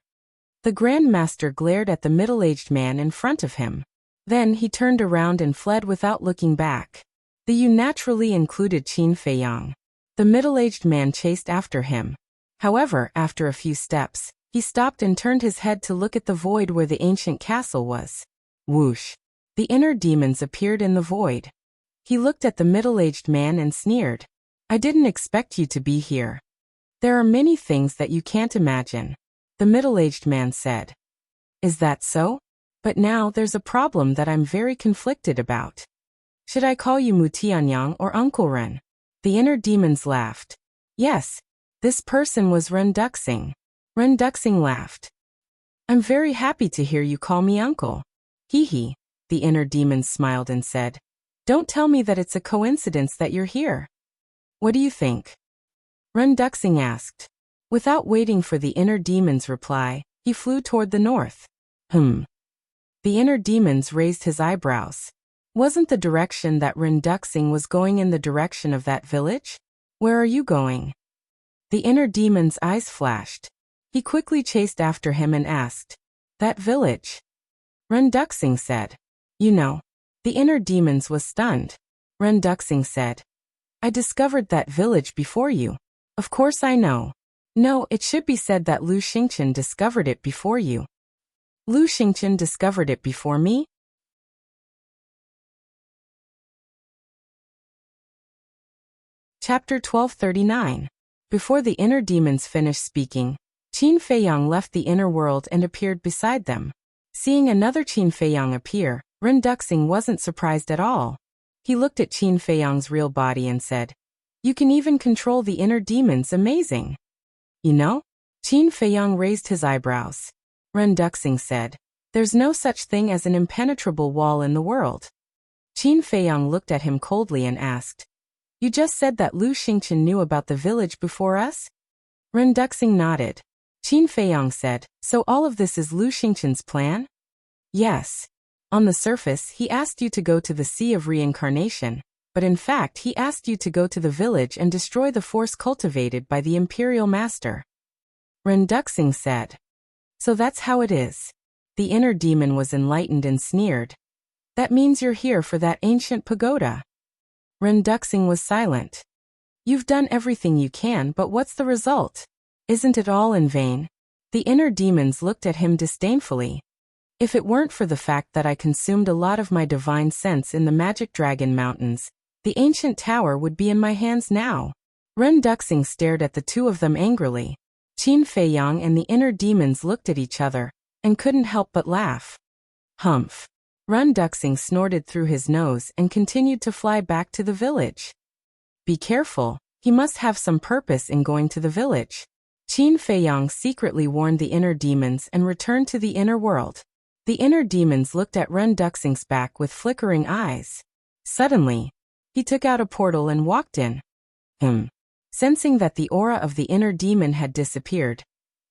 S1: The grandmaster glared at the middle-aged man in front of him. Then he turned around and fled without looking back. The you naturally included Qin Feiyang. The middle-aged man chased after him. However, after a few steps, he stopped and turned his head to look at the void where the ancient castle was. Whoosh! The inner demons appeared in the void. He looked at the middle-aged man and sneered. I didn't expect you to be here. There are many things that you can't imagine. The middle-aged man said. Is that so? But now there's a problem that I'm very conflicted about. Should I call you Mutianyang or Uncle Ren? The inner demons laughed. Yes. This person was Ren Duxing. Ren Duxing laughed. I'm very happy to hear you call me uncle. Hee hee. The inner demons smiled and said. Don't tell me that it's a coincidence that you're here. What do you think? Ren Duxing asked. Without waiting for the inner demon's reply, he flew toward the north. The inner demons raised his eyebrows. Wasn't the direction that Ren Duxing was going in the direction of that village? Where are you going? The inner demon's eyes flashed. He quickly chased after him and asked. That village? Ren Duxing said. You know. The inner demons was stunned. Ren Duxing said. I discovered that village before you. Of course I know. No, it should be said that Lu Xingqian discovered it before you. Lu Xingqian discovered it before me? Chapter 1239. Before the inner demons finished speaking, Qin Feiyang left the inner world and appeared beside them. Seeing another Qin Feiyang appear, Ren Duxing wasn't surprised at all. He looked at Qin Feiyang's real body and said, You can even control the inner demons, amazing. You know? Qin Feiyang raised his eyebrows. Ren Duxing said, There's no such thing as an impenetrable wall in the world. Qin Feiyang looked at him coldly and asked, You just said that Lu Xingqian knew about the village before us? Ren Duxing nodded. Qin Feiyang said, So all of this is Lu Xingqian's plan? Yes. On the surface, he asked you to go to the Sea of Reincarnation, but in fact he asked you to go to the village and destroy the force cultivated by the Imperial Master. Ren Duxing said. So that's how it is. The inner demon was enlightened and sneered. That means you're here for that ancient pagoda. Ren Duxing was silent. You've done everything you can, but what's the result? Isn't it all in vain? The inner demons looked at him disdainfully. If it weren't for the fact that I consumed a lot of my divine sense in the Magic Dragon Mountains, the ancient tower would be in my hands now. Ren Duxing stared at the two of them angrily. Qin Feiyang and the inner demons looked at each other, and couldn't help but laugh. Humph. Ren Duxing snorted through his nose and continued to fly back to the village. Be careful, he must have some purpose in going to the village. Qin Feiyang secretly warned the inner demons and returned to the inner world. The inner demons looked at Ren Duxing's back with flickering eyes. Suddenly, he took out a portal and walked in. Sensing that the aura of the inner demon had disappeared,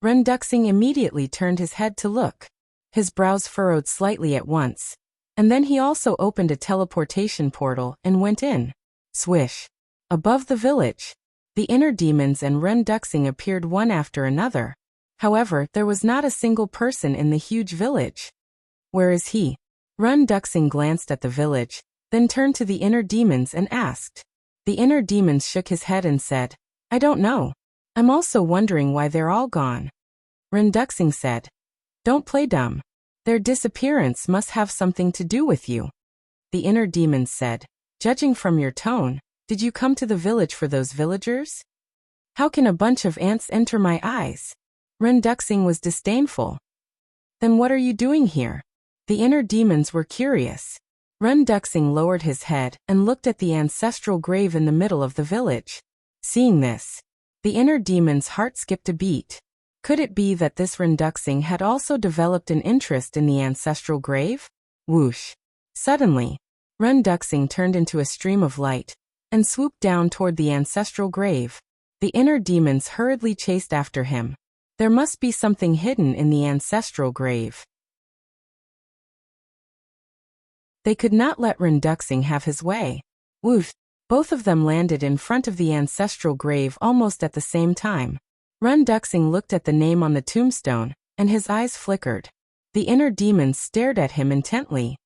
S1: Ren Duxing immediately turned his head to look. His brows furrowed slightly at once, and then he also opened a teleportation portal and went in. Swish. Above the village, the inner demons and Ren Duxing appeared one after another. However, there was not a single person in the huge village. Where is he? Ren Duxing glanced at the village, then turned to the inner demons and asked. The inner demons shook his head and said, I don't know. I'm also wondering why they're all gone. Ren Duxing said, Don't play dumb. Their disappearance must have something to do with you. The inner demons said, Judging from your tone, did you come to the village for those villagers? How can a bunch of ants enter my eyes? Ren Duxing was disdainful. Then what are you doing here? The inner demons were curious. Ren Duxing lowered his head and looked at the ancestral grave in the middle of the village. Seeing this, the inner demon's heart skipped a beat. Could it be that this Ren Duxing had also developed an interest in the ancestral grave? Whoosh! Suddenly, Ren Duxing turned into a stream of light and swooped down toward the ancestral grave. The inner demons hurriedly chased after him. There must be something hidden in the ancestral grave. They could not let Ren Duxing have his way. Woof! Both of them landed in front of the ancestral grave almost at the same time. Ren Duxing looked at the name on the tombstone, and his eyes flickered. The inner demons stared at him intently.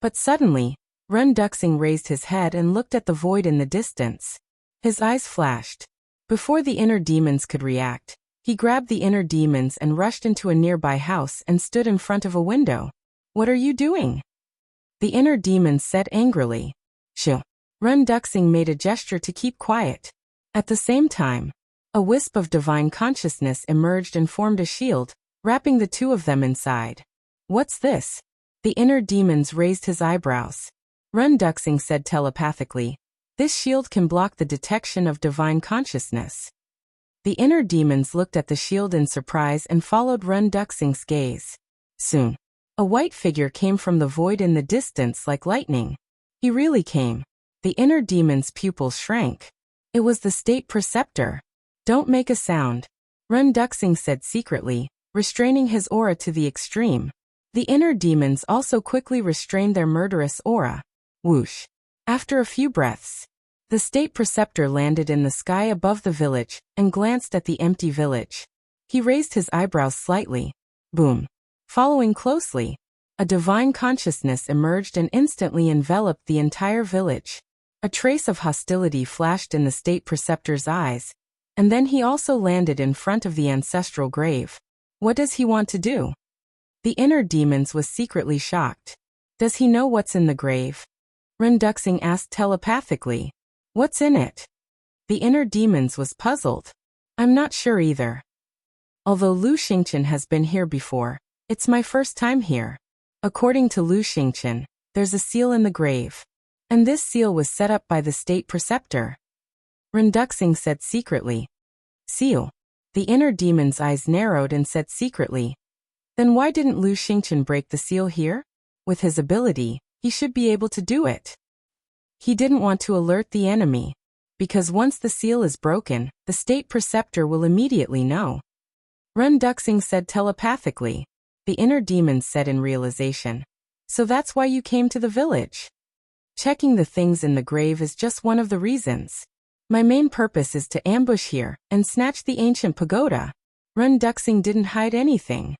S1: But suddenly, Ren Duxing raised his head and looked at the void in the distance. His eyes flashed. Before the inner demons could react, he grabbed the inner demons and rushed into a nearby house and stood in front of a window. "What are you doing?" the inner demons said angrily. "Shh." Ren Duxing made a gesture to keep quiet. At the same time, a wisp of divine consciousness emerged and formed a shield, wrapping the two of them inside. "What's this?" the inner demons raised his eyebrows. Ren Duxing said telepathically, "This shield can block the detection of divine consciousness." The inner demons looked at the shield in surprise and followed Ren Duxing's gaze. Soon, a white figure came from the void in the distance like lightning. He really came. The inner demon's pupils shrank. It was the state preceptor. "Don't make a sound," Ren Duxing said secretly, restraining his aura to the extreme. The inner demons also quickly restrained their murderous aura. Whoosh! After a few breaths, the state preceptor landed in the sky above the village and glanced at the empty village. He raised his eyebrows slightly. Boom! Following closely, a divine consciousness emerged and instantly enveloped the entire village. A trace of hostility flashed in the state preceptor's eyes, and then he also landed in front of the ancestral grave. What does he want to do? The inner demons was secretly shocked. Does he know what's in the grave? Ren Duxing asked telepathically. What's in it? The inner demons was puzzled. I'm not sure either. Although Lu Xingqian has been here before, it's my first time here. According to Lu Xingqian, there's a seal in the grave. And this seal was set up by the state preceptor. Ren Duxing said secretly. Seal. The inner demon's eyes narrowed and said secretly. Then why didn't Lu Xingqian break the seal here? With his ability, he should be able to do it. He didn't want to alert the enemy, because once the seal is broken, the state preceptor will immediately know. Ren Duxing said telepathically. The inner demon said in realization. So that's why you came to the village. Checking the things in the grave is just one of the reasons. My main purpose is to ambush here and snatch the ancient pagoda. Ren Duxing didn't hide anything.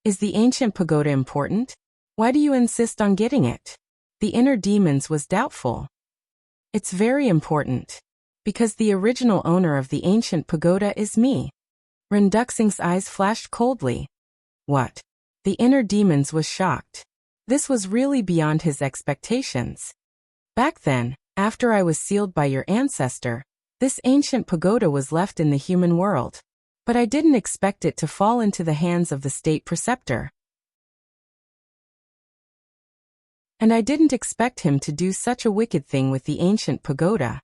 S1: Is the ancient pagoda important? Why do you insist on getting it? The inner demons was doubtful. It's very important. Because the original owner of the ancient pagoda is me. Ren Duxing's eyes flashed coldly. What? The inner demons was shocked. This was really beyond his expectations. Back then, after I was sealed by your ancestor, this ancient pagoda was left in the human world. But I didn't expect it to fall into the hands of the state preceptor. And I didn't expect him to do such a wicked thing with the ancient pagoda.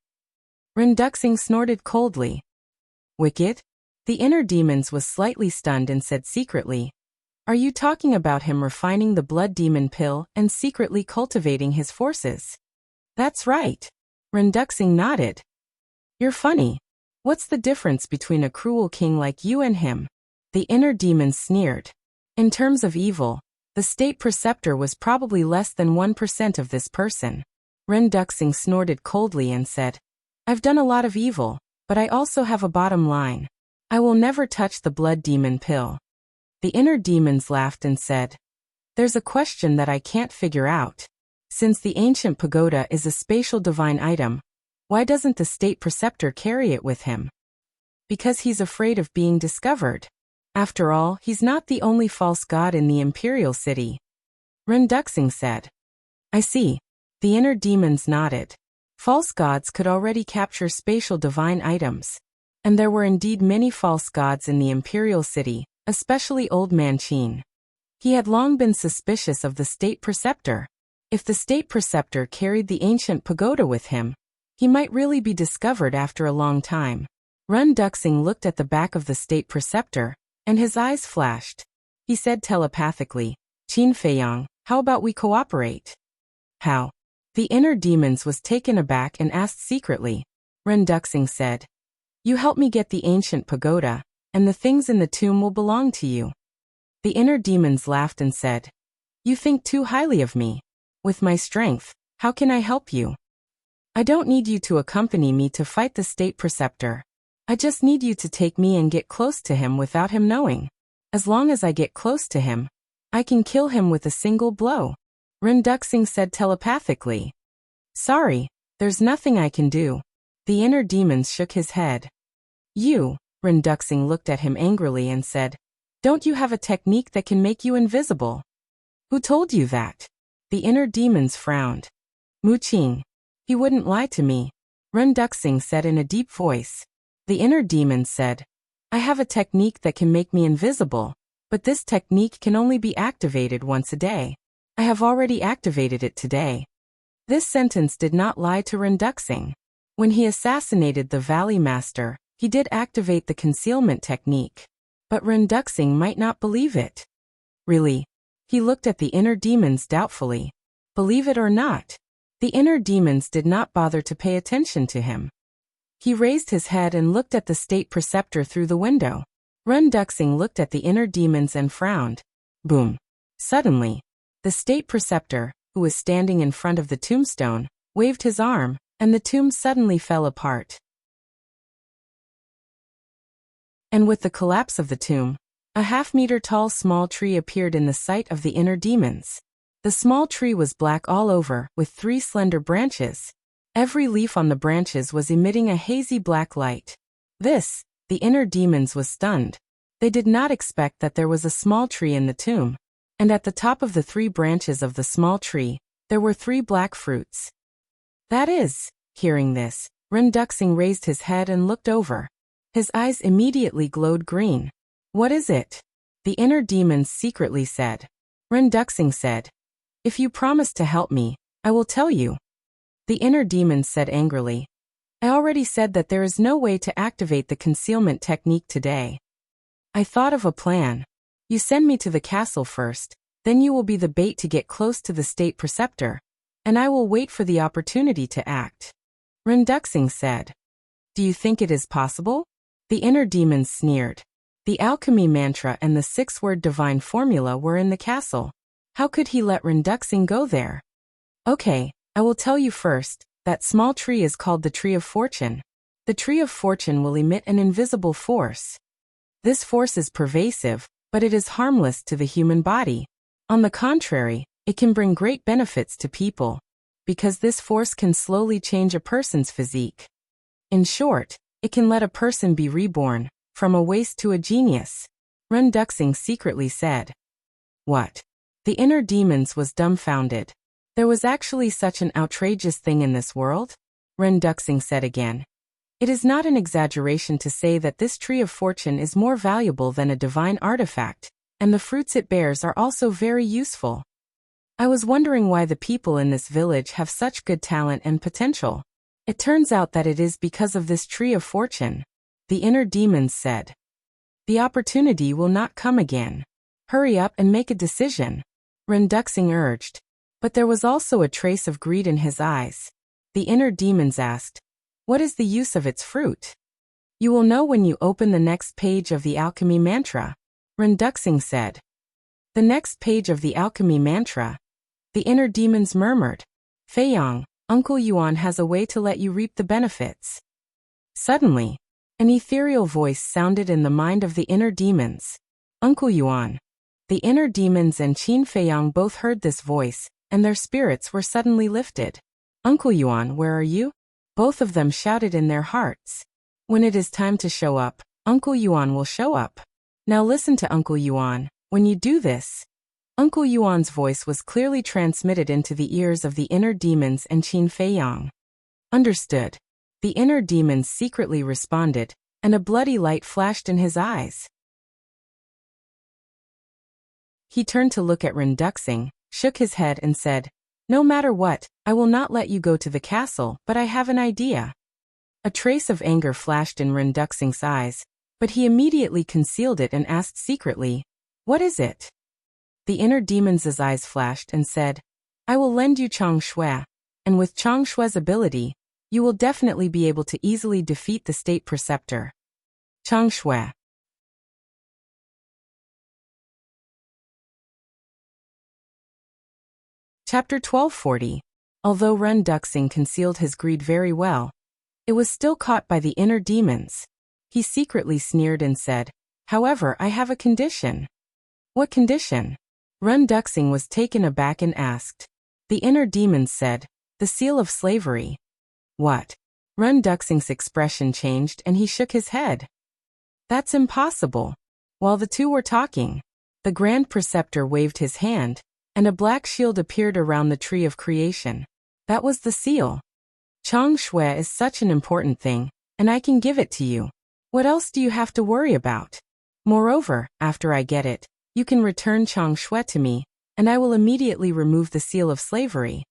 S1: Ren Duxing snorted coldly. Wicked? The inner demons was slightly stunned and said secretly. Are you talking about him refining the blood demon pill and secretly cultivating his forces? That's right. Ren Duxing nodded. You're funny. What's the difference between a cruel king like you and him? The inner demons sneered. In terms of evil, the state preceptor was probably less than 1% of this person. Ren Duxing snorted coldly and said, I've done a lot of evil, but I also have a bottom line. I will never touch the blood demon pill. The inner demons laughed and said, There's a question that I can't figure out. Since the ancient pagoda is a spatial divine item, why doesn't the state preceptor carry it with him? Because he's afraid of being discovered. After all, he's not the only false god in the imperial city. Ren Duxing said. I see. The inner demons nodded. False gods could already capture spatial divine items. And there were indeed many false gods in the imperial city, especially Old Man Qin. He had long been suspicious of the state preceptor. If the state preceptor carried the ancient pagoda with him, he might really be discovered after a long time. Run Duxing looked at the back of the state preceptor, and his eyes flashed. He said telepathically, Qin Feiyang, how about we cooperate? How? The inner demons was taken aback and asked secretly. Ren Duxing said, you help me get the ancient pagoda, and the things in the tomb will belong to you. The inner demons laughed and said, you think too highly of me. With my strength, how can I help you? I don't need you to accompany me to fight the state preceptor. I just need you to take me and get close to him without him knowing. As long as I get close to him, I can kill him with a single blow. Ren Duxing said telepathically. Sorry, there's nothing I can do. The inner demons shook his head. You, Ren Duxing looked at him angrily and said, don't you have a technique that can make you invisible? Who told you that? The inner demons frowned. Mu Qing. He wouldn't lie to me, Ren Duxing said in a deep voice. The inner demons said, I have a technique that can make me invisible, but this technique can only be activated once a day. I have already activated it today. This sentence did not lie to Ren Duxing. When he assassinated the Valley Master, he did activate the concealment technique. But Ren Duxing might not believe it. Really? He looked at the inner demons doubtfully. Believe it or not, the inner demons did not bother to pay attention to him. He raised his head and looked at the state preceptor through the window. Ren Duxing looked at the inner demons and frowned. Boom. Suddenly, the state preceptor, who was standing in front of the tombstone, waved his arm, and the tomb suddenly fell apart. And with the collapse of the tomb, a half-meter-tall small tree appeared in the sight of the inner demons. The small tree was black all over, with 3 slender branches. Every leaf on the branches was emitting a hazy black light. This, the inner demons was stunned. They did not expect that there was a small tree in the tomb. And at the top of the 3 branches of the small tree, there were 3 black fruits. That is, hearing this, Ren Duxing raised his head and looked over. His eyes immediately glowed green. What is it? The inner demons secretly said. Ren Duxing said, if you promise to help me, I will tell you. The inner demons said angrily, I already said that there is no way to activate the concealment technique today. I thought of a plan. You send me to the castle first, then you will be the bait to get close to the state preceptor, and I will wait for the opportunity to act. Ren Duxing said. Do you think it is possible? The inner demons sneered. The alchemy mantra and the 6-word divine formula were in the castle. How could he let Ren Duxing go there? Okay, I will tell you first, that small tree is called the Tree of Fortune. The Tree of Fortune will emit an invisible force. This force is pervasive, but it is harmless to the human body. On the contrary, it can bring great benefits to people, because this force can slowly change a person's physique. In short, it can let a person be reborn, from a waste to a genius. Ren Duxing secretly said. What? The inner demons was dumbfounded. There was actually such an outrageous thing in this world? Ren Duxing said again. It is not an exaggeration to say that this Tree of Fortune is more valuable than a divine artifact, and the fruits it bears are also very useful. I was wondering why the people in this village have such good talent and potential. It turns out that it is because of this Tree of Fortune. The inner demons said. The opportunity will not come again. Hurry up and make a decision. Ren Duxing urged. But there was also a trace of greed in his eyes. The inner demons asked, what is the use of its fruit? You will know when you open the next page of the alchemy mantra. Ren Duxing said. The next page of the alchemy mantra? The inner demons murmured. Feiyang, Uncle Yuan has a way to let you reap the benefits. Suddenly, an ethereal voice sounded in the mind of the inner demons. Uncle Yuan. The inner demons and Qin Feiyang both heard this voice, and their spirits were suddenly lifted. Uncle Yuan, where are you? Both of them shouted in their hearts. When it is time to show up, Uncle Yuan will show up. Now listen to Uncle Yuan. When you do this. Uncle Yuan's voice was clearly transmitted into the ears of the inner demons and Qin Feiyang. Understood. The inner demons secretly responded, and a bloody light flashed in his eyes. He turned to look at Ren Duxing, shook his head and said, No matter what, I will not let you go to the castle, but I have an idea. A trace of anger flashed in Ren Duxing's eyes, but he immediately concealed it and asked secretly, "What is it?" The inner demon's eyes flashed and said, "I will lend you Chang Shui, and with Chang Shui's ability, you will definitely be able to easily defeat the state preceptor." Chang Shui. Chapter 1240. Although Ren Duxing concealed his greed very well, it was still caught by the inner demons. He secretly sneered and said, "However, I have a condition." "What condition?" Ren Duxing was taken aback and asked. The inner demons said, "The seal of slavery." "What?" Ren Duxing's expression changed and he shook his head. "That's impossible." While the two were talking, the Grand Preceptor waved his hand, and a black shield appeared around the tree of creation. That was the seal. "Chang Shui is such an important thing, and I can give it to you. What else do you have to worry about? Moreover, after I get it, you can return Chang Shui to me, and I will immediately remove the seal of slavery."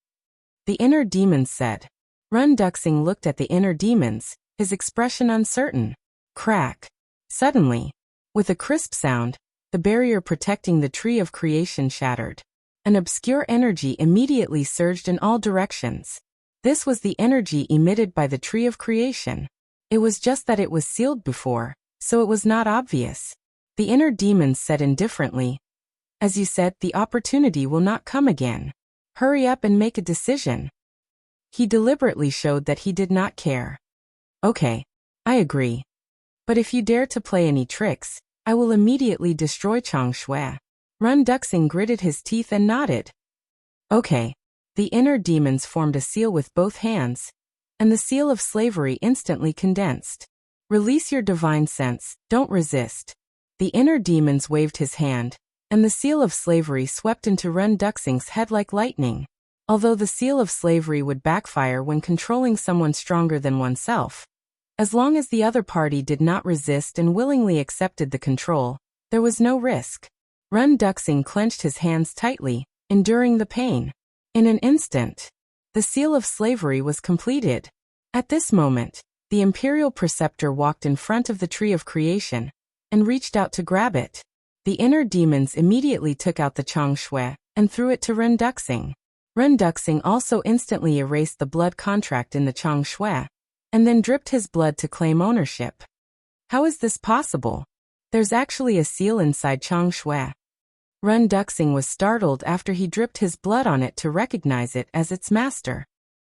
S1: The inner demons said. Ren Duxing looked at the inner demons, his expression uncertain. Crack. Suddenly, with a crisp sound, the barrier protecting the tree of creation shattered. An obscure energy immediately surged in all directions. This was the energy emitted by the tree of creation. It was just that it was sealed before, so it was not obvious. The inner demons said indifferently, "As you said, the opportunity will not come again. Hurry up and make a decision." He deliberately showed that he did not care. "Okay, I agree. But if you dare to play any tricks, I will immediately destroy Chang Shui." Ren Duxing gritted his teeth and nodded. "Okay." The inner demons formed a seal with both hands, and the seal of slavery instantly condensed. "Release your divine sense, don't resist." The inner demons waved his hand, and the seal of slavery swept into Ren Duxing's head like lightning. Although the seal of slavery would backfire when controlling someone stronger than oneself, as long as the other party did not resist and willingly accepted the control, there was no risk. Ren Duxing clenched his hands tightly, enduring the pain. In an instant, the seal of slavery was completed. At this moment, the Imperial Preceptor walked in front of the tree of creation and reached out to grab it. The inner demons immediately took out the Chang Shui and threw it to Ren Duxing. Ren Duxing also instantly erased the blood contract in the Chang Shui, and then dripped his blood to claim ownership. How is this possible? There's actually a seal inside Chang Shui. Ren Duxing was startled after he dripped his blood on it to recognize it as its master.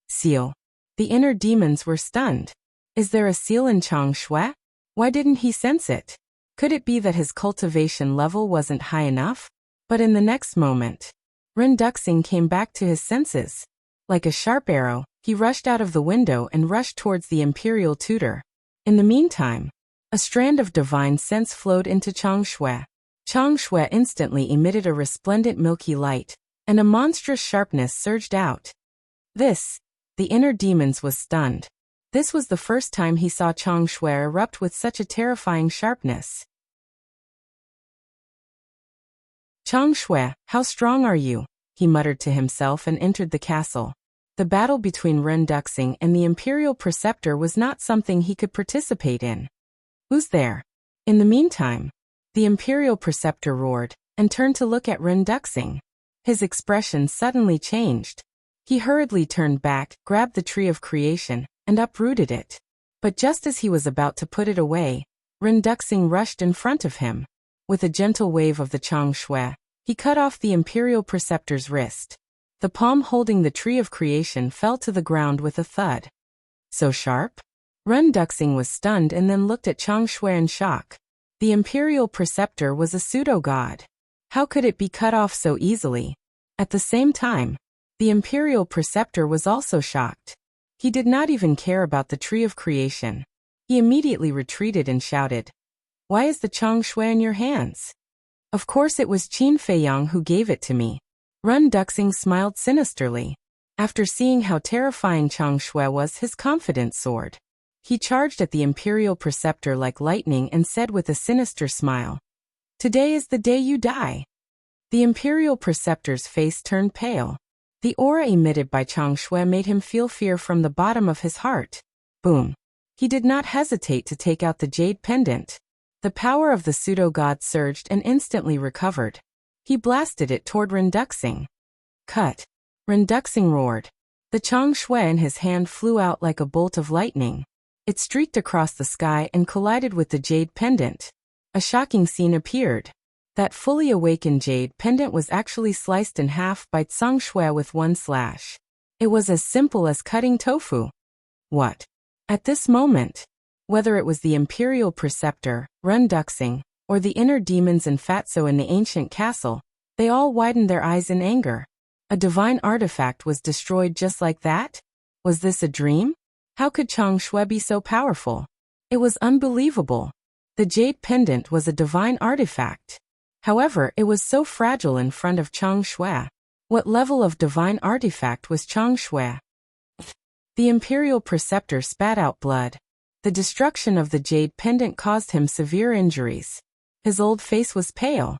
S1: Seal. The inner demons were stunned. Is there a seal in Chang Shui? Why didn't he sense it? Could it be that his cultivation level wasn't high enough? But in the next moment, Ren Duxing came back to his senses. Like a sharp arrow, he rushed out of the window and rushed towards the Imperial Tutor. In the meantime, a strand of divine sense flowed into Chang Shui. Chang Shui instantly emitted a resplendent milky light, and a monstrous sharpness surged out. The inner demons was stunned. This was the first time he saw Chang Shui erupt with such a terrifying sharpness. "Chang Shui, how strong are you?" he muttered to himself and entered the castle. The battle between Ren Duxing and the Imperial Preceptor was not something he could participate in. "Who's there?" In the meantime, the Imperial Preceptor roared, and turned to look at Ren Duxing. His expression suddenly changed. He hurriedly turned back, grabbed the tree of creation, and uprooted it. But just as he was about to put it away, Ren Duxing rushed in front of him. With a gentle wave of the Chang Shui, he cut off the Imperial Preceptor's wrist. The palm holding the tree of creation fell to the ground with a thud. So sharp? Ren Duxing was stunned and then looked at Chang Shui in shock. The Imperial Preceptor was a pseudo-god. How could it be cut off so easily? At the same time, the Imperial Preceptor was also shocked. He did not even care about the tree of creation. He immediately retreated and shouted, "Why is the Chang Shui in your hands?" "Of course it was Qin Feiyang who gave it to me." Ren Duxing smiled sinisterly. After seeing how terrifying Chang Shui was, his confidence soared. He charged at the Imperial Preceptor like lightning and said with a sinister smile, "Today is the day you die." The Imperial Preceptor's face turned pale. The aura emitted by Chang Shui made him feel fear from the bottom of his heart. Boom. He did not hesitate to take out the jade pendant. The power of the pseudo-god surged and instantly recovered. He blasted it toward Ren Duxing. Cut. Ren Duxing roared. The Chang Shui in his hand flew out like a bolt of lightning. It streaked across the sky and collided with the jade pendant. A shocking scene appeared. That fully awakened jade pendant was actually sliced in half by Chang Shui with one slash. It was as simple as cutting tofu. What? At this moment, whether it was the Imperial Preceptor, Ren Duxing, or the inner demons and Fatso in the ancient castle, they all widened their eyes in anger. A divine artifact was destroyed just like that? Was this a dream? How could Chang Shui be so powerful? It was unbelievable. The jade pendant was a divine artifact. However, it was so fragile in front of Chang Shui. What level of divine artifact was Chang Shui? The Imperial Preceptor spat out blood. The destruction of the jade pendant caused him severe injuries. His old face was pale.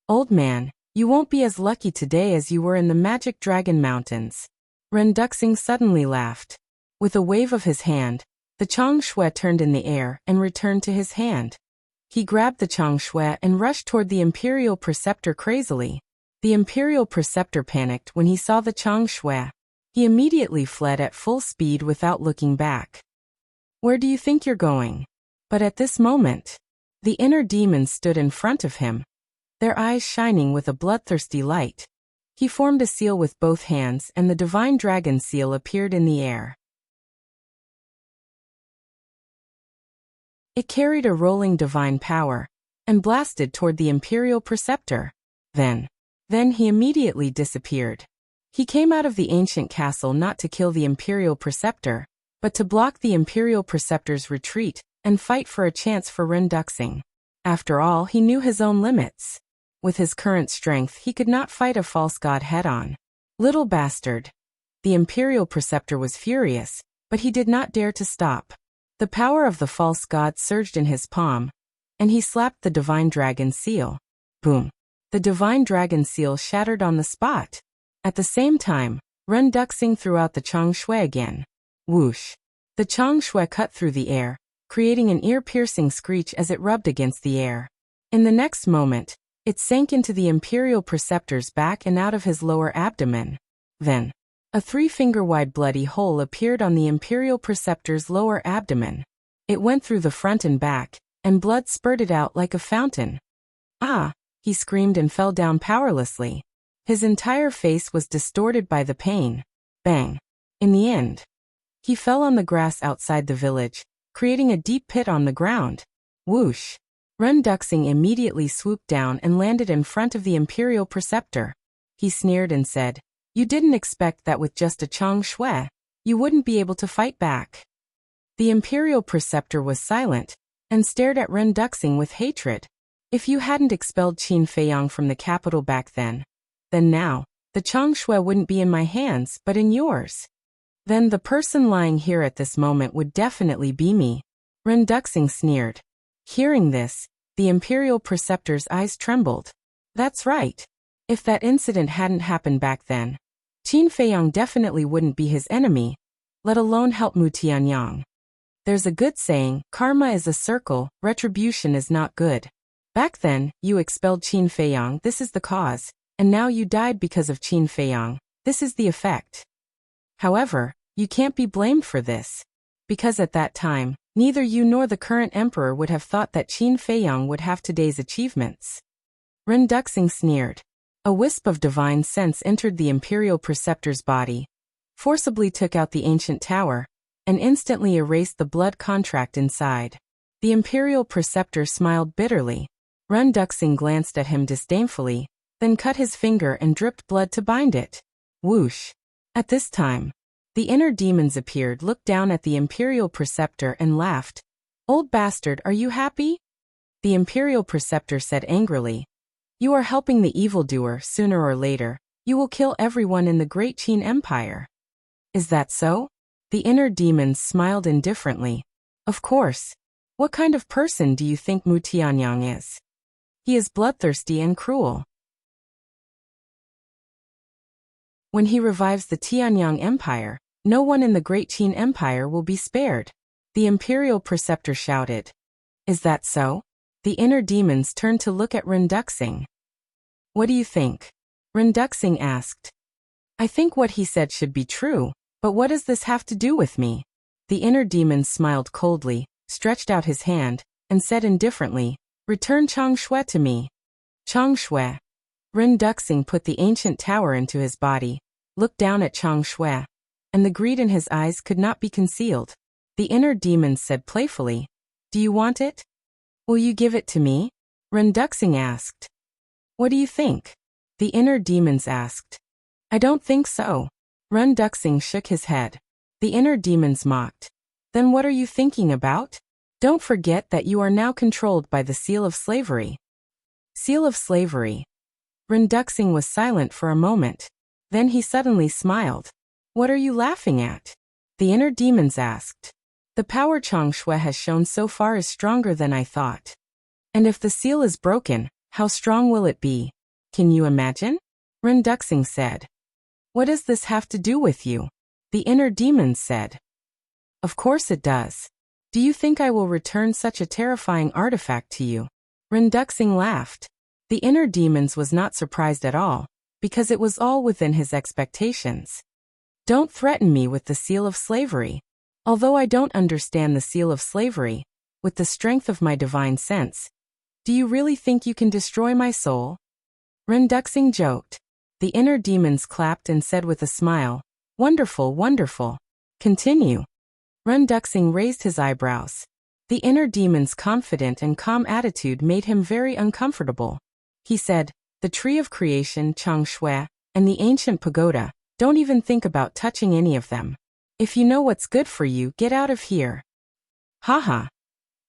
S1: Old man, you won't be as lucky today as you were in the Magic Dragon Mountains. Ren Duxing suddenly laughed. With a wave of his hand, the Chang Shui turned in the air and returned to his hand. He grabbed the Chang Shui and rushed toward the Imperial Preceptor crazily. The Imperial Preceptor panicked when he saw the Chang Shui. He immediately fled at full speed without looking back. Where do you think you're going? But at this moment, the inner demons stood in front of him, their eyes shining with a bloodthirsty light. He formed a seal with both hands and the divine dragon seal appeared in the air. It carried a rolling divine power, and blasted toward the Imperial Preceptor. Then he immediately disappeared. He came out of the ancient castle not to kill the Imperial Preceptor, but to block the Imperial Preceptor's retreat, and fight for a chance for Ren Duxing. After all, he knew his own limits. With his current strength, he could not fight a false god head-on. Little bastard. The Imperial Preceptor was furious, but he did not dare to stop. The power of the false god surged in his palm, and he slapped the divine dragon seal. Boom. The divine dragon seal shattered on the spot. At the same time, Ren Duxing threw out the Chang Shui again. Whoosh. The Chang Shui cut through the air, creating an ear-piercing screech as it rubbed against the air. In the next moment, it sank into the Imperial Preceptor's back and out of his lower abdomen. Then, a 3-finger-wide bloody hole appeared on the Imperial Preceptor's lower abdomen. It went through the front and back, and blood spurted out like a fountain. Ah! He screamed and fell down powerlessly. His entire face was distorted by the pain. Bang! In the end, he fell on the grass outside the village, creating a deep pit on the ground. Whoosh! Ren Duxing immediately swooped down and landed in front of the Imperial Preceptor. He sneered and said, "You didn't expect that with just a Chang Shui, you wouldn't be able to fight back." The Imperial Preceptor was silent, and stared at Ren Duxing with hatred. If you hadn't expelled Qin Feiyang from the capital back then now, the Chang Shui wouldn't be in my hands but in yours. Then the person lying here at this moment would definitely be me. Ren Duxing sneered. Hearing this, the Imperial Preceptor's eyes trembled. That's right. If that incident hadn't happened back then, Qin Feiyang definitely wouldn't be his enemy, let alone help Mu Tianyang. There's a good saying, karma is a circle, retribution is not good. Back then, you expelled Qin Feiyang, this is the cause, and now you died because of Qin Feiyang, this is the effect. However, you can't be blamed for this, because at that time, neither you nor the current emperor would have thought that Qin Feiyang would have today's achievements. Ren Duxing sneered. A wisp of divine sense entered the Imperial Preceptor's body, forcibly took out the ancient tower, and instantly erased the blood contract inside. The Imperial Preceptor smiled bitterly. Ren Duxing glanced at him disdainfully, then cut his finger and dripped blood to bind it. Whoosh! At this time, the inner demons appeared, looked down at the Imperial Preceptor and laughed. Old bastard, are you happy? The Imperial Preceptor said angrily. You are helping the evildoer. Sooner or later, you will kill everyone in the Great Qin Empire. Is that so? The inner demons smiled indifferently. Of course. What kind of person do you think Mu Tianyang is? He is bloodthirsty and cruel. When he revives the Tianyang Empire, no one in the Great Qin Empire will be spared. The imperial preceptor shouted. Is that so? The inner demons turned to look at Ren Duxing. What do you think? Ren Duxing asked. I think what he said should be true, but what does this have to do with me? The inner demon smiled coldly, stretched out his hand, and said indifferently, Return Chang Shui to me. Chang Shui. Ren Duxing put the ancient tower into his body, looked down at Chang Shui, and the greed in his eyes could not be concealed. The inner demon said playfully, Do you want it? Will you give it to me? Ren Duxing asked. What do you think? The inner demons asked. I don't think so. Ren Duxing shook his head. The inner demons mocked. Then what are you thinking about? Don't forget that you are now controlled by the seal of slavery. Seal of slavery. Ren Duxing was silent for a moment. Then he suddenly smiled. What are you laughing at? The inner demons asked. The power Chang Shui has shown so far is stronger than I thought. And if the seal is broken, how strong will it be? Can you imagine? Ren Duxing said. What does this have to do with you? The inner demons said. Of course it does. Do you think I will return such a terrifying artifact to you? Ren Duxing laughed. The inner demons was not surprised at all, because it was all within his expectations. Don't threaten me with the seal of slavery. Although I don't understand the seal of slavery, with the strength of my divine sense, do you really think you can destroy my soul? Ren Duxing joked. The inner demons clapped and said with a smile, Wonderful, wonderful. Continue. Ren Duxing raised his eyebrows. The inner demon's confident and calm attitude made him very uncomfortable. He said, The tree of creation, Chang Shui, and the ancient pagoda, don't even think about touching any of them. If you know what's good for you, get out of here. Haha.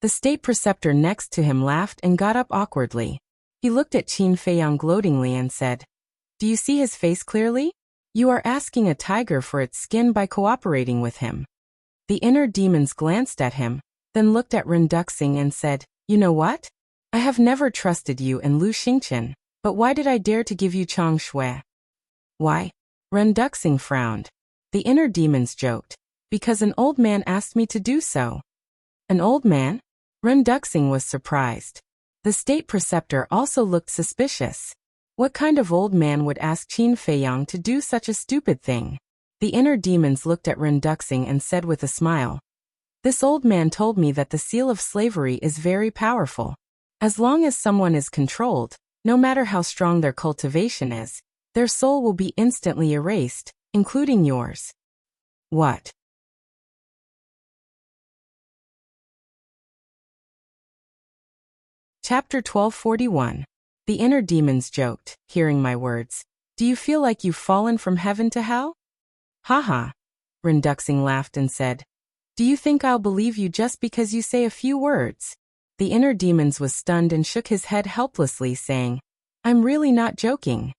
S1: The state preceptor next to him laughed and got up awkwardly. He looked at Qin Feiyang gloatingly and said, Do you see his face clearly? You are asking a tiger for its skin by cooperating with him. The inner demons glanced at him, then looked at Ren Duxing and said, You know what? I have never trusted you and Lu Xingqian, but why did I dare to give you Chang Shui? Why? Ren Duxing frowned. The inner demons joked. Because an old man asked me to do so. An old man? Ren Duxing was surprised. The state preceptor also looked suspicious. What kind of old man would ask Qin Feiyang to do such a stupid thing? The inner demons looked at Ren Duxing and said with a smile, This old man told me that the seal of slavery is very powerful. As long as someone is controlled, no matter how strong their cultivation is, their soul will be instantly erased, including yours. What? Chapter 1241. The inner demons joked, hearing my words. Do you feel like you've fallen from heaven to hell? Haha. Ren Duxing laughed and said, Do you think I'll believe you just because you say a few words? The inner demons was stunned and shook his head helplessly, saying, I'm really not joking.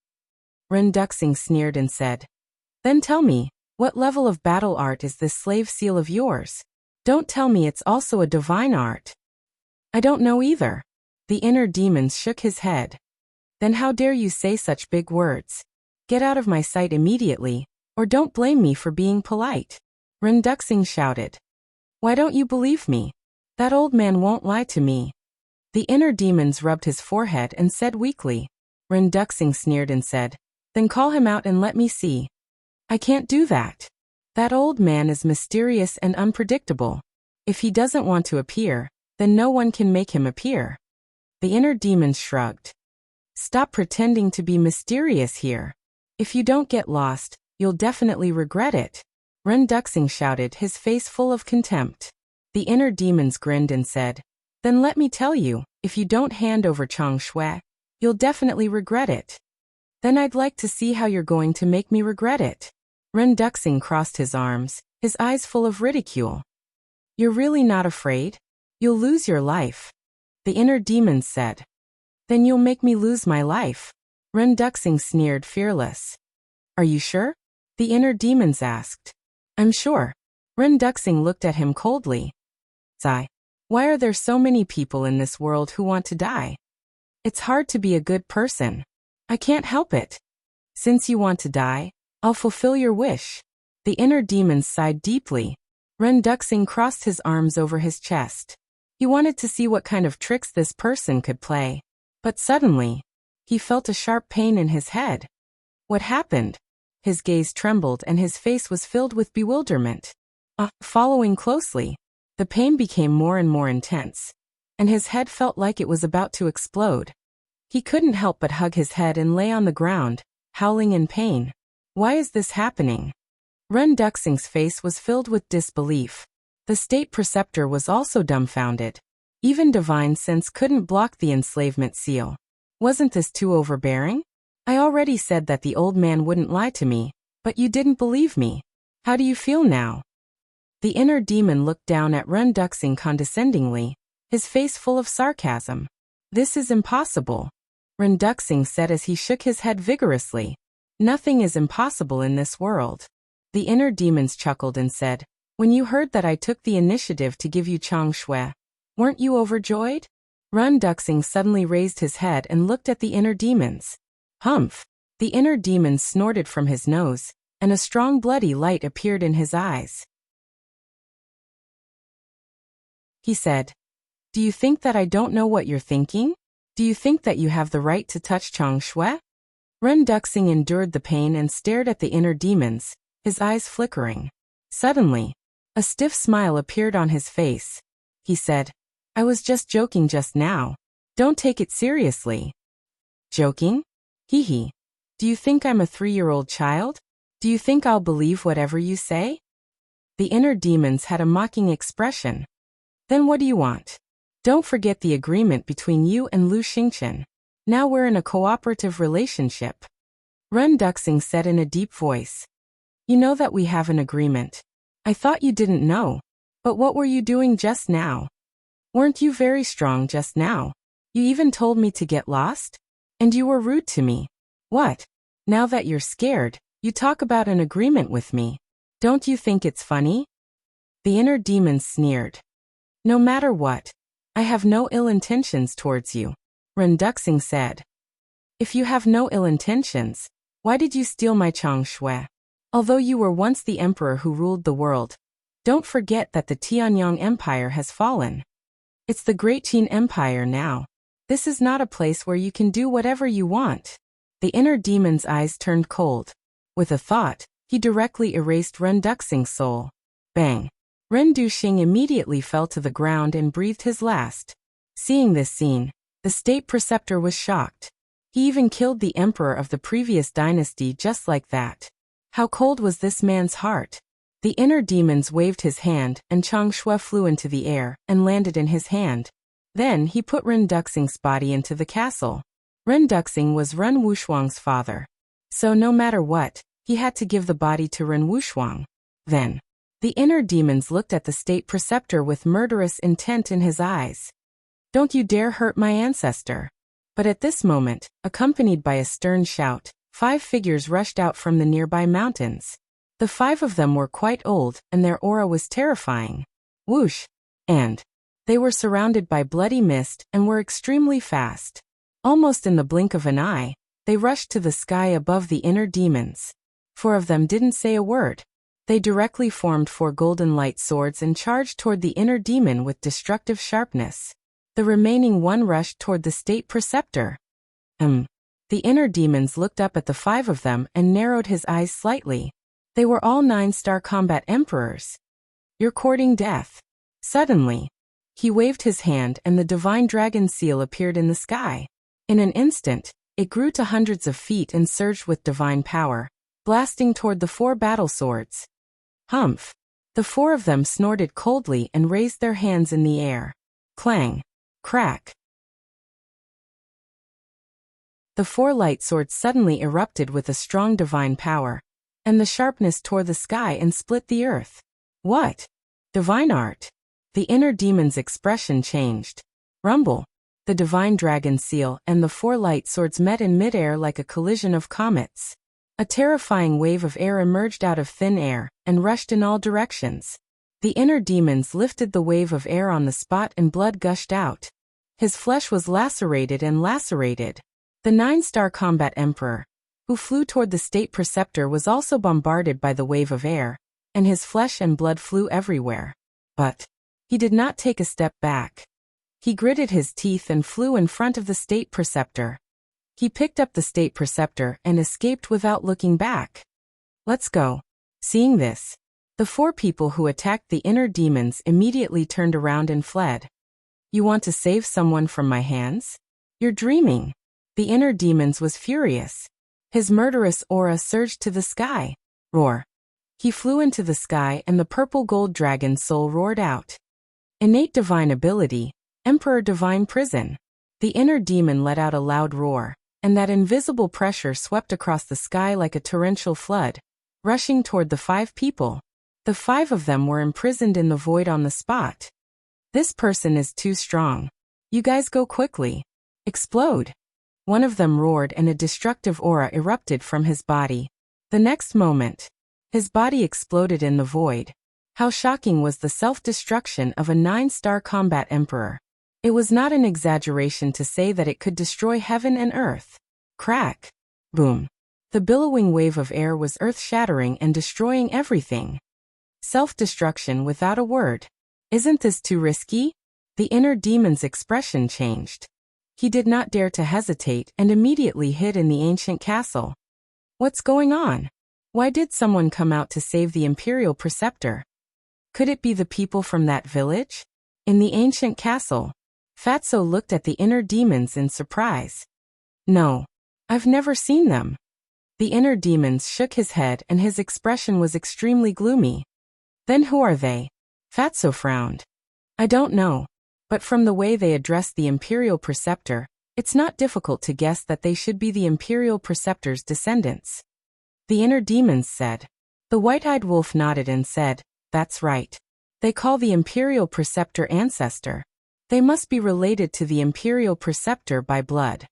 S1: Ren Duxing sneered and said, Then tell me, what level of battle art is this slave seal of yours? Don't tell me it's also a divine art. I don't know either. The inner demons shook his head. Then how dare you say such big words? Get out of my sight immediately, or don't blame me for being polite. Ren Duxing shouted. Why don't you believe me? That old man won't lie to me. The inner demons rubbed his forehead and said weakly. Ren Duxing sneered and said, Then call him out and let me see. I can't do that. That old man is mysterious and unpredictable. If he doesn't want to appear, then no one can make him appear. The inner demons shrugged. Stop pretending to be mysterious here. If you don't get lost, you'll definitely regret it. Ren Duxing shouted, his face full of contempt. The inner demons grinned and said, Then let me tell you, if you don't hand over Chang Shui, you'll definitely regret it. Then I'd like to see how you're going to make me regret it. Ren Duxing crossed his arms, his eyes full of ridicule. You're really not afraid? You'll lose your life. The inner demons said. Then you'll make me lose my life. Ren Duxing sneered, fearless. Are you sure? The inner demons asked. I'm sure. Ren Duxing looked at him coldly. Zai. Why are there so many people in this world who want to die? It's hard to be a good person. I can't help it. Since you want to die, I'll fulfill your wish. The inner demons sighed deeply. Ren Duxing crossed his arms over his chest. He wanted to see what kind of tricks this person could play. But suddenly, he felt a sharp pain in his head. What happened? His gaze trembled and his face was filled with bewilderment. Following closely, the pain became more and more intense, and his head felt like it was about to explode. He couldn't help but hug his head and lay on the ground, howling in pain. Why is this happening? Ren Duxing's face was filled with disbelief. The state preceptor was also dumbfounded. Even divine sense couldn't block the enslavement seal. Wasn't this too overbearing? I already said that the old man wouldn't lie to me, but you didn't believe me. How do you feel now? The inner demon looked down at Ren Duxing condescendingly, his face full of sarcasm. This is impossible, Ren Duxing said as he shook his head vigorously. Nothing is impossible in this world. The inner demons chuckled and said, when you heard that I took the initiative to give you Chang Shui, weren't you overjoyed? Ren Duxing suddenly raised his head and looked at the inner demons. Humph! The inner demon snorted from his nose, and a strong bloody light appeared in his eyes. He said, do you think that I don't know what you're thinking? Do you think that you have the right to touch Chang Shui? Ren Duxing endured the pain and stared at the inner demons, his eyes flickering. Suddenly, a stiff smile appeared on his face. He said, I was just joking just now. Don't take it seriously. Joking? Hee hee. Do you think I'm a 3-year-old child? Do you think I'll believe whatever you say? The inner demons had a mocking expression. Then what do you want? Don't forget the agreement between you and Lu Xingchen. Now we're in a cooperative relationship. Ren Duxing said in a deep voice. You know that we have an agreement. I thought you didn't know. But what were you doing just now? Weren't you very strong just now? You even told me to get lost? And you were rude to me. What? Now that you're scared, you talk about an agreement with me. Don't you think it's funny? The inner demon sneered. No matter what, I have no ill intentions towards you, Ren Duxing said. If you have no ill intentions, why did you steal my Chang Shui? Although you were once the emperor who ruled the world, don't forget that the Tianyang Empire has fallen. It's the Great Qin Empire now. This is not a place where you can do whatever you want. The inner demon's eyes turned cold. With a thought, he directly erased Ren Duxing's soul. Bang! Ren Duxing immediately fell to the ground and breathed his last. Seeing this scene, the state preceptor was shocked. He even killed the emperor of the previous dynasty just like that. How cold was this man's heart? The inner demons waved his hand and Chang Shui flew into the air and landed in his hand. Then he put Ren Duxing's body into the castle. Ren Duxing was Ren Wushuang's father. So no matter what, he had to give the body to Ren Wushuang. Then, the inner demons looked at the state preceptor with murderous intent in his eyes. Don't you dare hurt my ancestor. But at this moment, accompanied by a stern shout, 5 figures rushed out from the nearby mountains. The 5 of them were quite old, and their aura was terrifying. Whoosh! And they were surrounded by bloody mist and were extremely fast. Almost in the blink of an eye, they rushed to the sky above the inner demons. 4 of them didn't say a word. They directly formed 4 golden light swords and charged toward the inner demon with destructive sharpness. The remaining 1 rushed toward the state preceptor. The inner demons looked up at the 5 of them and narrowed his eyes slightly. They were all 9-star combat emperors. You're courting death. Suddenly, he waved his hand and the divine dragon seal appeared in the sky. In an instant, it grew to hundreds of feet and surged with divine power, blasting toward the 4 battle swords. Humph! The 4 of them snorted coldly and raised their hands in the air. Clang! Crack! The 4 light swords suddenly erupted with a strong divine power, and the sharpness tore the sky and split the earth. What? Divine art! The inner demon's expression changed. Rumble! The divine dragon seal and the 4 light swords met in midair like a collision of comets. A terrifying wave of air emerged out of thin air and rushed in all directions. The inner demons lifted the wave of air on the spot and blood gushed out. His flesh was lacerated and lacerated. The 9-star combat emperor, who flew toward the state preceptor, was also bombarded by the wave of air, and his flesh and blood flew everywhere. But he did not take a step back. He gritted his teeth and flew in front of the state preceptor. He picked up the state preceptor and escaped without looking back. Let's go. Seeing this, the 4 people who attacked the inner demons immediately turned around and fled. You want to save someone from my hands? You're dreaming. The inner demons was furious. His murderous aura surged to the sky. Roar. He flew into the sky and the purple gold dragon soul roared out. Innate divine ability, Emperor Divine Prison. The inner demon let out a loud roar, and that invisible pressure swept across the sky like a torrential flood, rushing toward the 5 people. The 5 of them were imprisoned in the void on the spot. This person is too strong. You guys go quickly. Explode. One of them roared and a destructive aura erupted from his body. The next moment, his body exploded in the void. How shocking was the self-destruction of a 9-star combat emperor. It was not an exaggeration to say that it could destroy heaven and earth. Crack. Boom. The billowing wave of air was earth-shattering and destroying everything. Self-destruction without a word. Isn't this too risky? The inner demon's expression changed. He did not dare to hesitate and immediately hid in the ancient castle. What's going on? Why did someone come out to save the imperial preceptor? Could it be the people from that village? In the ancient castle, Fatso looked at the inner demons in surprise. No, I've never seen them. The inner demons shook his head and his expression was extremely gloomy. Then who are they? Fatso frowned. I don't know. But from the way they addressed the imperial preceptor, it's not difficult to guess that they should be the imperial preceptor's descendants. The inner demons said. The white-eyed wolf nodded and said, that's right. They call the imperial preceptor ancestor. They must be related to the imperial preceptor by blood.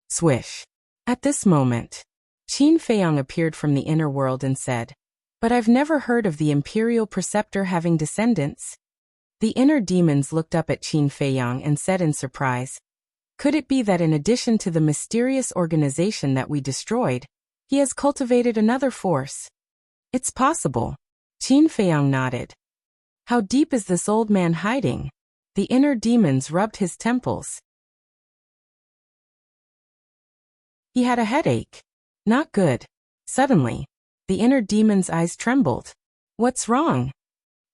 S1: Swish. At this moment, Qin Feiyang appeared from the inner world and said, but I've never heard of the imperial preceptor having descendants. The inner demons looked up at Qin Feiyang and said in surprise, could it be that in addition to the mysterious organization that we destroyed, he has cultivated another force? It's possible. Qin Feiyang nodded. How deep is this old man hiding? The inner demons rubbed his temples. He had a headache. Not good. Suddenly, the inner demon's eyes trembled. What's wrong?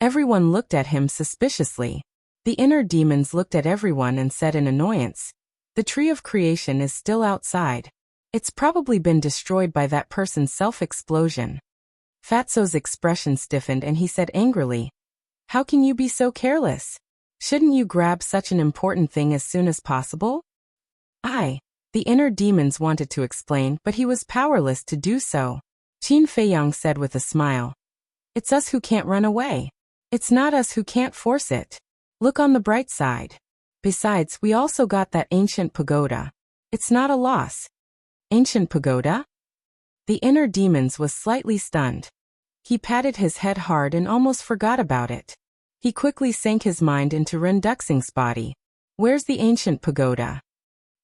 S1: Everyone looked at him suspiciously. The inner demons looked at everyone and said in annoyance, the tree of creation is still outside. It's probably been destroyed by that person's self-explosion. Fatso's expression stiffened and he said angrily, how can you be so careless? Shouldn't you grab such an important thing as soon as possible? The inner demons wanted to explain, but he was powerless to do so. Qin Feiyang said with a smile, it's us who can't run away. It's not us who can't force it. Look on the bright side. Besides, we also got that ancient pagoda. It's not a loss. Ancient pagoda? The inner demons was slightly stunned. He patted his head hard and almost forgot about it. He quickly sank his mind into Ren Duxing's body. Where's the ancient pagoda?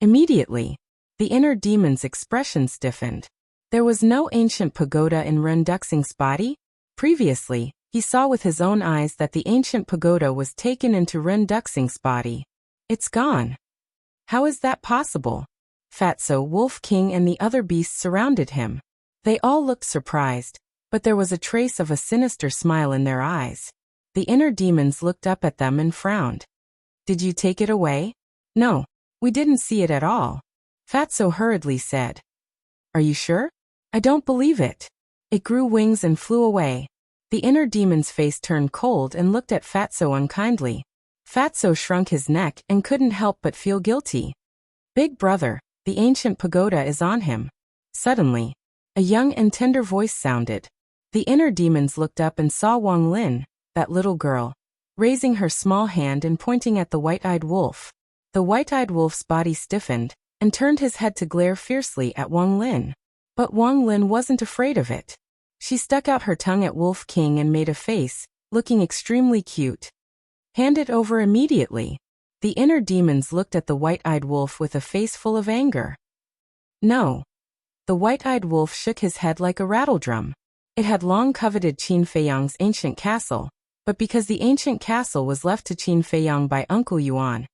S1: Immediately, the inner demon's expression stiffened. There was no ancient pagoda in Ren Duxing's body. Previously, he saw with his own eyes that the ancient pagoda was taken into Ren Duxing's body. It's gone. How is that possible? Fatso, Wolf King and the other beasts surrounded him. They all looked surprised, but there was a trace of a sinister smile in their eyes. The inner demons looked up at them and frowned. Did you take it away? No, we didn't see it at all. Fatso hurriedly said. Are you sure? I don't believe it. It grew wings and flew away. The inner demon's face turned cold and looked at Fatso unkindly. Fatso shrunk his neck and couldn't help but feel guilty. Big brother, the ancient pagoda is on him. Suddenly, a young and tender voice sounded. The inner demons looked up and saw Wang Lin, that little girl, raising her small hand and pointing at the white-eyed wolf. The white-eyed wolf's body stiffened and turned his head to glare fiercely at Wang Lin. But Wang Lin wasn't afraid of it. She stuck out her tongue at Wolf King and made a face, looking extremely cute. Hand it over immediately. The inner demons looked at the white-eyed wolf with a face full of anger. No. The white-eyed wolf shook his head like a rattledrum. It had long coveted Qin Feiyang's ancient castle, but because the ancient castle was left to Qin Feiyang by Uncle Yuan,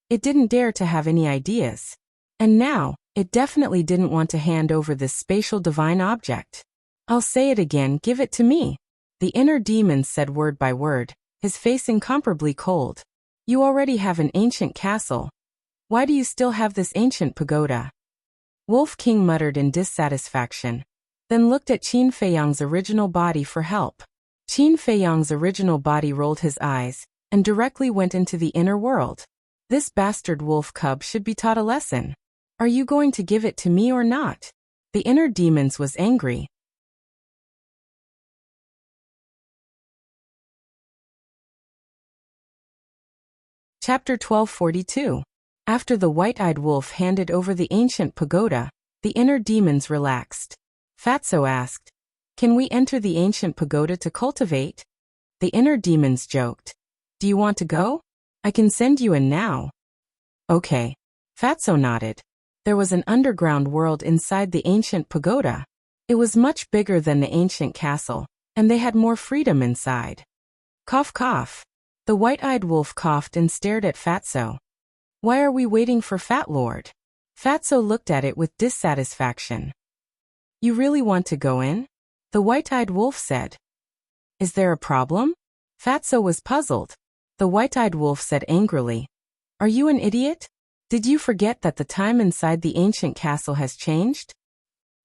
S1: it didn't dare to have any ideas. And now, it definitely didn't want to hand over this spatial divine object. I'll say it again, give it to me. The inner demon said word by word, his face incomparably cold. You already have an ancient castle. Why do you still have this ancient pagoda? Wolf King muttered in dissatisfaction, then looked at Qin Feiyang's original body for help. Qin Feiyang's original body rolled his eyes, and directly went into the inner world. This bastard wolf cub should be taught a lesson. Are you going to give it to me or not? The inner demons was angry. Chapter 1242. After the white-eyed wolf handed over the ancient pagoda, the inner demons relaxed. Fatso asked, "Can we enter the ancient pagoda to cultivate?" The inner demons joked, "Do you want to go? I can send you in now." Okay. Fatso nodded. There was an underground world inside the ancient pagoda. It was much bigger than the ancient castle, and they had more freedom inside. Cough cough. The white-eyed wolf coughed and stared at Fatso. Why are we waiting for Fat Lord? Fatso looked at it with dissatisfaction. You really want to go in? The white-eyed wolf said. Is there a problem? Fatso was puzzled. The white-eyed wolf said angrily. Are you an idiot? Did you forget that the time inside the ancient castle has changed?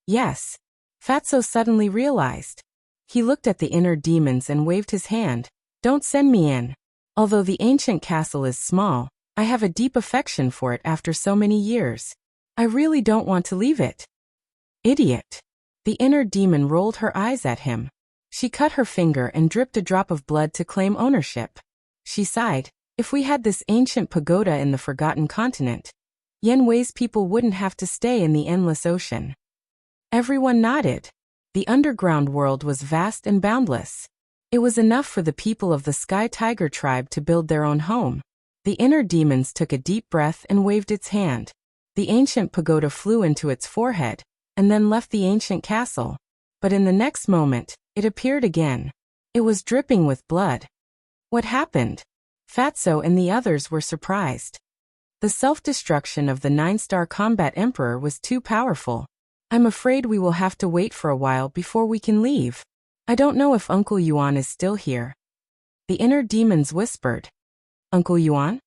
S1: Yes. Fatso suddenly realized. He looked at the inner demons and waved his hand. Don't send me in. Although the ancient castle is small, I have a deep affection for it after so many years. I really don't want to leave it. Idiot. The inner demon rolled her eyes at him. She cut her finger and dripped a drop of blood to claim ownership. She sighed. If we had this ancient pagoda in the forgotten continent, Yen Wei's people wouldn't have to stay in the endless ocean. Everyone nodded. The underground world was vast and boundless. It was enough for the people of the Sky Tiger tribe to build their own home. The inner demons took a deep breath and waved its hand. The ancient pagoda flew into its forehead, and then left the ancient castle. But in the next moment, it appeared again. It was dripping with blood. What happened? Fatso and the others were surprised. The self-destruction of the 9-star combat emperor was too powerful. I'm afraid we will have to wait for a while before we can leave. I don't know if Uncle Yuan is still here. The inner demons whispered. Uncle Yuan?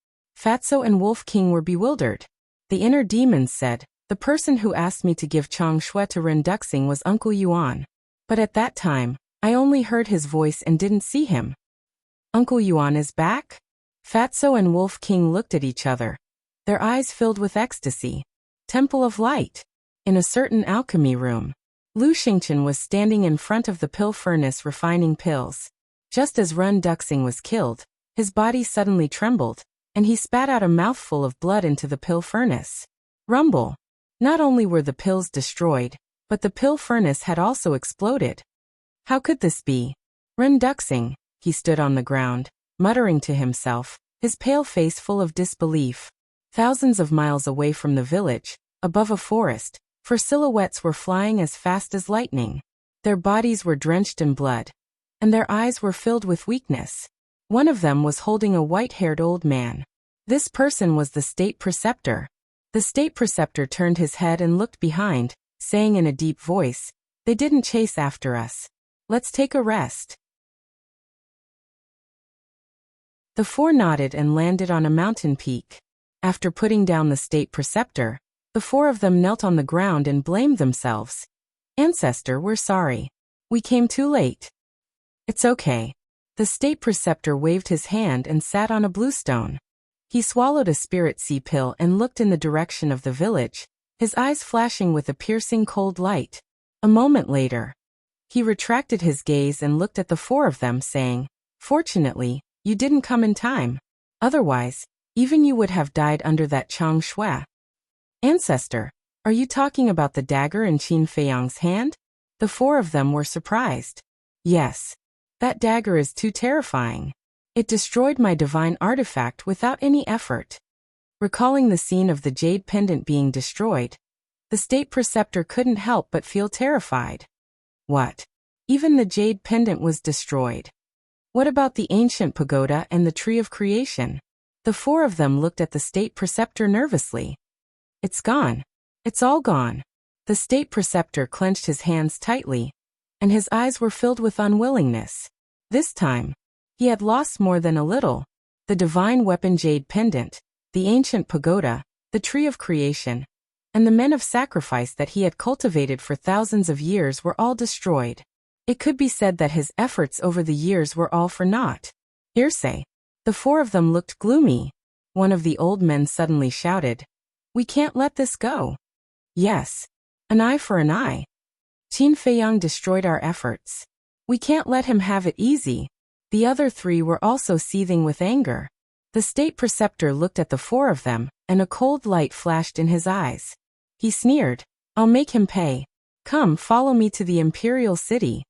S1: Fatso and Wolf King were bewildered. The inner demons said, the person who asked me to give Chang Shui to Ren Duxing was Uncle Yuan. But at that time, I only heard his voice and didn't see him. Uncle Yuan is back? Fatso and Wolf King looked at each other. Their eyes filled with ecstasy. Temple of Light. In a certain alchemy room, Lu Xingchen was standing in front of the pill furnace refining pills. Just as Ren Duxing was killed, his body suddenly trembled, and he spat out a mouthful of blood into the pill furnace. Rumble. Not only were the pills destroyed, but the pill furnace had also exploded. How could this be? Ren Duxing, he stood on the ground, muttering to himself, his pale face full of disbelief. Thousands of miles away from the village, above a forest, four silhouettes were flying as fast as lightning. Their bodies were drenched in blood, and their eyes were filled with weakness. One of them was holding a white-haired old man. This person was the state preceptor. The state preceptor turned his head and looked behind, saying in a deep voice, "They didn't chase after us. Let's take a rest." The four nodded and landed on a mountain peak. After putting down the state preceptor, the four of them knelt on the ground and blamed themselves. "Ancestor, we're sorry. We came too late." "It's okay." The state preceptor waved his hand and sat on a bluestone. He swallowed a spirit sea pill and looked in the direction of the village, his eyes flashing with a piercing cold light. A moment later, he retracted his gaze and looked at the four of them, saying, "Fortunately, you didn't come in time. Otherwise, even you would have died under that Chang Shui." "Ancestor, are you talking about the dagger in Qin Feiyang's hand?" The four of them were surprised. "Yes. That dagger is too terrifying. It destroyed my divine artifact without any effort." Recalling the scene of the jade pendant being destroyed, The state preceptor couldn't help but feel terrified. What? Even the jade pendant was destroyed. What about the ancient pagoda and the tree of creation? The four of them looked at the state preceptor nervously. It's gone. It's all gone. The state preceptor clenched his hands tightly, and his eyes were filled with unwillingness. This time, he had lost more than a little. The divine weapon jade pendant, the ancient pagoda, the tree of creation, and the men of sacrifice that he had cultivated for thousands of years were all destroyed. It could be said that his efforts over the years were all for naught. Hearsay. The four of them looked gloomy. One of the old men suddenly shouted, "We can't let this go." Yes. An eye for an eye. Qin Feiyang destroyed our efforts. We can't let him have it easy. The other three were also seething with anger. The state preceptor looked at the four of them, and a cold light flashed in his eyes. He sneered, "I'll make him pay. Come, follow me to the imperial city."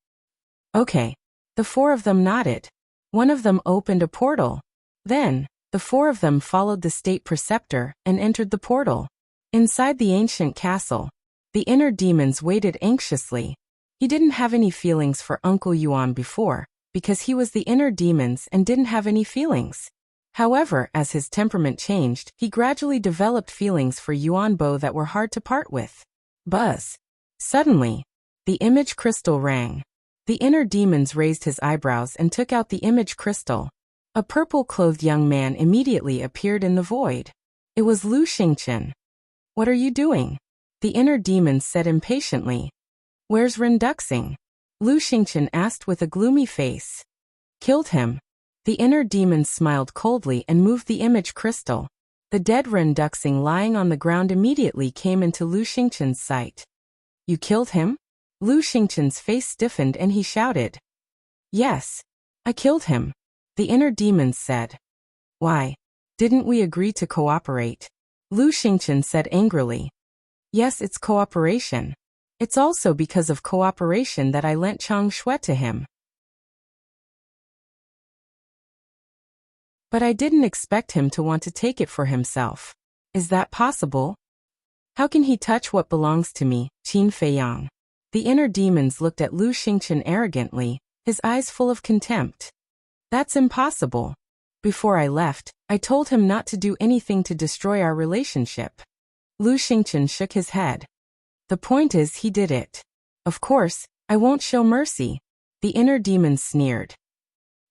S1: Okay. The four of them nodded. One of them opened a portal. Then, the four of them followed the state preceptor and entered the portal. Inside the ancient castle, the inner demons waited anxiously. He didn't have any feelings for Uncle Yuan before, because he was the inner demons and didn't have any feelings. However, as his temperament changed, he gradually developed feelings for Yuan Bo that were hard to part with. Buzz. Suddenly, the image crystal rang. The inner demons raised his eyebrows and took out the image crystal. A purple-clothed young man immediately appeared in the void. It was Lu Xingchen. "What are you doing?" The inner demons said impatiently. "Where's Renduxing?" Lu Xingchen asked with a gloomy face. "Killed him." The inner demons smiled coldly and moved the image crystal. The dead Renduxing lying on the ground immediately came into Lu Xingchen's sight. "You killed him?" Lu Xingchen's face stiffened and he shouted. "Yes. I killed him," the inner demons said. "Why? Didn't we agree to cooperate?" Lu Xingchen said angrily. "Yes, it's cooperation. It's also because of cooperation that I lent Chang Shui to him. But I didn't expect him to want to take it for himself. Is that possible? How can he touch what belongs to me, Qin Feiyang?" The inner demons looked at Lu Xingchen arrogantly, his eyes full of contempt. "That's impossible. Before I left, I told him not to do anything to destroy our relationship." Lu Xingchen shook his head. "The point is he did it. Of course, I won't show mercy." The inner demons sneered.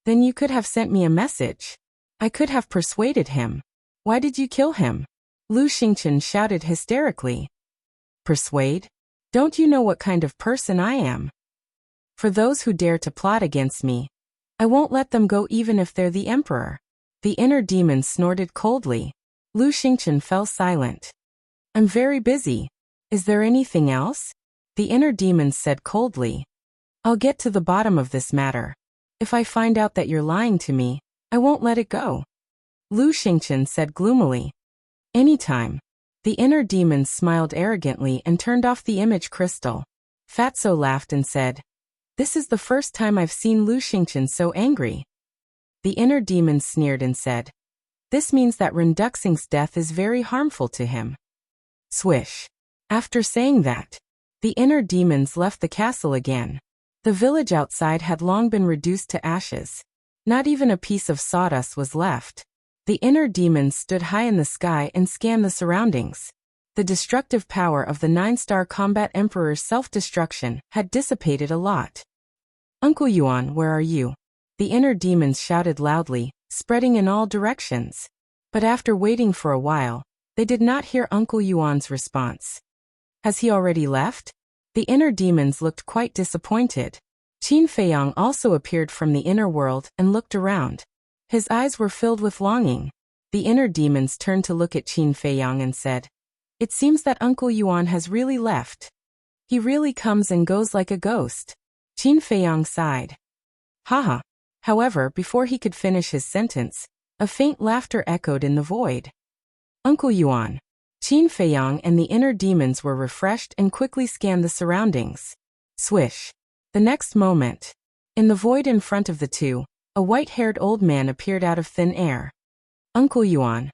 S1: "Then you could have sent me a message. I could have persuaded him. Why did you kill him?" Lu Xingchen shouted hysterically. "Persuade? Don't you know what kind of person I am? For those who dare to plot against me, I won't let them go even if they're the emperor." The inner demon snorted coldly. Lu Xingchen fell silent. "I'm very busy. Is there anything else?" The inner demon said coldly. "I'll get to the bottom of this matter. If I find out that you're lying to me, I won't let it go." Lu Xingchen said gloomily. "Anytime." The inner demons smiled arrogantly and turned off the image crystal. Fatso laughed and said, "This is the first time I've seen Lu Xingchen so angry." The inner demons sneered and said, "This means that Renduxing's death is very harmful to him." Swish. After saying that, the inner demons left the castle again. The village outside had long been reduced to ashes. Not even a piece of sawdust was left. The inner demons stood high in the sky and scanned the surroundings. The destructive power of the 9-star combat emperor's self-destruction had dissipated a lot. "Uncle Yuan, where are you?" The inner demons shouted loudly, spreading in all directions. But after waiting for a while, they did not hear Uncle Yuan's response. "Has he already left?" The inner demons looked quite disappointed. Qin Feiyang also appeared from the inner world and looked around. His eyes were filled with longing. The inner demons turned to look at Qin Feiyang and said, "It seems that Uncle Yuan has really left. He really comes and goes like a ghost." Qin Feiyang sighed. Haha. However, before he could finish his sentence, a faint laughter echoed in the void. "Uncle Yuan." Qin Feiyang and the inner demons were refreshed and quickly scanned the surroundings. Swish. The next moment, in the void in front of the two, a white-haired old man appeared out of thin air. "Uncle Yuan."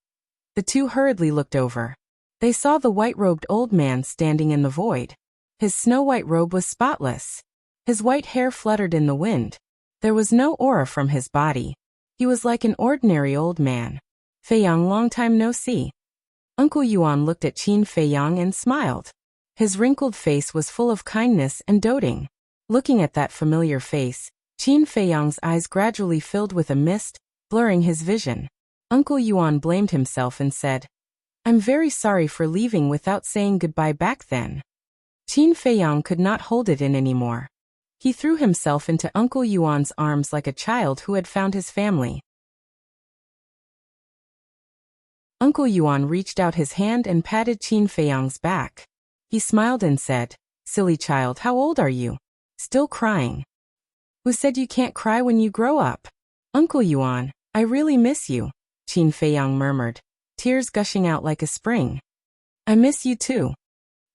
S1: The two hurriedly looked over. They saw the white-robed old man standing in the void. His snow-white robe was spotless. His white hair fluttered in the wind. There was no aura from his body. He was like an ordinary old man. Fei-yang, long time no see. Uncle Yuan looked at Qin Fei-yang and smiled. His wrinkled face was full of kindness and doting. Looking at that familiar face, Qin Fei-yang's eyes gradually filled with a mist, blurring his vision. Uncle Yuan blamed himself and said, "I'm very sorry for leaving without saying goodbye back then." Qin Fei-yang could not hold it in anymore. He threw himself into Uncle Yuan's arms like a child who had found his family. Uncle Yuan reached out his hand and patted Qin Fei-yang's back. He smiled and said, "Silly child, how old are you? Still crying? Who said you can't cry when you grow up?" "Uncle Yuan, I really miss you," Qin Fei-yang murmured, tears gushing out like a spring. "I miss you too."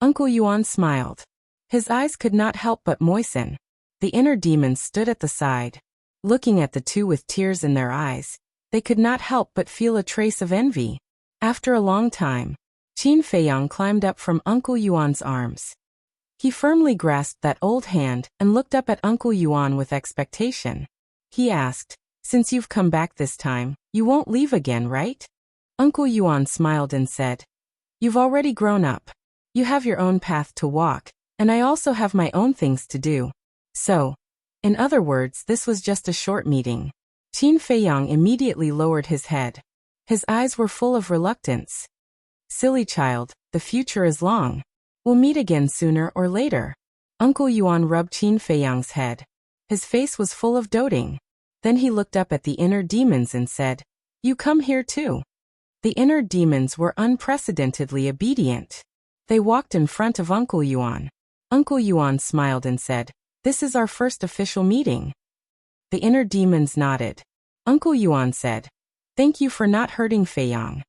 S1: Uncle Yuan smiled. His eyes could not help but moisten. The inner demons stood at the side. Looking at the two with tears in their eyes, they could not help but feel a trace of envy. After a long time, Qin Fei-yang climbed up from Uncle Yuan's arms. He firmly grasped that old hand and looked up at Uncle Yuan with expectation. He asked, "Since you've come back this time, you won't leave again, right?" Uncle Yuan smiled and said, "You've already grown up. You have your own path to walk, and I also have my own things to do. So, in other words, this was just a short meeting." Qin Fei-yang immediately lowered his head. His eyes were full of reluctance. "Silly child, the future is long. We'll meet again sooner or later." Uncle Yuan rubbed Qin Fei-yang's head. His face was full of doting. Then he looked up at the inner demons and said, "You come here too." The inner demons were unprecedentedly obedient. They walked in front of Uncle Yuan. Uncle Yuan smiled and said, "This is our first official meeting." The inner demons nodded. Uncle Yuan said, "Thank you for not hurting Fei-yang."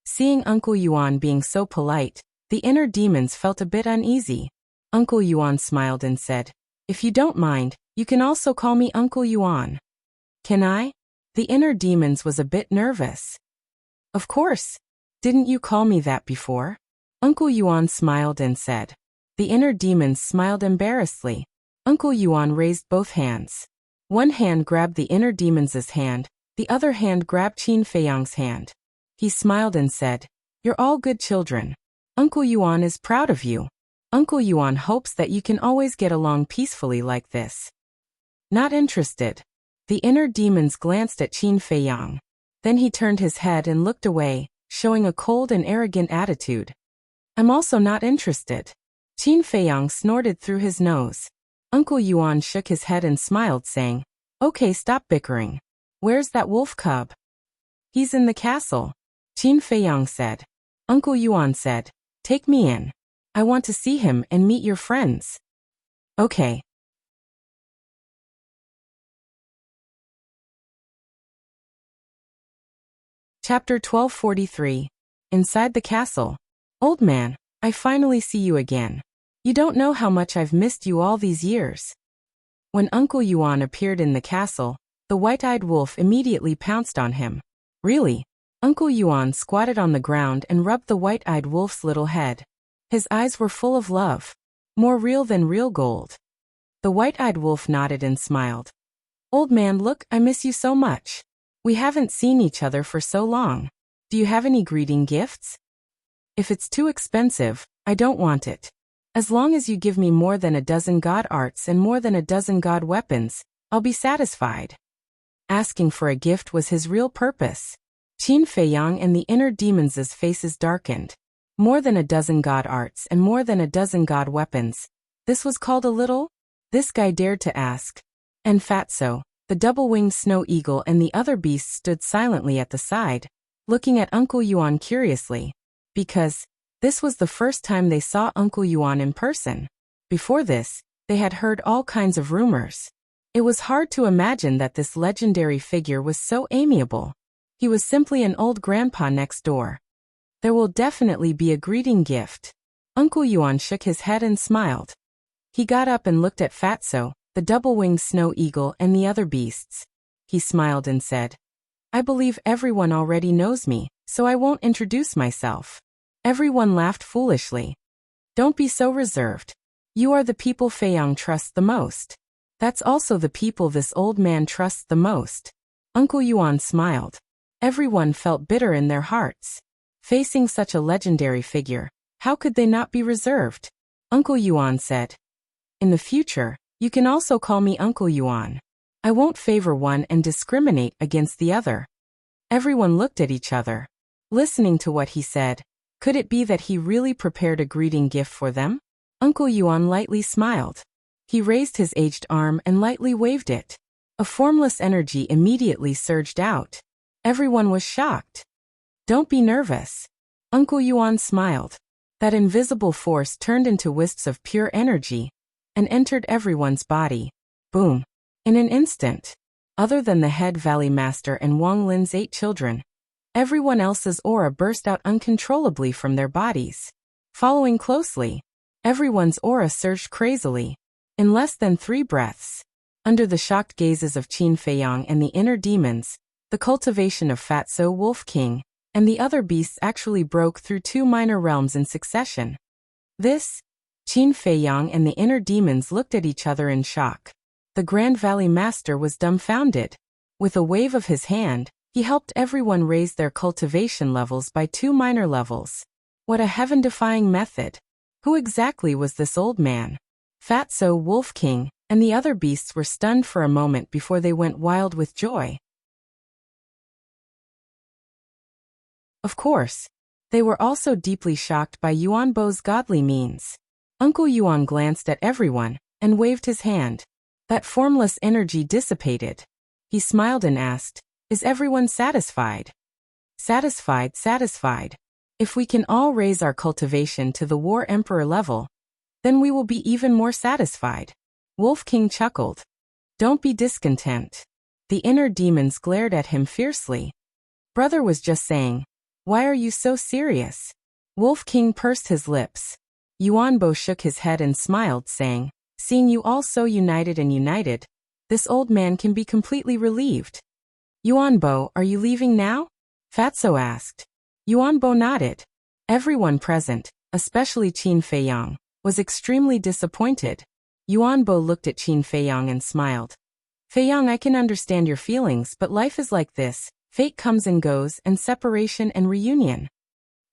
S1: Seeing Uncle Yuan being so polite, the inner demons felt a bit uneasy. Uncle Yuan smiled and said, "If you don't mind, you can also call me Uncle Yuan." "Can I?" The inner demons was a bit nervous. "Of course. Didn't you call me that before?" Uncle Yuan smiled and said. The inner demons smiled embarrassedly. Uncle Yuan raised both hands. One hand grabbed the inner demons' hand, the other hand grabbed Qin Fei-yang's hand. He smiled and said, "You're all good children. Uncle Yuan is proud of you. Uncle Yuan hopes that you can always get along peacefully like this." "Not interested." The inner demons glanced at Qin Fei-yang. Then he turned his head and looked away, showing a cold and arrogant attitude. "I'm also not interested." Qin Fei-yang snorted through his nose. Uncle Yuan shook his head and smiled, saying, "Okay, stop bickering. Where's that wolf cub?" "He's in the castle," Qin Fei-yang said. Uncle Yuan said, "Take me in. I want to see him and meet your friends." "Okay." Chapter 1243. Inside the castle. "Old man, I finally see you again. You don't know how much I've missed you all these years." When Uncle Yuan appeared in the castle, the white-eyed wolf immediately pounced on him. "Really?" Uncle Yuan squatted on the ground and rubbed the white-eyed wolf's little head. His eyes were full of love. More real than real gold. The white-eyed wolf nodded and smiled. "Old man, look, I miss you so much. We haven't seen each other for so long. Do you have any greeting gifts? If it's too expensive, I don't want it. As long as you give me more than a dozen god arts and more than a dozen god weapons, I'll be satisfied." Asking for a gift was his real purpose. Qin Fei-yang and the inner demons' faces darkened. More than a dozen god arts and more than a dozen god weapons. This was called a little? This guy dared to ask. And Fatso, the double-winged snow eagle, and the other beasts stood silently at the side, looking at Uncle Yuan curiously. Because this was the first time they saw Uncle Yuan in person. Before this, they had heard all kinds of rumors. It was hard to imagine that this legendary figure was so amiable. He was simply an old grandpa next door. There will definitely be a greeting gift. Uncle Yuan shook his head and smiled. He got up and looked at Fatso, the double-winged snow eagle, and the other beasts. He smiled and said, "I believe everyone already knows me, so I won't introduce myself. Everyone laughed foolishly. Don't be so reserved. You are the people Feiyang trusts the most. That's also the people this old man trusts the most. Uncle Yuan smiled. Everyone felt bitter in their hearts. Facing such a legendary figure, how could they not be reserved? Uncle Yuan said, "In the future, you can also call me Uncle Yuan. I won't favor one and discriminate against the other." Everyone looked at each other. Listening to what he said, could it be that he really prepared a greeting gift for them? Uncle Yuan lightly smiled. He raised his aged arm and lightly waved it. A formless energy immediately surged out. Everyone was shocked. Don't be nervous. Uncle Yuan smiled. That invisible force turned into wisps of pure energy and entered everyone's body. Boom. In an instant. Other than the head valley master and Wang Lin's 8 children, everyone else's aura burst out uncontrollably from their bodies. Following closely, everyone's aura surged crazily. In less than 3 breaths, under the shocked gazes of Qin Feiyang and the inner demons, the cultivation of Fatso Wolf King and the other beasts actually broke through 2 minor realms in succession. Qin Feiyang and the inner demons looked at each other in shock. The Grand Valley Master was dumbfounded. With a wave of his hand, he helped everyone raise their cultivation levels by 2 minor levels. What a heaven-defying method! Who exactly was this old man? Fatso Wolf King and the other beasts were stunned for a moment before they went wild with joy. Of course, they were also deeply shocked by Yuanbo's godly means. Uncle Yuan glanced at everyone and waved his hand. That formless energy dissipated. He smiled and asked, "Is everyone satisfied?" Satisfied, satisfied. If we can all raise our cultivation to the War Emperor level, then we will be even more satisfied. Wolf King chuckled. Don't be discontent. The inner demons glared at him fiercely. Brother was just saying, why are you so serious? Wolf King pursed his lips. Yuanbo shook his head and smiled, saying, seeing you all so united, this old man can be completely relieved. Yuanbo, are you leaving now? Fatso asked. Yuanbo nodded. Everyone present, especially Qin Feiyang, was extremely disappointed. Yuanbo looked at Qin Feiyang and smiled. Feiyang, I can understand your feelings, but life is like this. Fate comes and goes, and separation and reunion.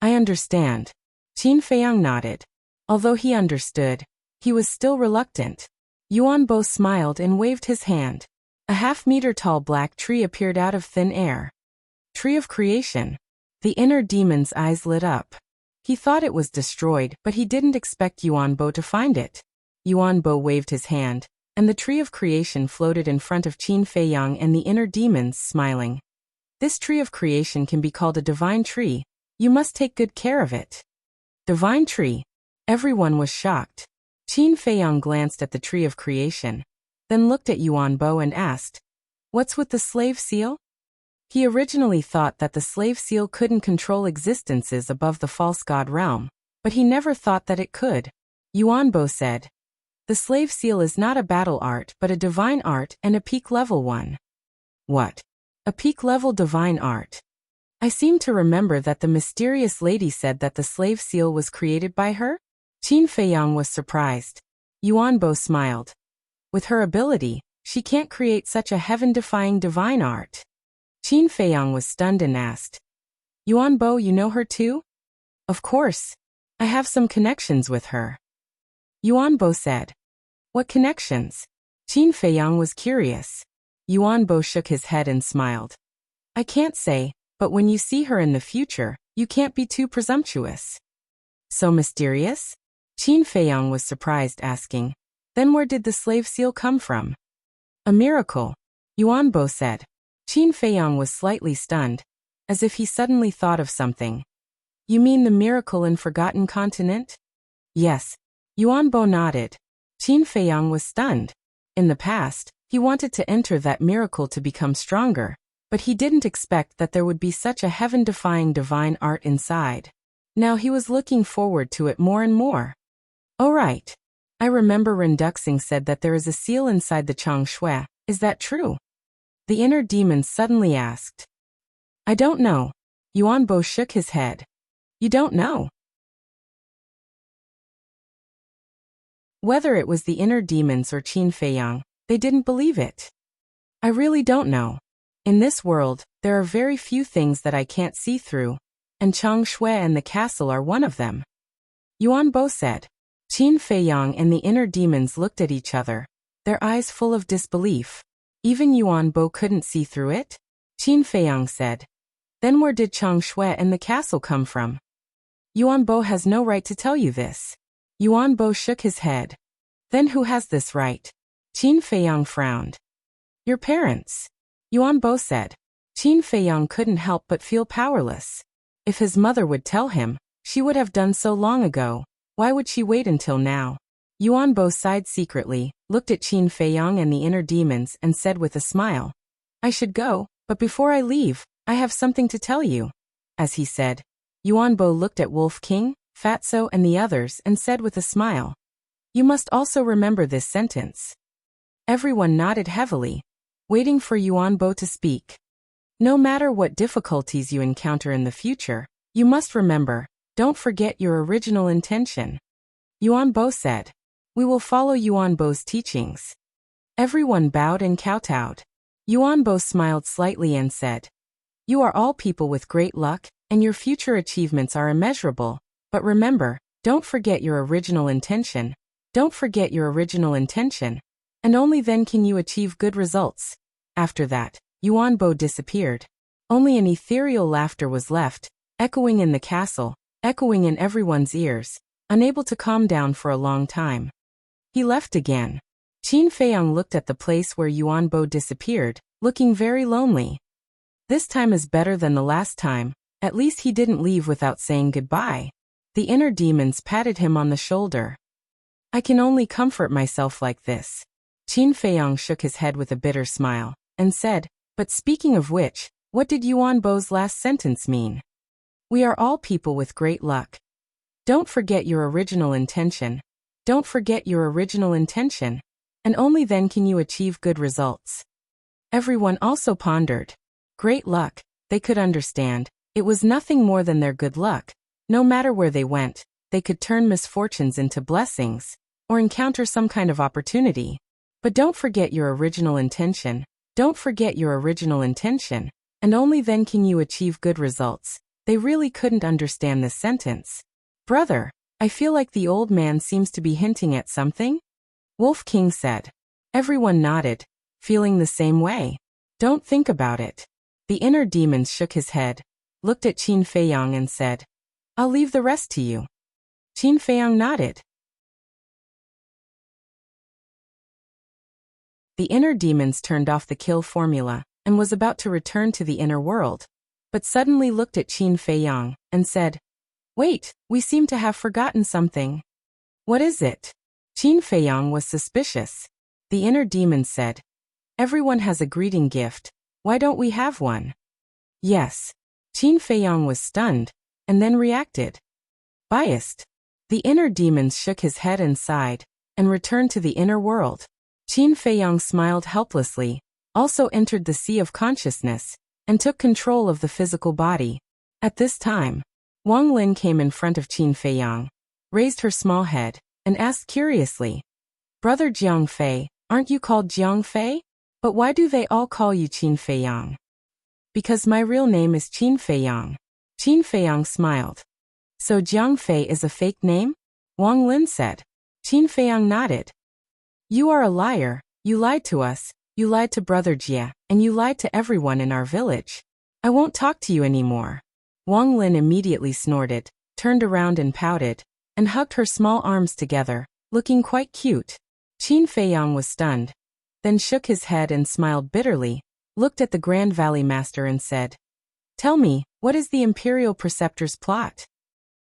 S1: I understand. Qin Feiyang nodded. Although he understood, he was still reluctant. Yuanbo smiled and waved his hand. A half-meter-tall black tree appeared out of thin air. Tree of Creation. The inner demon's eyes lit up. He thought it was destroyed, but he didn't expect Yuanbo to find it. Yuanbo waved his hand, and the Tree of Creation floated in front of Qin Feiyang and the inner demons, smiling. This Tree of Creation can be called a divine tree. You must take good care of it. Divine tree. Everyone was shocked. Qin Feiyang glanced at the Tree of Creation, then looked at Yuanbo and asked, "What's with the slave seal?" He originally thought that the slave seal couldn't control existences above the false god realm, but he never thought that it could. Yuanbo said, "The slave seal is not a battle art but a divine art and a peak level one." What? A peak level divine art? I seem to remember that the mysterious lady said that the slave seal was created by her? Qin Feiyang was surprised. Yuanbo smiled. With her ability, she can't create such a heaven-defying divine art. Qin Feiyang was stunned and asked, "Yuanbo, you know her too?" "Of course. I have some connections with her." Yuanbo said. "What connections?" Qin Feiyang was curious. Yuanbo shook his head and smiled. "I can't say, but when you see her in the future, you can't be too presumptuous." "So mysterious?" Qin Feiyang was surprised, asking, "Then where did the slave seal come from?" "A miracle," Yuanbo said. Qin Feiyang was slightly stunned, as if he suddenly thought of something. "You mean the miracle in Forgotten Continent?" "Yes." Yuanbo nodded. Qin Feiyang was stunned. In the past, he wanted to enter that miracle to become stronger, but he didn't expect that there would be such a heaven-defying divine art inside. Now he was looking forward to it more and more. "Oh right. I remember Renduxing said that there is a seal inside the Changshui. Is that true?" The inner demon suddenly asked. "I don't know." Yuanbo shook his head. "You don't know?" Whether it was the inner demons or Qin Feiyang, they didn't believe it. I really don't know. In this world, there are very few things that I can't see through, and Chang Shui and the castle are one of them. Yuan Bo said. Qin Feiyang and the inner demons looked at each other, their eyes full of disbelief. Even Yuan Bo couldn't see through it? Qin Feiyang said. Then where did Chang Shui and the castle come from? Yuan Bo has no right to tell you this. Yuan Bo shook his head. Then who has this right? Qin Feiyang frowned. Your parents. Yuan Bo said. Qin Feiyang couldn't help but feel powerless. If his mother would tell him, she would have done so long ago. Why would she wait until now? Yuan Bo sighed secretly, looked at Qin Feiyang and the inner demons and said with a smile. I should go, but before I leave, I have something to tell you. As he said, Yuan Bo looked at Wolf King, Fatso and the others and said with a smile. You must also remember this sentence. Everyone nodded heavily, waiting for Yuan Bo to speak. No matter what difficulties you encounter in the future, you must remember, don't forget your original intention. Yuan Bo said. We will follow Yuan Bo's teachings. Everyone bowed and kowtowed. Yuan Bo smiled slightly and said. You are all people with great luck, and your future achievements are immeasurable. But remember, don't forget your original intention. Don't forget your original intention. And only then can you achieve good results. After that, Yuan Bo disappeared. Only an ethereal laughter was left, echoing in the castle, echoing in everyone's ears, unable to calm down for a long time. He left again. Qin Feiyang looked at the place where Yuan Bo disappeared, looking very lonely. This time is better than the last time, at least he didn't leave without saying goodbye. The inner demons patted him on the shoulder. I can only comfort myself like this. Qin Feiyang shook his head with a bitter smile, and said, but speaking of which, what did Yuan Bo's last sentence mean? We are all people with great luck. Don't forget your original intention. Don't forget your original intention, and only then can you achieve good results. Everyone also pondered. Great luck, they could understand. It was nothing more than their good luck. No matter where they went, they could turn misfortunes into blessings, or encounter some kind of opportunity. But don't forget your original intention. Don't forget your original intention, and only then can you achieve good results. They really couldn't understand this sentence. Brother, I feel like the old man seems to be hinting at something? Wolf King said. Everyone nodded, feeling the same way. Don't think about it. The inner demons shook his head, looked at Qin Feiyang and said, I'll leave the rest to you. Qin Feiyang nodded. The inner demons turned off the kill formula and was about to return to the inner world, but suddenly looked at Qin Feiyang and said, Wait, we seem to have forgotten something. What is it? Qin Feiyang was suspicious. The inner demons said, Everyone has a greeting gift. Why don't we have one? Yes. Qin Feiyang was stunned, and then reacted. Biased. The inner demons shook his head and sighed, and returned to the inner world. Qin Feiyang smiled helplessly, also entered the sea of consciousness, and took control of the physical body. At this time, Wang Lin came in front of Qin Feiyang, raised her small head, and asked curiously, Brother Jiang Fei, aren't you called Jiang Fei? But why do they all call you Qin Feiyang? Because my real name is Qin Feiyang. Qin Feiyang smiled. So Jiang Fei is a fake name? Wang Lin said. Qin Feiyang nodded. You are a liar, you lied to us, you lied to Brother Jia, and you lied to everyone in our village. I won't talk to you anymore. Wang Lin immediately snorted, turned around and pouted, and hugged her small arms together, looking quite cute. Qin Feiyang was stunned, then shook his head and smiled bitterly, looked at the Grand Valley Master and said, Tell me, what is the Imperial Preceptor's plot?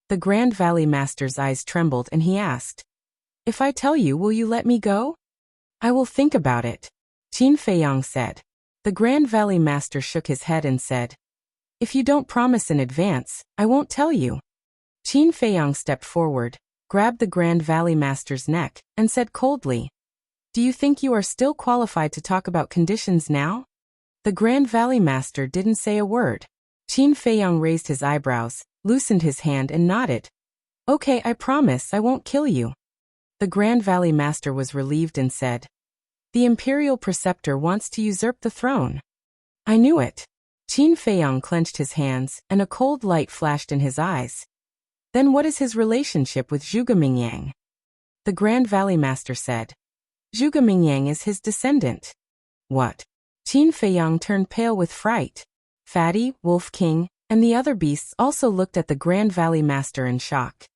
S1: The Grand Valley Master's eyes trembled and he asked, If I tell you, will you let me go? I will think about it. Qin Feiyang said. The Grand Valley Master shook his head and said, If you don't promise in advance, I won't tell you. Qin Feiyang stepped forward, grabbed the Grand Valley Master's neck, and said coldly, Do you think you are still qualified to talk about conditions now? The Grand Valley Master didn't say a word. Qin Feiyang raised his eyebrows, loosened his hand and nodded. Okay, I promise I won't kill you. The Grand Valley Master was relieved and said, "The Imperial Preceptor wants to usurp the throne." "I knew it." Qin Feiyang clenched his hands, and a cold light flashed in his eyes. "Then what is his relationship with Zhuge Mingyang?" The Grand Valley Master said, "Zhuge Mingyang is his descendant." "What?" Qin Feiyang turned pale with fright. Fatty, Wolf King, and the other beasts also looked at the Grand Valley Master in shock.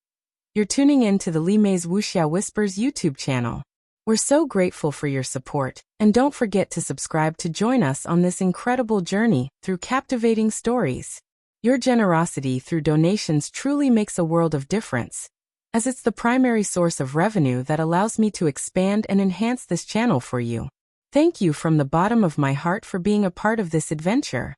S1: You're tuning in to the Li Mei's Wuxia Whispers YouTube channel. We're so grateful for your support, and don't forget to subscribe to join us on this incredible journey through captivating stories. Your generosity through donations truly makes a world of difference, as it's the primary source of revenue that allows me to expand and enhance this channel for you. Thank you from the bottom of my heart for being a part of this adventure.